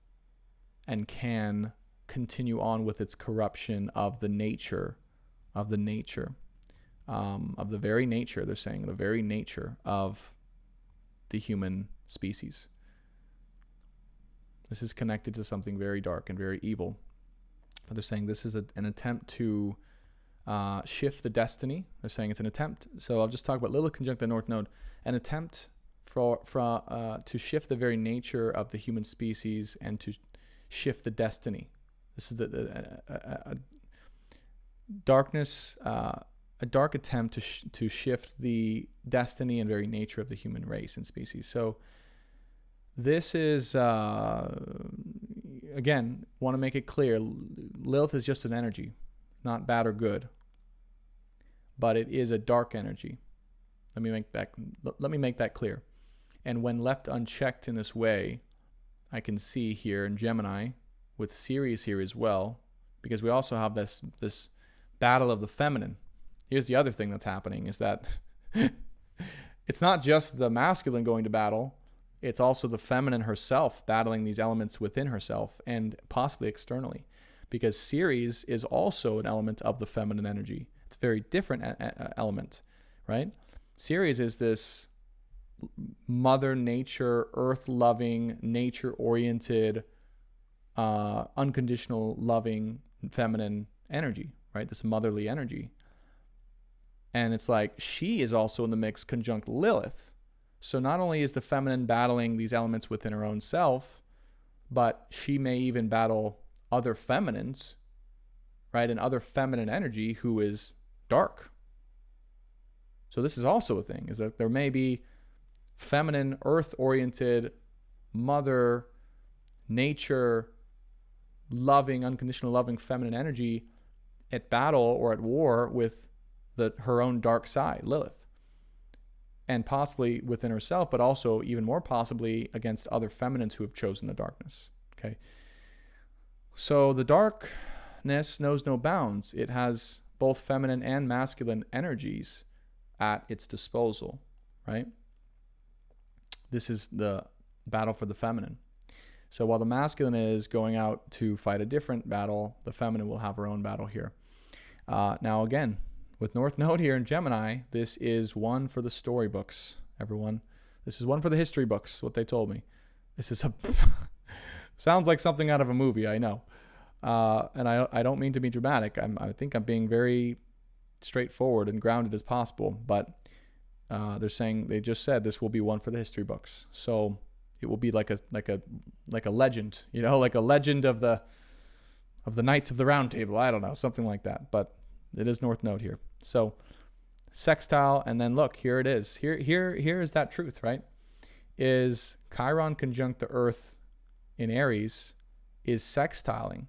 and can continue on with its corruption of the nature, of the very nature, they're saying, the very nature of the human species. This is connected to something very dark and very evil. But they're saying this is an attempt to shift the destiny. They're saying it's an attempt. So I'll just talk about Lilith conjunct the North Node. An attempt to shift the very nature of the human species and to shift the destiny. This is a darkness, a dark attempt to shift the destiny and very nature of the human race and species. So this is, again, want to make it clear, Lilith is just an energy, not bad or good, but it is a dark energy. Let me make that clear. And when left unchecked in this way, I can see here in Gemini, with Ceres here as well, because we also have this battle of the feminine. Here's the other thing that's happening is that it's not just the masculine going to battle, it's also the feminine herself battling these elements within herself and possibly externally, because Ceres is also an element of the feminine energy. It's a very different element, right? Ceres is this mother nature, earth-loving, nature-oriented, unconditional loving feminine energy, right? This motherly energy. And it's like she is also in the mix conjunct Lilith. So not only is the feminine battling these elements within her own self, but she may even battle other feminines, right? And other feminine energy who is dark. So this is also a thing, is that there may be feminine, earth-oriented, mother, nature, loving, unconditional loving feminine energy at battle or at war with her own dark side, Lilith. And possibly within herself, but also even more possibly against other feminines who have chosen the darkness. Okay. So the darkness knows no bounds. It has both feminine and masculine energies at its disposal, right? This is the battle for the feminine. So while the masculine is going out to fight a different battle, the feminine will have her own battle here. Now again, with North Node here in Gemini, this is one for the storybooks, everyone. This is one for the history books, what they told me. This is sounds like something out of a movie, I know. And I don't mean to be dramatic. I think I'm being very straightforward and grounded as possible, but they just said this will be one for the history books. So it will be like a legend, like a legend of the Knights of the Round Table. I don't know, something like that. But it is North Node here. So sextile, and then look, here it is. Here is that truth, right? Is Chiron conjunct the Earth in Aries is sextiling.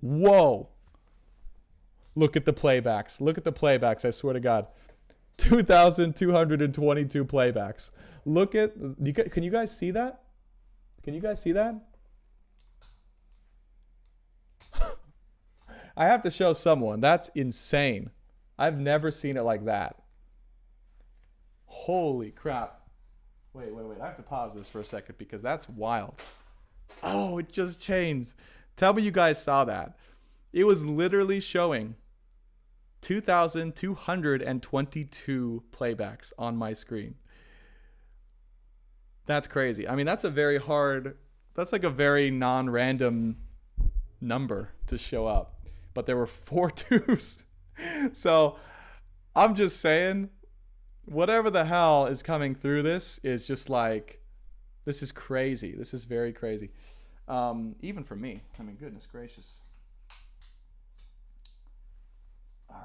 Whoa! Look at the playbacks. I swear to God. 2,222 playbacks. Can you guys see that? I have to show someone. That's insane. I've never seen it like that. Holy crap. Wait. I have to pause this for a second because that's wild. Oh, it just changed. Tell me you guys saw that. It was literally showing 2,222 playbacks on my screen. That's crazy. I mean, that's like a very non-random number to show up. But there were 4 twos. So I'm just saying, whatever the hell is coming through this is just like, this is crazy. This is very crazy. Even for me. I mean, goodness gracious. All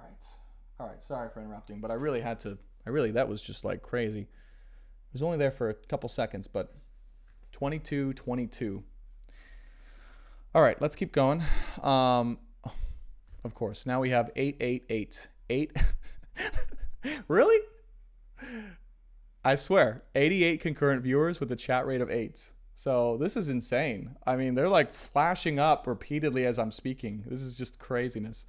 right. Sorry for interrupting, but that was just like crazy. It was only there for a couple seconds, but 22. All right, let's keep going. Of course, now we have 888. 8. Really? I swear, 88 concurrent viewers with a chat rate of 8. So this is insane. I mean, they're like flashing up repeatedly as I'm speaking. This is just craziness.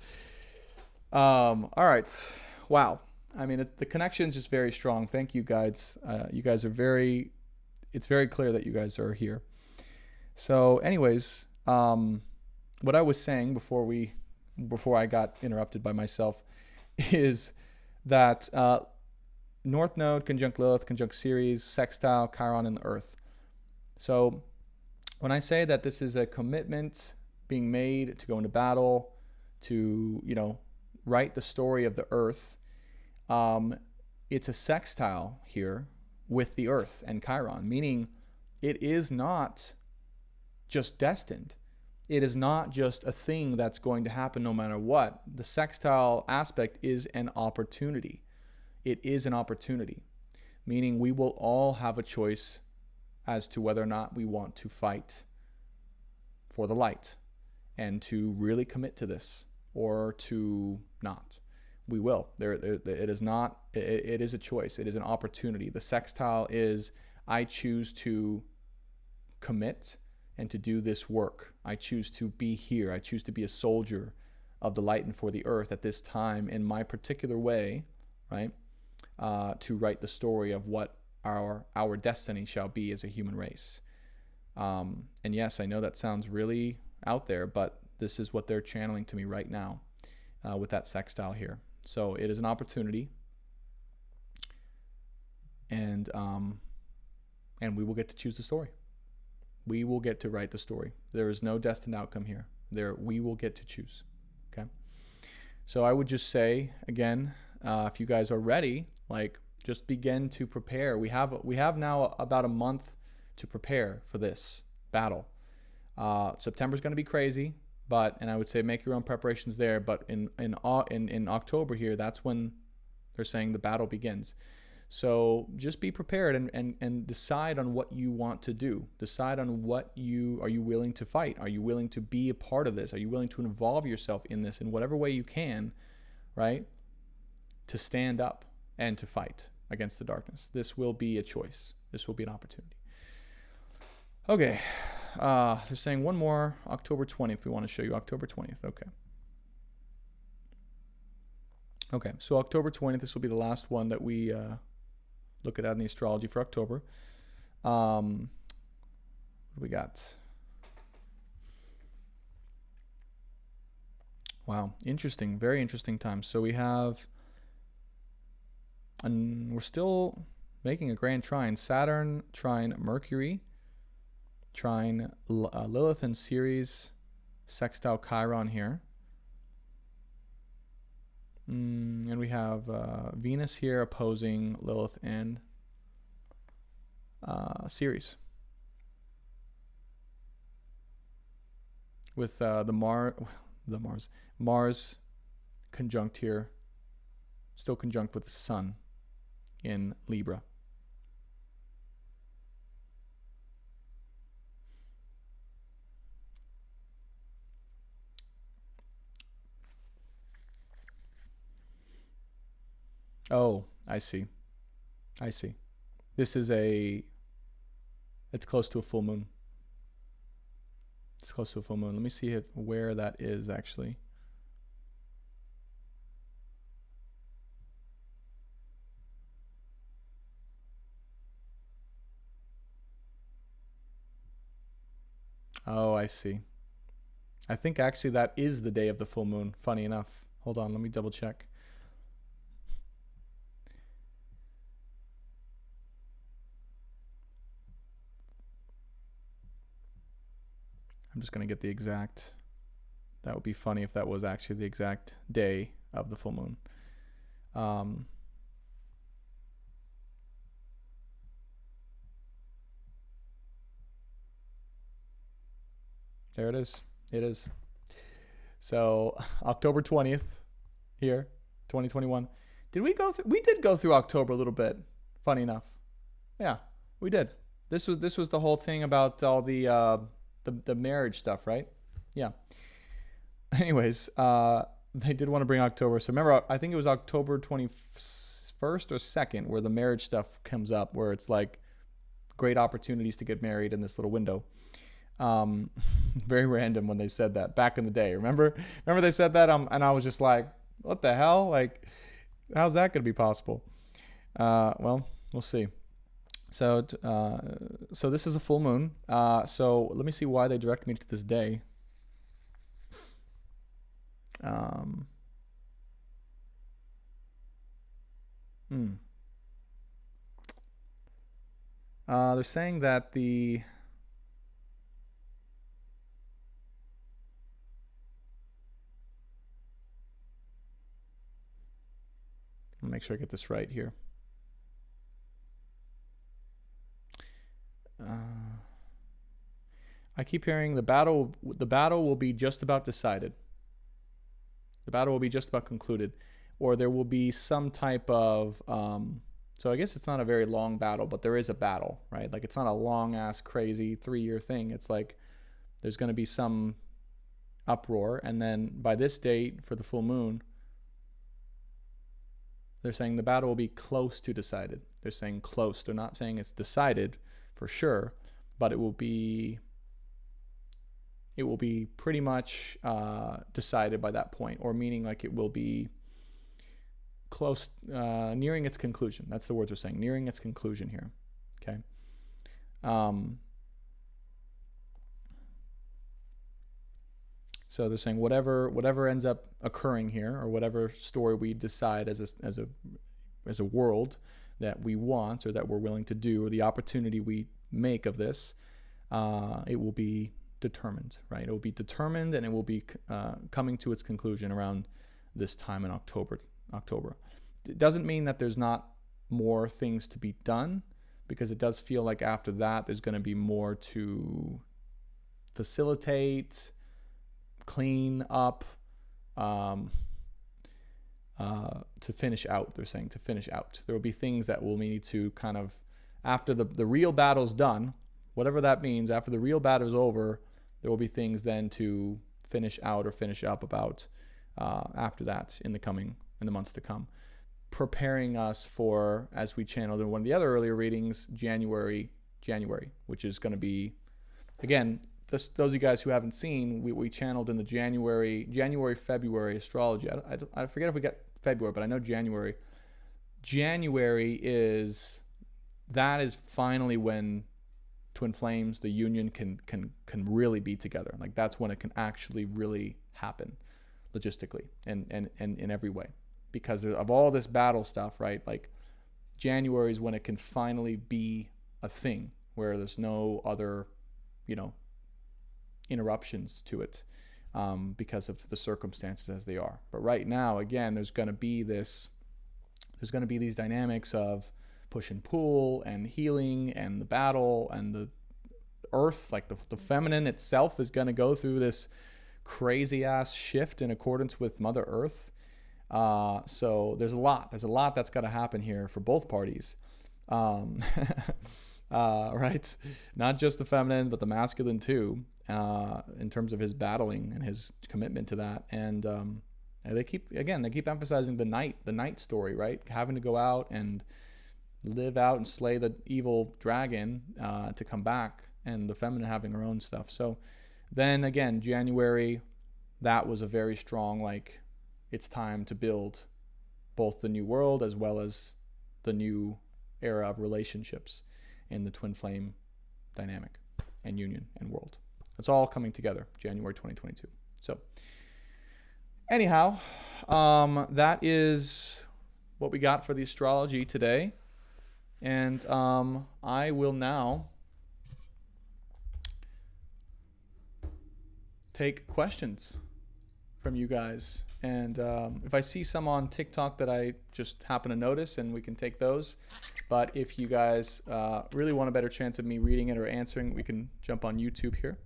All right. Wow. I mean, the connection is just very strong. Thank you guys. You guys are it's very clear that you guys are here. So anyways, what I was saying before I got interrupted by myself is that North Node conjunct Lilith, conjunct Ceres, sextile, Chiron, and the Earth. So when I say that this is a commitment being made to go into battle, to, write the story of the Earth, it's a sextile here with the Earth and Chiron, meaning it is not just destined. It is not just a thing that's going to happen no matter what. The sextile aspect is an opportunity. It is an opportunity, meaning we will all have a choice as to whether or not we want to fight for the light and to really commit to this or to not. We will. It is not. It is a choice. It is an opportunity. The sextile is I choose to commit and to do this work. I choose to be here. I choose to be a soldier of the light and for the earth at this time in my particular way, right? To write the story of what our destiny shall be as a human race. And yes, I know that sounds really out there, but this is what they're channeling to me right now with that sextile here. So it is an opportunity, and we will get to choose the story. We will get to write the story. There is no destined outcome here. We will get to choose. Okay. So I would just say, again, if you guys are ready, like, just begin to prepare. We have now about a month to prepare for this battle. September's going to be crazy, and I would say make your own preparations there. But in October here, that's when they're saying the battle begins. So just be prepared and decide on what you want to do. Decide on are you willing to fight? Are you willing to be a part of this? Are you willing to involve yourself in this in whatever way you can, right? To stand up and to fight against the darkness. This will be a choice. This will be an opportunity. Okay. They're saying one more, October 20th. We want to show you October 20th. Okay. Okay. So October 20th, this will be the last one that we look at in the astrology for October. What do we got? Wow. Interesting. Very interesting time. So we have, and we're still making a grand trine. Saturn trine Mercury, trine Lilith and Ceres, sextile Chiron here. And we have Venus here opposing Lilith and Ceres. With Mars conjunct here, still conjunct with the Sun in Libra. Oh, I see. I see. This is it's close to a full moon. It's close to a full moon. Let me see where that is actually. Oh, I see. I think actually that is the day of the full moon. Funny enough. Hold on, let me double check. I'm just going to get the exact. That would be funny if that was actually the exact day of the full moon. There it is. It is. So October 20th here, 2021. Did we go through? We did go through October a little bit. Funny enough. Yeah, we did. This was the whole thing about all the marriage stuff, right? Yeah. Anyways, they did want to bring October. So remember, I think it was October 21st or 2nd where the marriage stuff comes up, where it's like great opportunities to get married in this little window. Very random when they said that back in the day. Remember they said that, and I was just like, what the hell? Like, how's that going to be possible? Well, we'll see. So this is a full moon. So let me see why they direct me to this day. They're saying that I'll make sure I get this right here. I keep hearing the battle will be just about decided. The battle will be just about concluded, or there will be some type of so I guess it's not a very long battle, but there is a battle, right? Like, it's not a long ass crazy 3-year thing. It's like there's going to be some uproar, and then by this date for the full moon, they're saying the battle will be close to decided. They're saying close. They're not saying it's decided for sure, but it will be pretty much decided by that point, or meaning like it will be close, nearing its conclusion. That's the words they're saying, nearing its conclusion here. Okay. So they're saying whatever ends up occurring here, or whatever story we decide as a world that we want or that we're willing to do, or the opportunity we make of this, it will be determined, right? It will be determined, and it will be coming to its conclusion around this time in October. It doesn't mean that there's not more things to be done, because it does feel like after that there's going to be more to facilitate, clean up, to finish out. They're saying to finish out. There will be things that we'll need to kind of, after the real battle's done, whatever that means, after the real battle's over, there will be things then to finish out or finish up about after that in the months to come, preparing us for, as we channeled in one of the other earlier readings, January, which is going to be, again, those of you guys who haven't seen, we channeled in the January, February astrology. I forget if we got February, but I know January. January is finally when twin flames, the union can really be together. Like that's when it can actually really happen logistically and in every way, because of all this battle stuff, right? Like January is when it can finally be a thing where there's no other, interruptions to it because of the circumstances as they are. But right now, again, there's going to be these dynamics of push and pull and healing and the battle, and the earth, like the feminine itself, is going to go through this crazy ass shift in accordance with Mother Earth. So there's a lot that's got to happen here for both parties. Right? Not just the feminine, but the masculine too, in terms of his battling and his commitment to that. And they keep emphasizing the night story, right? Having to go out and live out and slay the evil dragon to come back, and the feminine having her own stuff. So then again, January, that was a very strong, like, it's time to build both the new world as well as the new era of relationships in the twin flame dynamic and union and world. It's all coming together, January 2022. So anyhow, that is what we got for the astrology today. And I will now take questions from you guys. And if I see some on TikTok that I just happen to notice, and we can take those. But if you guys really want a better chance of me reading it or answering, we can jump on YouTube here.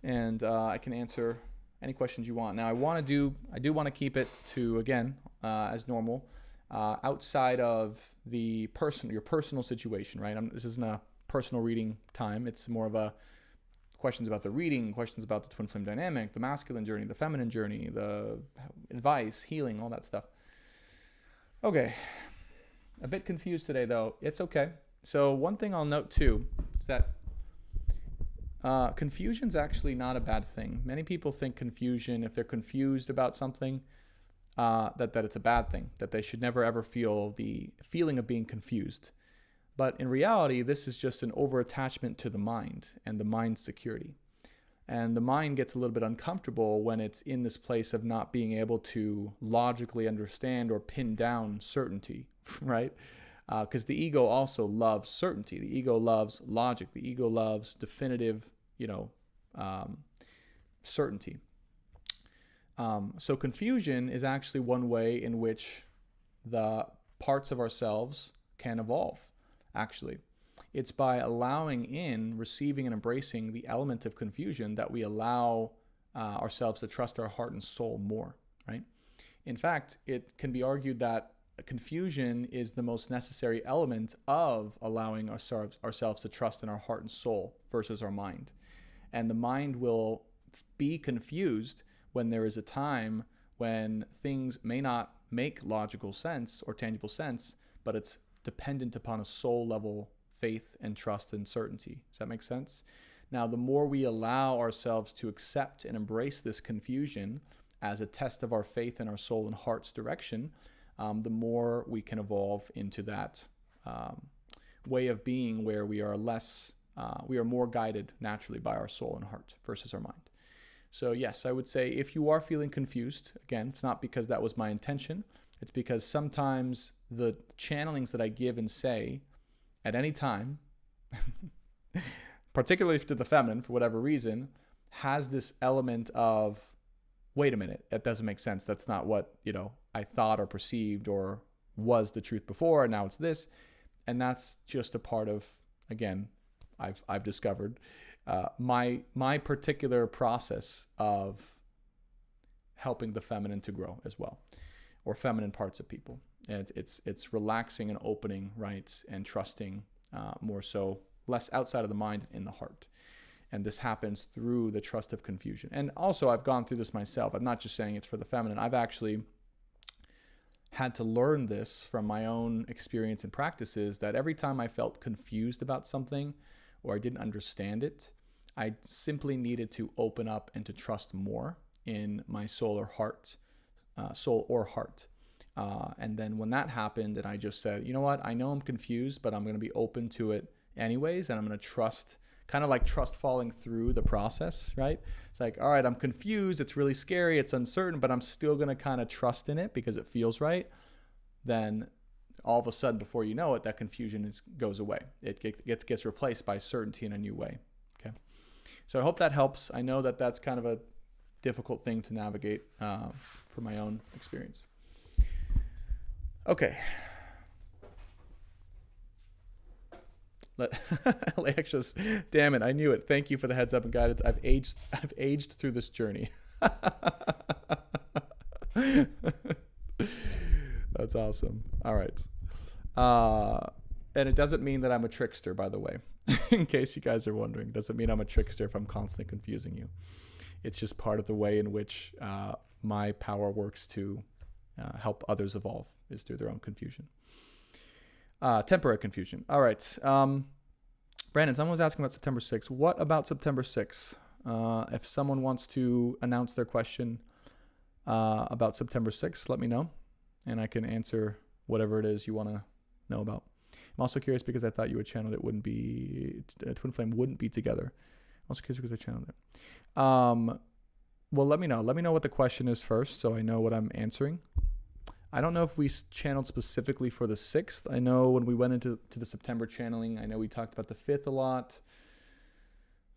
And I can answer any questions you want. Now, I do want to keep it to, again, as normal, outside of your personal situation, right? This isn't a personal reading time. It's more of a questions about the reading, questions about the twin flame dynamic, the masculine journey, the feminine journey, the advice, healing, all that stuff. Okay. A bit confused today, though. It's okay. So one thing I'll note, too, is that confusion's actually not a bad thing. Many people think confusion, if they're confused about something, that it's a bad thing, that they should never ever feel the feeling of being confused. But in reality, this is just an over-attachment to the mind and the mind's security. And the mind gets a little bit uncomfortable when it's in this place of not being able to logically understand or pin down certainty, right? Because the ego also loves certainty. The ego loves logic. The ego loves definitive, certainty. So confusion is actually one way in which the parts of ourselves can evolve. Actually, it's by receiving and embracing the element of confusion that we allow ourselves to trust our heart and soul more, right? In fact, it can be argued that confusion is the most necessary element of allowing ourselves to trust in our heart and soul versus our mind. And the mind will be confused when there is a time when things may not make logical sense or tangible sense, but it's dependent upon a soul level faith and trust and certainty. Does that make sense? Now, the more we allow ourselves to accept and embrace this confusion as a test of our faith and our soul and heart's direction, the more we can evolve into that way of being where we are more guided naturally by our soul and heart versus our mind. So yes, I would say if you are feeling confused, again, it's not because that was my intention. It's because sometimes the channelings that I give and say at any time, particularly to the feminine for whatever reason, has this element of wait a minute, that doesn't make sense. That's not what, I thought or perceived or was the truth before, and now it's this. And that's just a part of, again, I've discovered my particular process of helping the feminine to grow as well, or feminine parts of people. And it's relaxing and opening, right, and trusting more so, less outside of the mind, in the heart. And this happens through the trust of confusion. And also, I've gone through this myself. I'm not just saying it's for the feminine. I've actually had to learn this from my own experience and practices, that every time I felt confused about something or I didn't understand it, I simply needed to open up and to trust more in my soul or heart. And then when that happened, and I just said, you know what, I know I'm confused, but I'm going to be open to it anyways, and I'm going to trust, kind of like trust falling through the process, right? It's like, all right, I'm confused, it's really scary, it's uncertain, but I'm still going to kind of trust in it because it feels right. Then all of a sudden, before you know it, that confusion goes away. It gets replaced by certainty in a new way. Okay, so I hope that helps. I know that that's kind of a difficult thing to navigate from my own experience. Okay. Alexis, damn it, I knew it. Thank you for the heads up and guidance. I've aged through this journey. That's awesome. All right. And it doesn't mean that I'm a trickster, by the way, in case you guys are wondering. It doesn't mean I'm a trickster if I'm constantly confusing you. It's just part of the way in which my power works to help others evolve, is through their own confusion. Temporary confusion. All right. Brandon, someone was asking about September 6th. What about September 6th? If someone wants to announce their question about September 6th, let me know, and I can answer whatever it is you want to know about. I'm also curious because I thought you would channel it wouldn't be, Twin Flame wouldn't be together. I'm also curious because I channeled it. Well, let me know. Let me know what the question is first, so I know what I'm answering. I don't know if we channeled specifically for the 6th. I know when we went into the September channeling, I know we talked about the 5th a lot.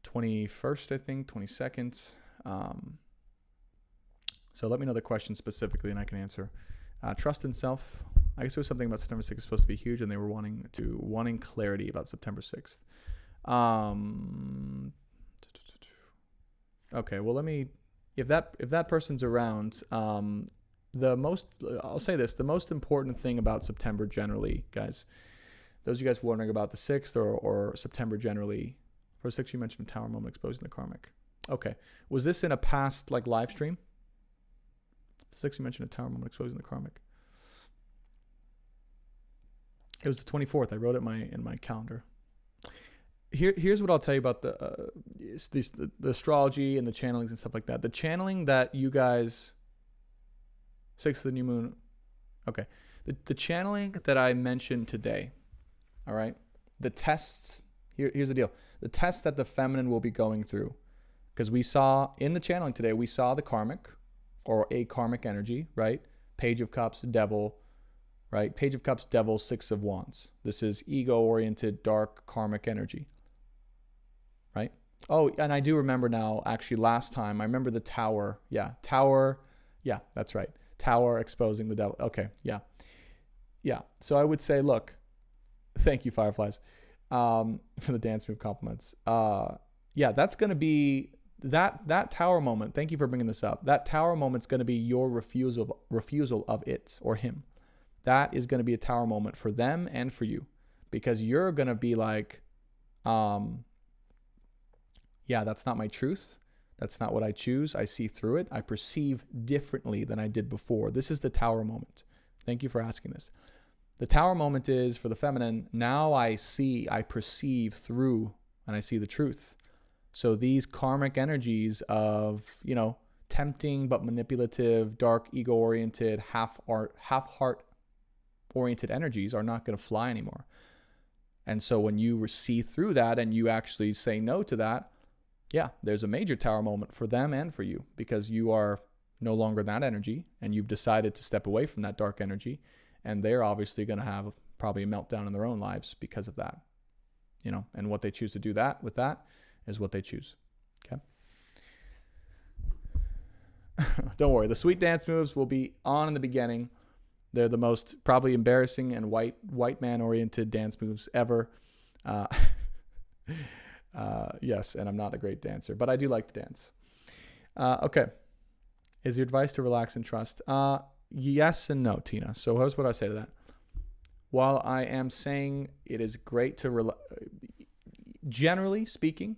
21st, I think, 22nd. So let me know the question specifically and I can answer. Trust in self. I guess there was something about September 6th is supposed to be huge, and they were wanting clarity about September 6th. Okay, well, if that person's around, I'll say this, the most important thing about September generally, guys, those of you guys wondering about the 6th or September generally, for 6th you mentioned a tower moment exposing the karmic. Okay, was this in a past live stream? 6th you mentioned a tower moment exposing the karmic. It was the 24th. I wrote it in my calendar. Here's what I'll tell you about the astrology and the channelings and stuff like that. The channeling that you guys, 6th of the new moon. Okay. The channeling that I mentioned today. All right. The tests. Here's the deal. The tests that the feminine will be going through. Because we saw in the channeling today, we saw the karmic or a karmic energy, right? Page of Cups, Devil, right? Page of Cups, Devil, 6 of Wands. This is ego-oriented, dark, karmic energy, right? Oh, and I do remember now, actually, last time, I remember the tower. Yeah, tower. Yeah, that's right. Tower exposing the devil. Okay, yeah. Yeah, so I would say, look, thank you, Fireflies, for the dance move compliments. Yeah, that's going to be, that tower moment, thank you for bringing this up. That tower moment's going to be your refusal of it or him. That is going to be a tower moment for them and for you, because you're going to be like, yeah, that's not my truth. That's not what I choose. I see through it. I perceive differently than I did before. This is the tower moment. Thank you for asking this. The tower moment is for the feminine. Now I perceive through, and I see the truth. So these karmic energies of, tempting but manipulative, dark, ego-oriented, half-heart-oriented energies are not going to fly anymore. And so when you see through that and you actually say no to that, yeah, there's a major tower moment for them and for you, because you are no longer that energy and you've decided to step away from that dark energy, and they're obviously going to have probably a meltdown in their own lives because of that, and what they choose to do with that is what they choose. Okay. Don't worry. The sweet dance moves will be on in the beginning. They're the most probably embarrassing and white man oriented dance moves ever. Yes, and I'm not a great dancer, but I do like to dance. Okay. Is your advice to relax and trust? Yes and no, Tina. So here's what I say to that. While I am saying it is great to generally speaking,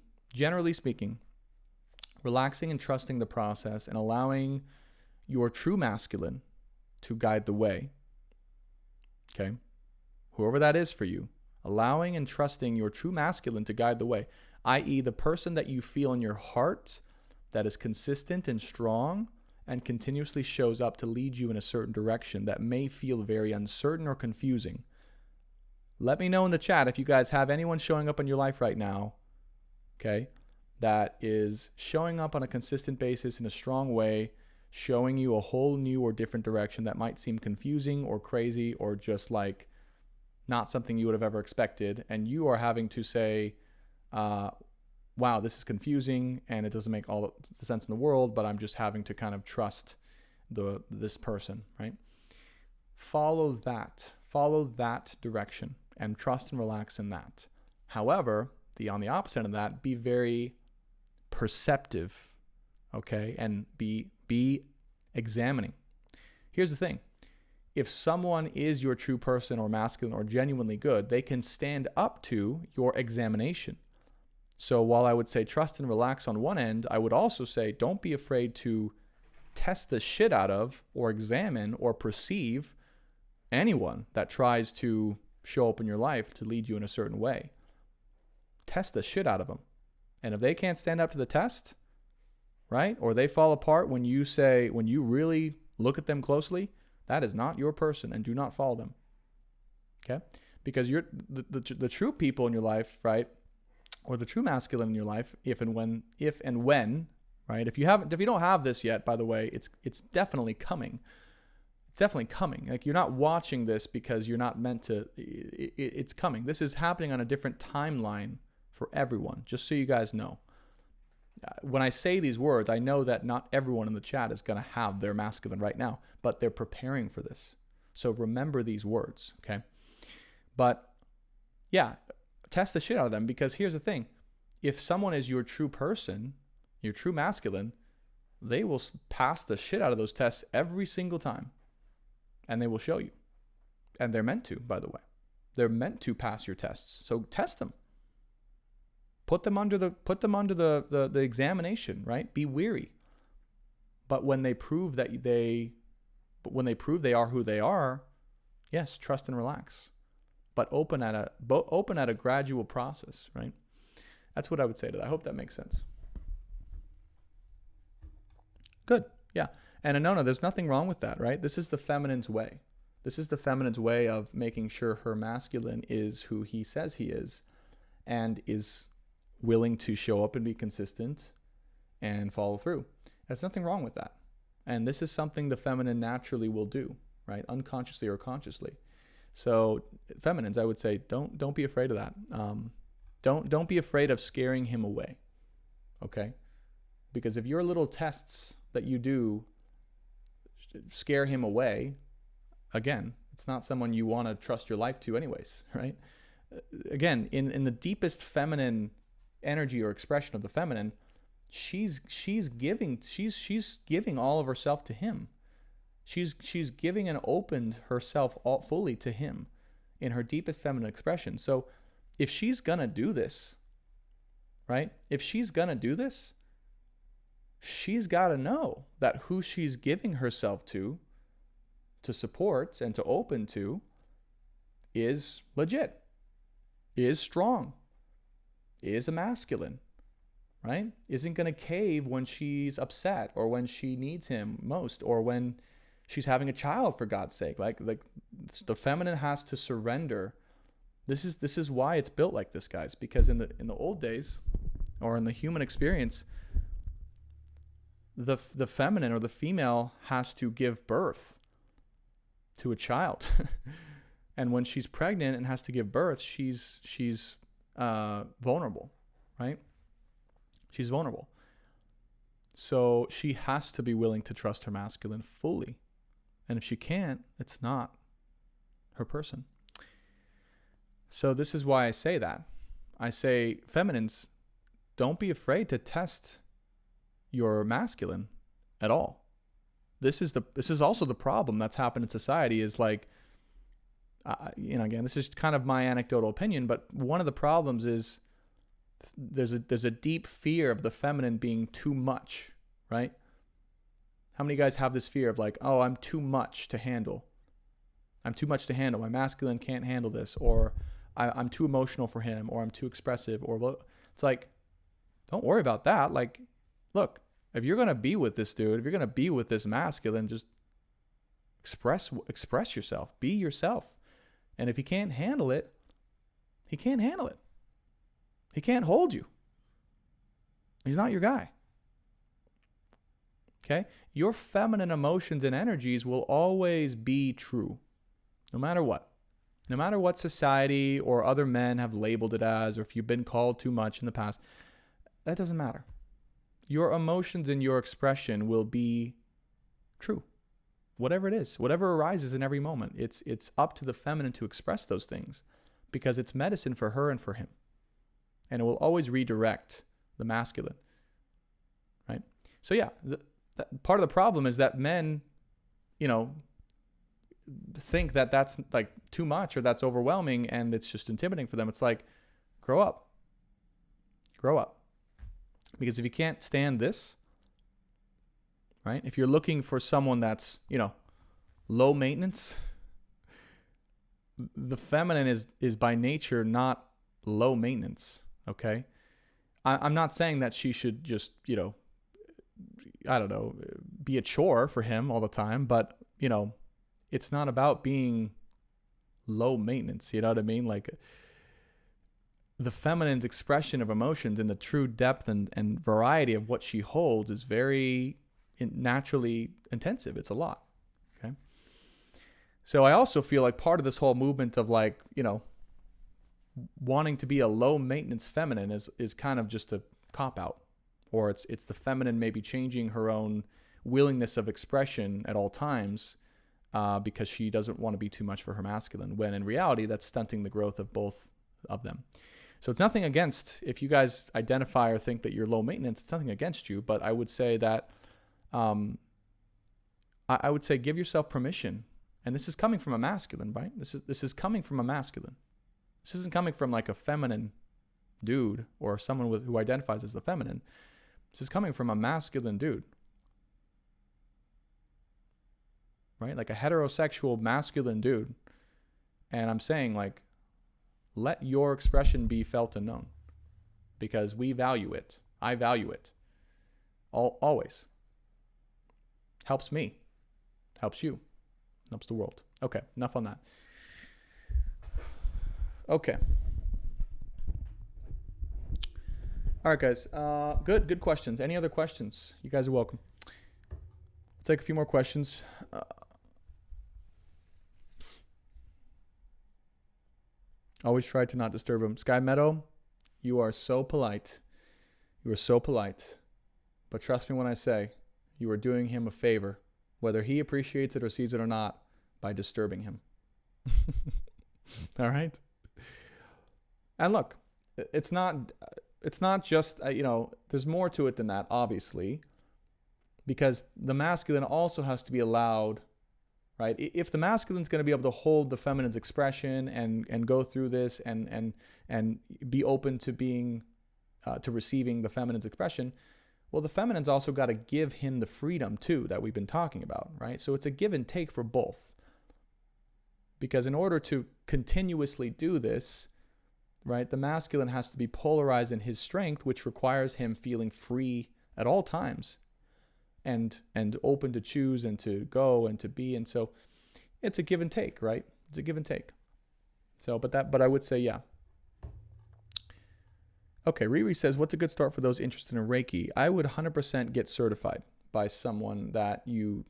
relaxing and trusting the process and allowing your true masculine to guide the way. Okay? Whoever that is for you, allowing and trusting your true masculine to guide the way, i.e. the person that you feel in your heart that is consistent and strong and continuously shows up to lead you in a certain direction that may feel very uncertain or confusing. Let me know in the chat if you guys have anyone showing up in your life right now, okay, that is showing up on a consistent basis in a strong way, showing you a whole new or different direction that might seem confusing or crazy or just like not something you would have ever expected. And you are having to say, wow, this is confusing and it doesn't make all the sense in the world, but I'm just having to kind of trust this person, right? Follow that direction and trust and relax in that. However, on the opposite of that, be very perceptive, okay? And be examining. Here's the thing. If someone is your true person or masculine or genuinely good, they can stand up to your examination. So while I would say trust and relax on one end, I would also say don't be afraid to test the shit out of or examine or perceive anyone that tries to show up in your life to lead you in a certain way. Test the shit out of them. And if they can't stand up to the test, right, or they fall apart when you really look at them closely, that is not your person and do not follow them. Okay? Because you're the true people in your life, right? Or the true masculine in your life, if and when, right? If you don't have this yet, by the way, it's definitely coming. It's definitely coming. Like, you're not watching this because you're not meant to. It's coming. This is happening on a different timeline for everyone, just so you guys know. When I say these words, I know that not everyone in the chat is going to have their masculine right now, but they're preparing for this. So remember these words, okay? But yeah, test the shit out of them, because here's the thing. If someone is your true person, your true masculine, they will pass the shit out of those tests every single time. And they will show you. And they're meant to, by the way. They're meant to pass your tests. So test them. Put them under the examination, right? Be weary. But when they prove they are who they are, yes, trust and relax. But open at a gradual process, right? That's what I would say to that. I hope that makes sense. Good. Yeah. And Anona, there's nothing wrong with that, right? This is the feminine's way. This is the feminine's way of making sure her masculine is who he says he is and is willing to show up and be consistent and follow through. There's nothing wrong with that. And this is something the feminine naturally will do, right? Unconsciously or consciously. So feminines, I would say, don't be afraid of that. Don't be afraid of scaring him away, okay? Because if your little tests that you do scare him away, again, it's not someone you want to trust your life to anyways, right? Again, in the deepest feminine energy or expression of the feminine, she's giving all of herself to him. She's giving and opened herself all fully to him in her deepest feminine expression. So if she's gonna do this, right? If she's gonna do this, she's got to know that who she's giving herself to support and to open to is legit, is strong, is a masculine, right? Isn't going to cave when she's upset or when she needs him most or when she's having a child, for God's sake. Like the feminine has to surrender. This is why it's built like this, guys, because in the old days or in the human experience, the feminine or the female has to give birth to a child. And when she's pregnant and has to give birth, she's vulnerable, right? She's vulnerable. So she has to be willing to trust her masculine fully. And if she can't, it's not her person. So this is why I say that. I say, feminines, don't be afraid to test your masculine at all. This is also the problem that's happened in society is like, again, this is kind of my anecdotal opinion, but one of the problems is there's a deep fear of the feminine being too much, right? How many guys have this fear of like, oh, I'm too much to handle. I'm too much to handle. My masculine can't handle this, or I'm too emotional for him, or I'm too expressive, or it's like, don't worry about that. Like, look, if you're gonna be with this dude, if you're gonna be with this masculine, just express yourself, be yourself. And if he can't handle it, he can't handle it. He can't hold you. He's not your guy. Okay? Your feminine emotions and energies will always be true, no matter what. No matter what society or other men have labeled it as, or if you've been called too much in the past, that doesn't matter. Your emotions and your expression will be true. Whatever it is, whatever arises in every moment, it's up to the feminine to express those things because it's medicine for her and for him. And it will always redirect the masculine, right? So yeah, part of the problem is that men, think that that's like too much or that's overwhelming and it's just intimidating for them. It's like, grow up. Because if you can't stand this, right? If you're looking for someone that's, low maintenance, the feminine is by nature not low maintenance, okay? I'm not saying that she should just, I don't know, be a chore for him all the time, but, it's not about being low maintenance, you know what I mean? Like, the feminine's expression of emotions and the true depth and variety of what she holds is very naturally intensive. It's a lot. Okay. So I also feel like part of this whole movement of like, wanting to be a low maintenance feminine is kind of just a cop out, or it's the feminine maybe changing her own willingness of expression at all times because she doesn't want to be too much for her masculine, when in reality that's stunting the growth of both of them. So it's nothing against, if you guys identify or think that you're low maintenance, it's nothing against you, but I would say that, I would say give yourself permission. And this is coming from a masculine, right? This is coming from a masculine. This isn't coming from like a feminine dude or someone who identifies as the feminine. This is coming from a masculine dude, right? Like a heterosexual masculine dude. And I'm saying like, let your expression be felt and known because we value it. I value it. Always. Helps me. Helps you. Helps the world. Okay, enough on that. Okay. All right, guys. Good questions. Any other questions? You guys are welcome. I'll take a few more questions. Always try to not disturb him. Sky Meadow, you are so polite. You are so polite. But trust me when I say, you are doing him a favor, whether he appreciates it or sees it or not, by disturbing him. All right? And look, it's not just, there's more to it than that, obviously, because the masculine also has to be allowed, right? If the masculine's going to be able to hold the feminine's expression and go through this and be open to being to receiving the feminine's expression, well, the feminine's also got to give him the freedom too that we've been talking about, right? So it's a give and take for both. Because in order to continuously do this, right, the masculine has to be polarized in his strength, which requires him feeling free at all times and open to choose and to go and to be. And so it's a give and take, right? It's a give and take. So, but I would say, yeah. Okay, Riri says, what's a good start for those interested in Reiki? I would 100% get certified by someone that you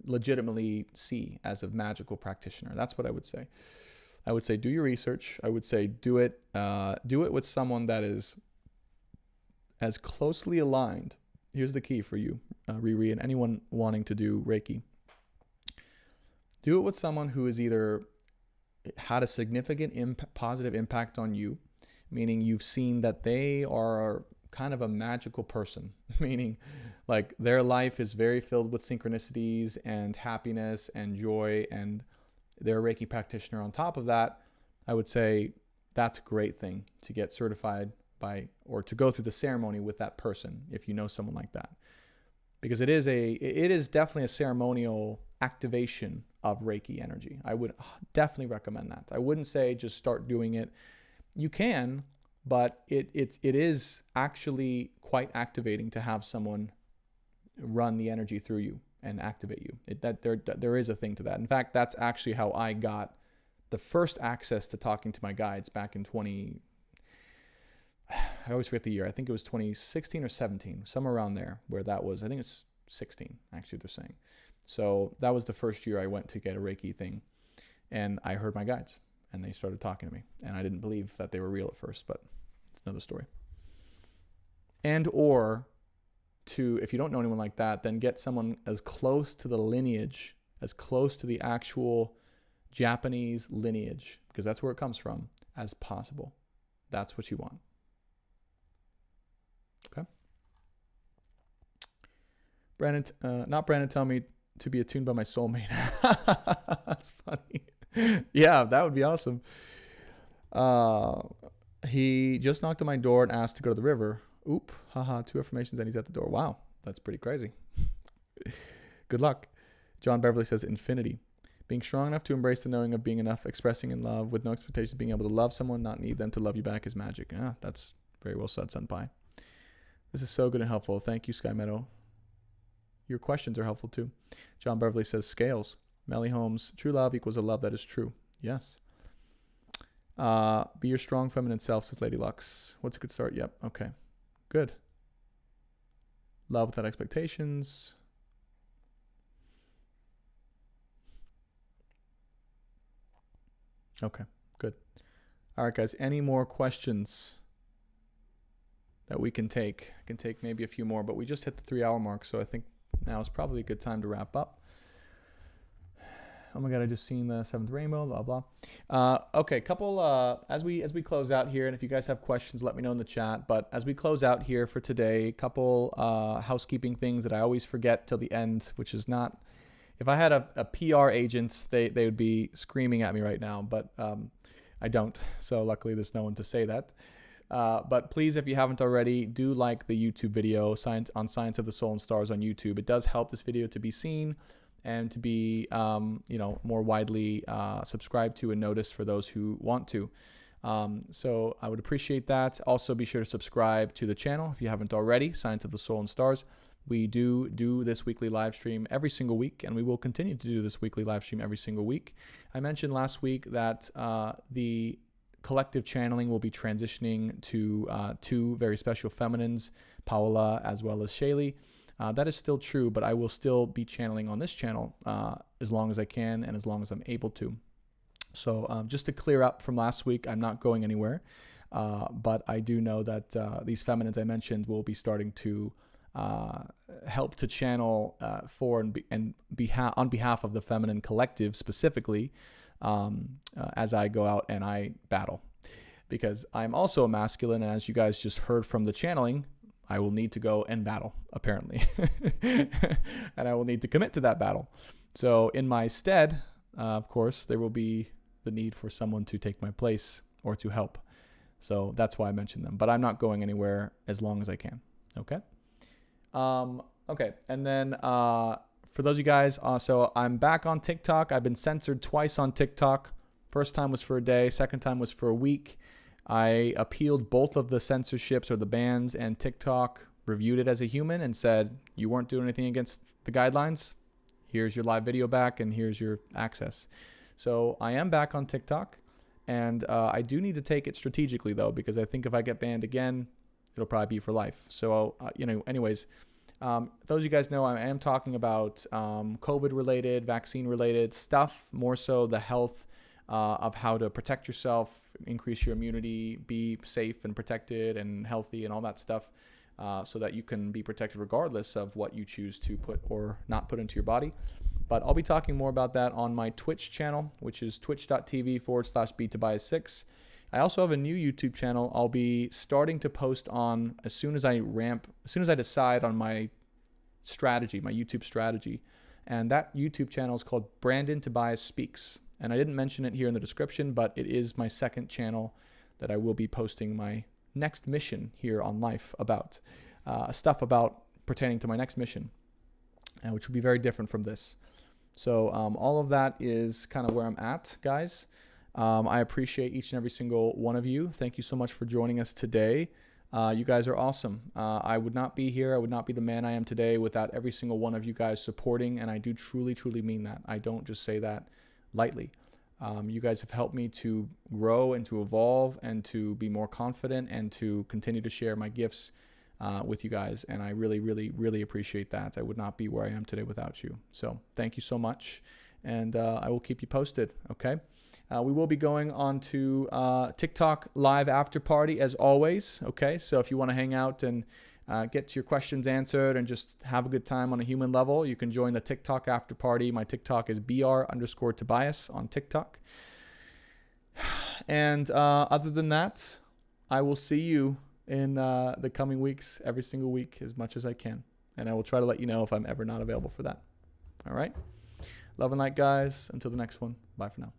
legitimately see as a magical practitioner. That's what I would say. I would say do your research. I would say do it with someone that is as closely aligned here's the key for you, Riri, and anyone wanting to do Reiki. Do it with someone who is either had a significant positive impact on you, meaning you've seen that they are kind of a magical person, meaning like their life is very filled with synchronicities and happiness and joy, and they're a Reiki practitioner on top of that. I would say that's a great thing to get certified by, or to go through the ceremony with that person if you know someone like that, because it is definitely a ceremonial activation of Reiki energy. I would definitely recommend that. I wouldn't say just start doing it. You can, but it is actually quite activating to have someone run the energy through you and activate you. There is a thing to that. In fact, that's actually how I got the first access to talking to my guides back in I always forget the year. I think it was 2016 or 17, somewhere around there where that was. I think it's 16, actually, they're saying. So that was the first year I went to get a Reiki thing, and I heard my guides, and they started talking to me, and I didn't believe that they were real at first, but it's another story. And or to, if you don't know anyone like that, then get someone as close to the lineage, as close to the actual Japanese lineage, because that's where it comes from, as possible. That's what you want. Okay. Brandon, tell me to be attuned by my soulmate. That's funny. Yeah, that would be awesome. He just knocked on my door and asked to go to the river. Oop, haha, 2 affirmations and he's at the door. Wow, that's pretty crazy. Good luck. John Beverly says infinity. Being strong enough to embrace the knowing of being enough, expressing in love with no expectations, being able to love someone, not need them to love you back is magic. That's very well said, Senpai. This is so good and helpful. Thank you, Sky Meadow. Your questions are helpful too. John Beverly says scales. Melly Holmes, true love equals a love that is true. Yes. Be your strong feminine self, says Lady Lux. What's a good start? Yep. Okay. Good. Love without expectations. Okay, good. All right, guys. Any more questions that we can take? I can take maybe a few more, but we just hit the 3-hour mark, so I think now is probably a good time to wrap up. Oh my God, I just seen the 7th rainbow, blah, blah. Okay, couple, as we close out here, and if you guys have questions, let me know in the chat. But as we close out here for today, couple housekeeping things that I always forget till the end, which is not, if I had a PR agent, they would be screaming at me right now, but I don't. So luckily there's no one to say that. But please, if you haven't already, do like the YouTube video on Science of the Soul and Stars on YouTube. It does help this video to be seen and to be, more widely subscribed to and noticed for those who want to. So I would appreciate that. Also, be sure to subscribe to the channel if you haven't already, Science of the Soul and Stars. We do this weekly live stream every single week, and we will continue to do this weekly live stream every single week. I mentioned last week that the collective channeling will be transitioning to 2 very special feminines, Paola as well as Shaylee. That is still true, but I will still be channeling on this channel as long as I can and as long as I'm able to. So just to clear up from last week, I'm not going anywhere, but I do know that these feminines I mentioned will be starting to help to channel for on behalf of the feminine collective specifically as I go out and I battle, because I'm also a masculine, and as you guys just heard from the channeling, I will need to go and battle, apparently. And I will need to commit to that battle. So in my stead, of course, there will be the need for someone to take my place or to help. So that's why I mentioned them. But I'm not going anywhere as long as I can. Okay? Okay. And then for those of you guys, so I'm back on TikTok. I've been censored twice on TikTok. First time was for a day. Second time was for a week. I appealed both of the censorships or the bans, and TikTok reviewed it as a human and said, you weren't doing anything against the guidelines. Here's your live video back, and here's your access. So I am back on TikTok, and I do need to take it strategically, though, because I think if I get banned again, it'll probably be for life. So, anyways, those of you guys know I am talking about COVID-related, vaccine-related stuff, more so the health of how to protect yourself, increase your immunity, be safe and protected and healthy and all that stuff. so that you can be protected regardless of what you choose to put or not put into your body. But I'll be talking more about that on my Twitch channel, which is twitch.tv/btobias6. I also have a new YouTube channel I'll be starting to post on as soon as I decide on my strategy, my YouTube strategy. And that YouTube channel is called Brandon Tobias Speaks. And I didn't mention it here in the description, but it is my second channel that I will be posting my next mission here on life about. Stuff about pertaining to my next mission, which will be very different from this. So all of that is kind of where I'm at, guys. I appreciate each and every single one of you. Thank you so much for joining us today. You guys are awesome. I would not be here. I would not be the man I am today without every single one of you guys supporting, and I do truly, truly mean that. I don't just say that lightly. You guys have helped me to grow and to evolve and to be more confident and to continue to share my gifts with you guys, and I really, really, really appreciate that. I would not be where I am today without you. So thank you so much, and I will keep you posted, okay? We will be going on to TikTok live after party as always, okay? So if you want to hang out and get your questions answered and just have a good time on a human level, you can join the TikTok after party. My TikTok is br_Tobias on TikTok. And other than that, I will see you in the coming weeks, every single week, as much as I can. And I will try to let you know if I'm ever not available for that. All right? Love and light, guys. Until the next one. Bye for now.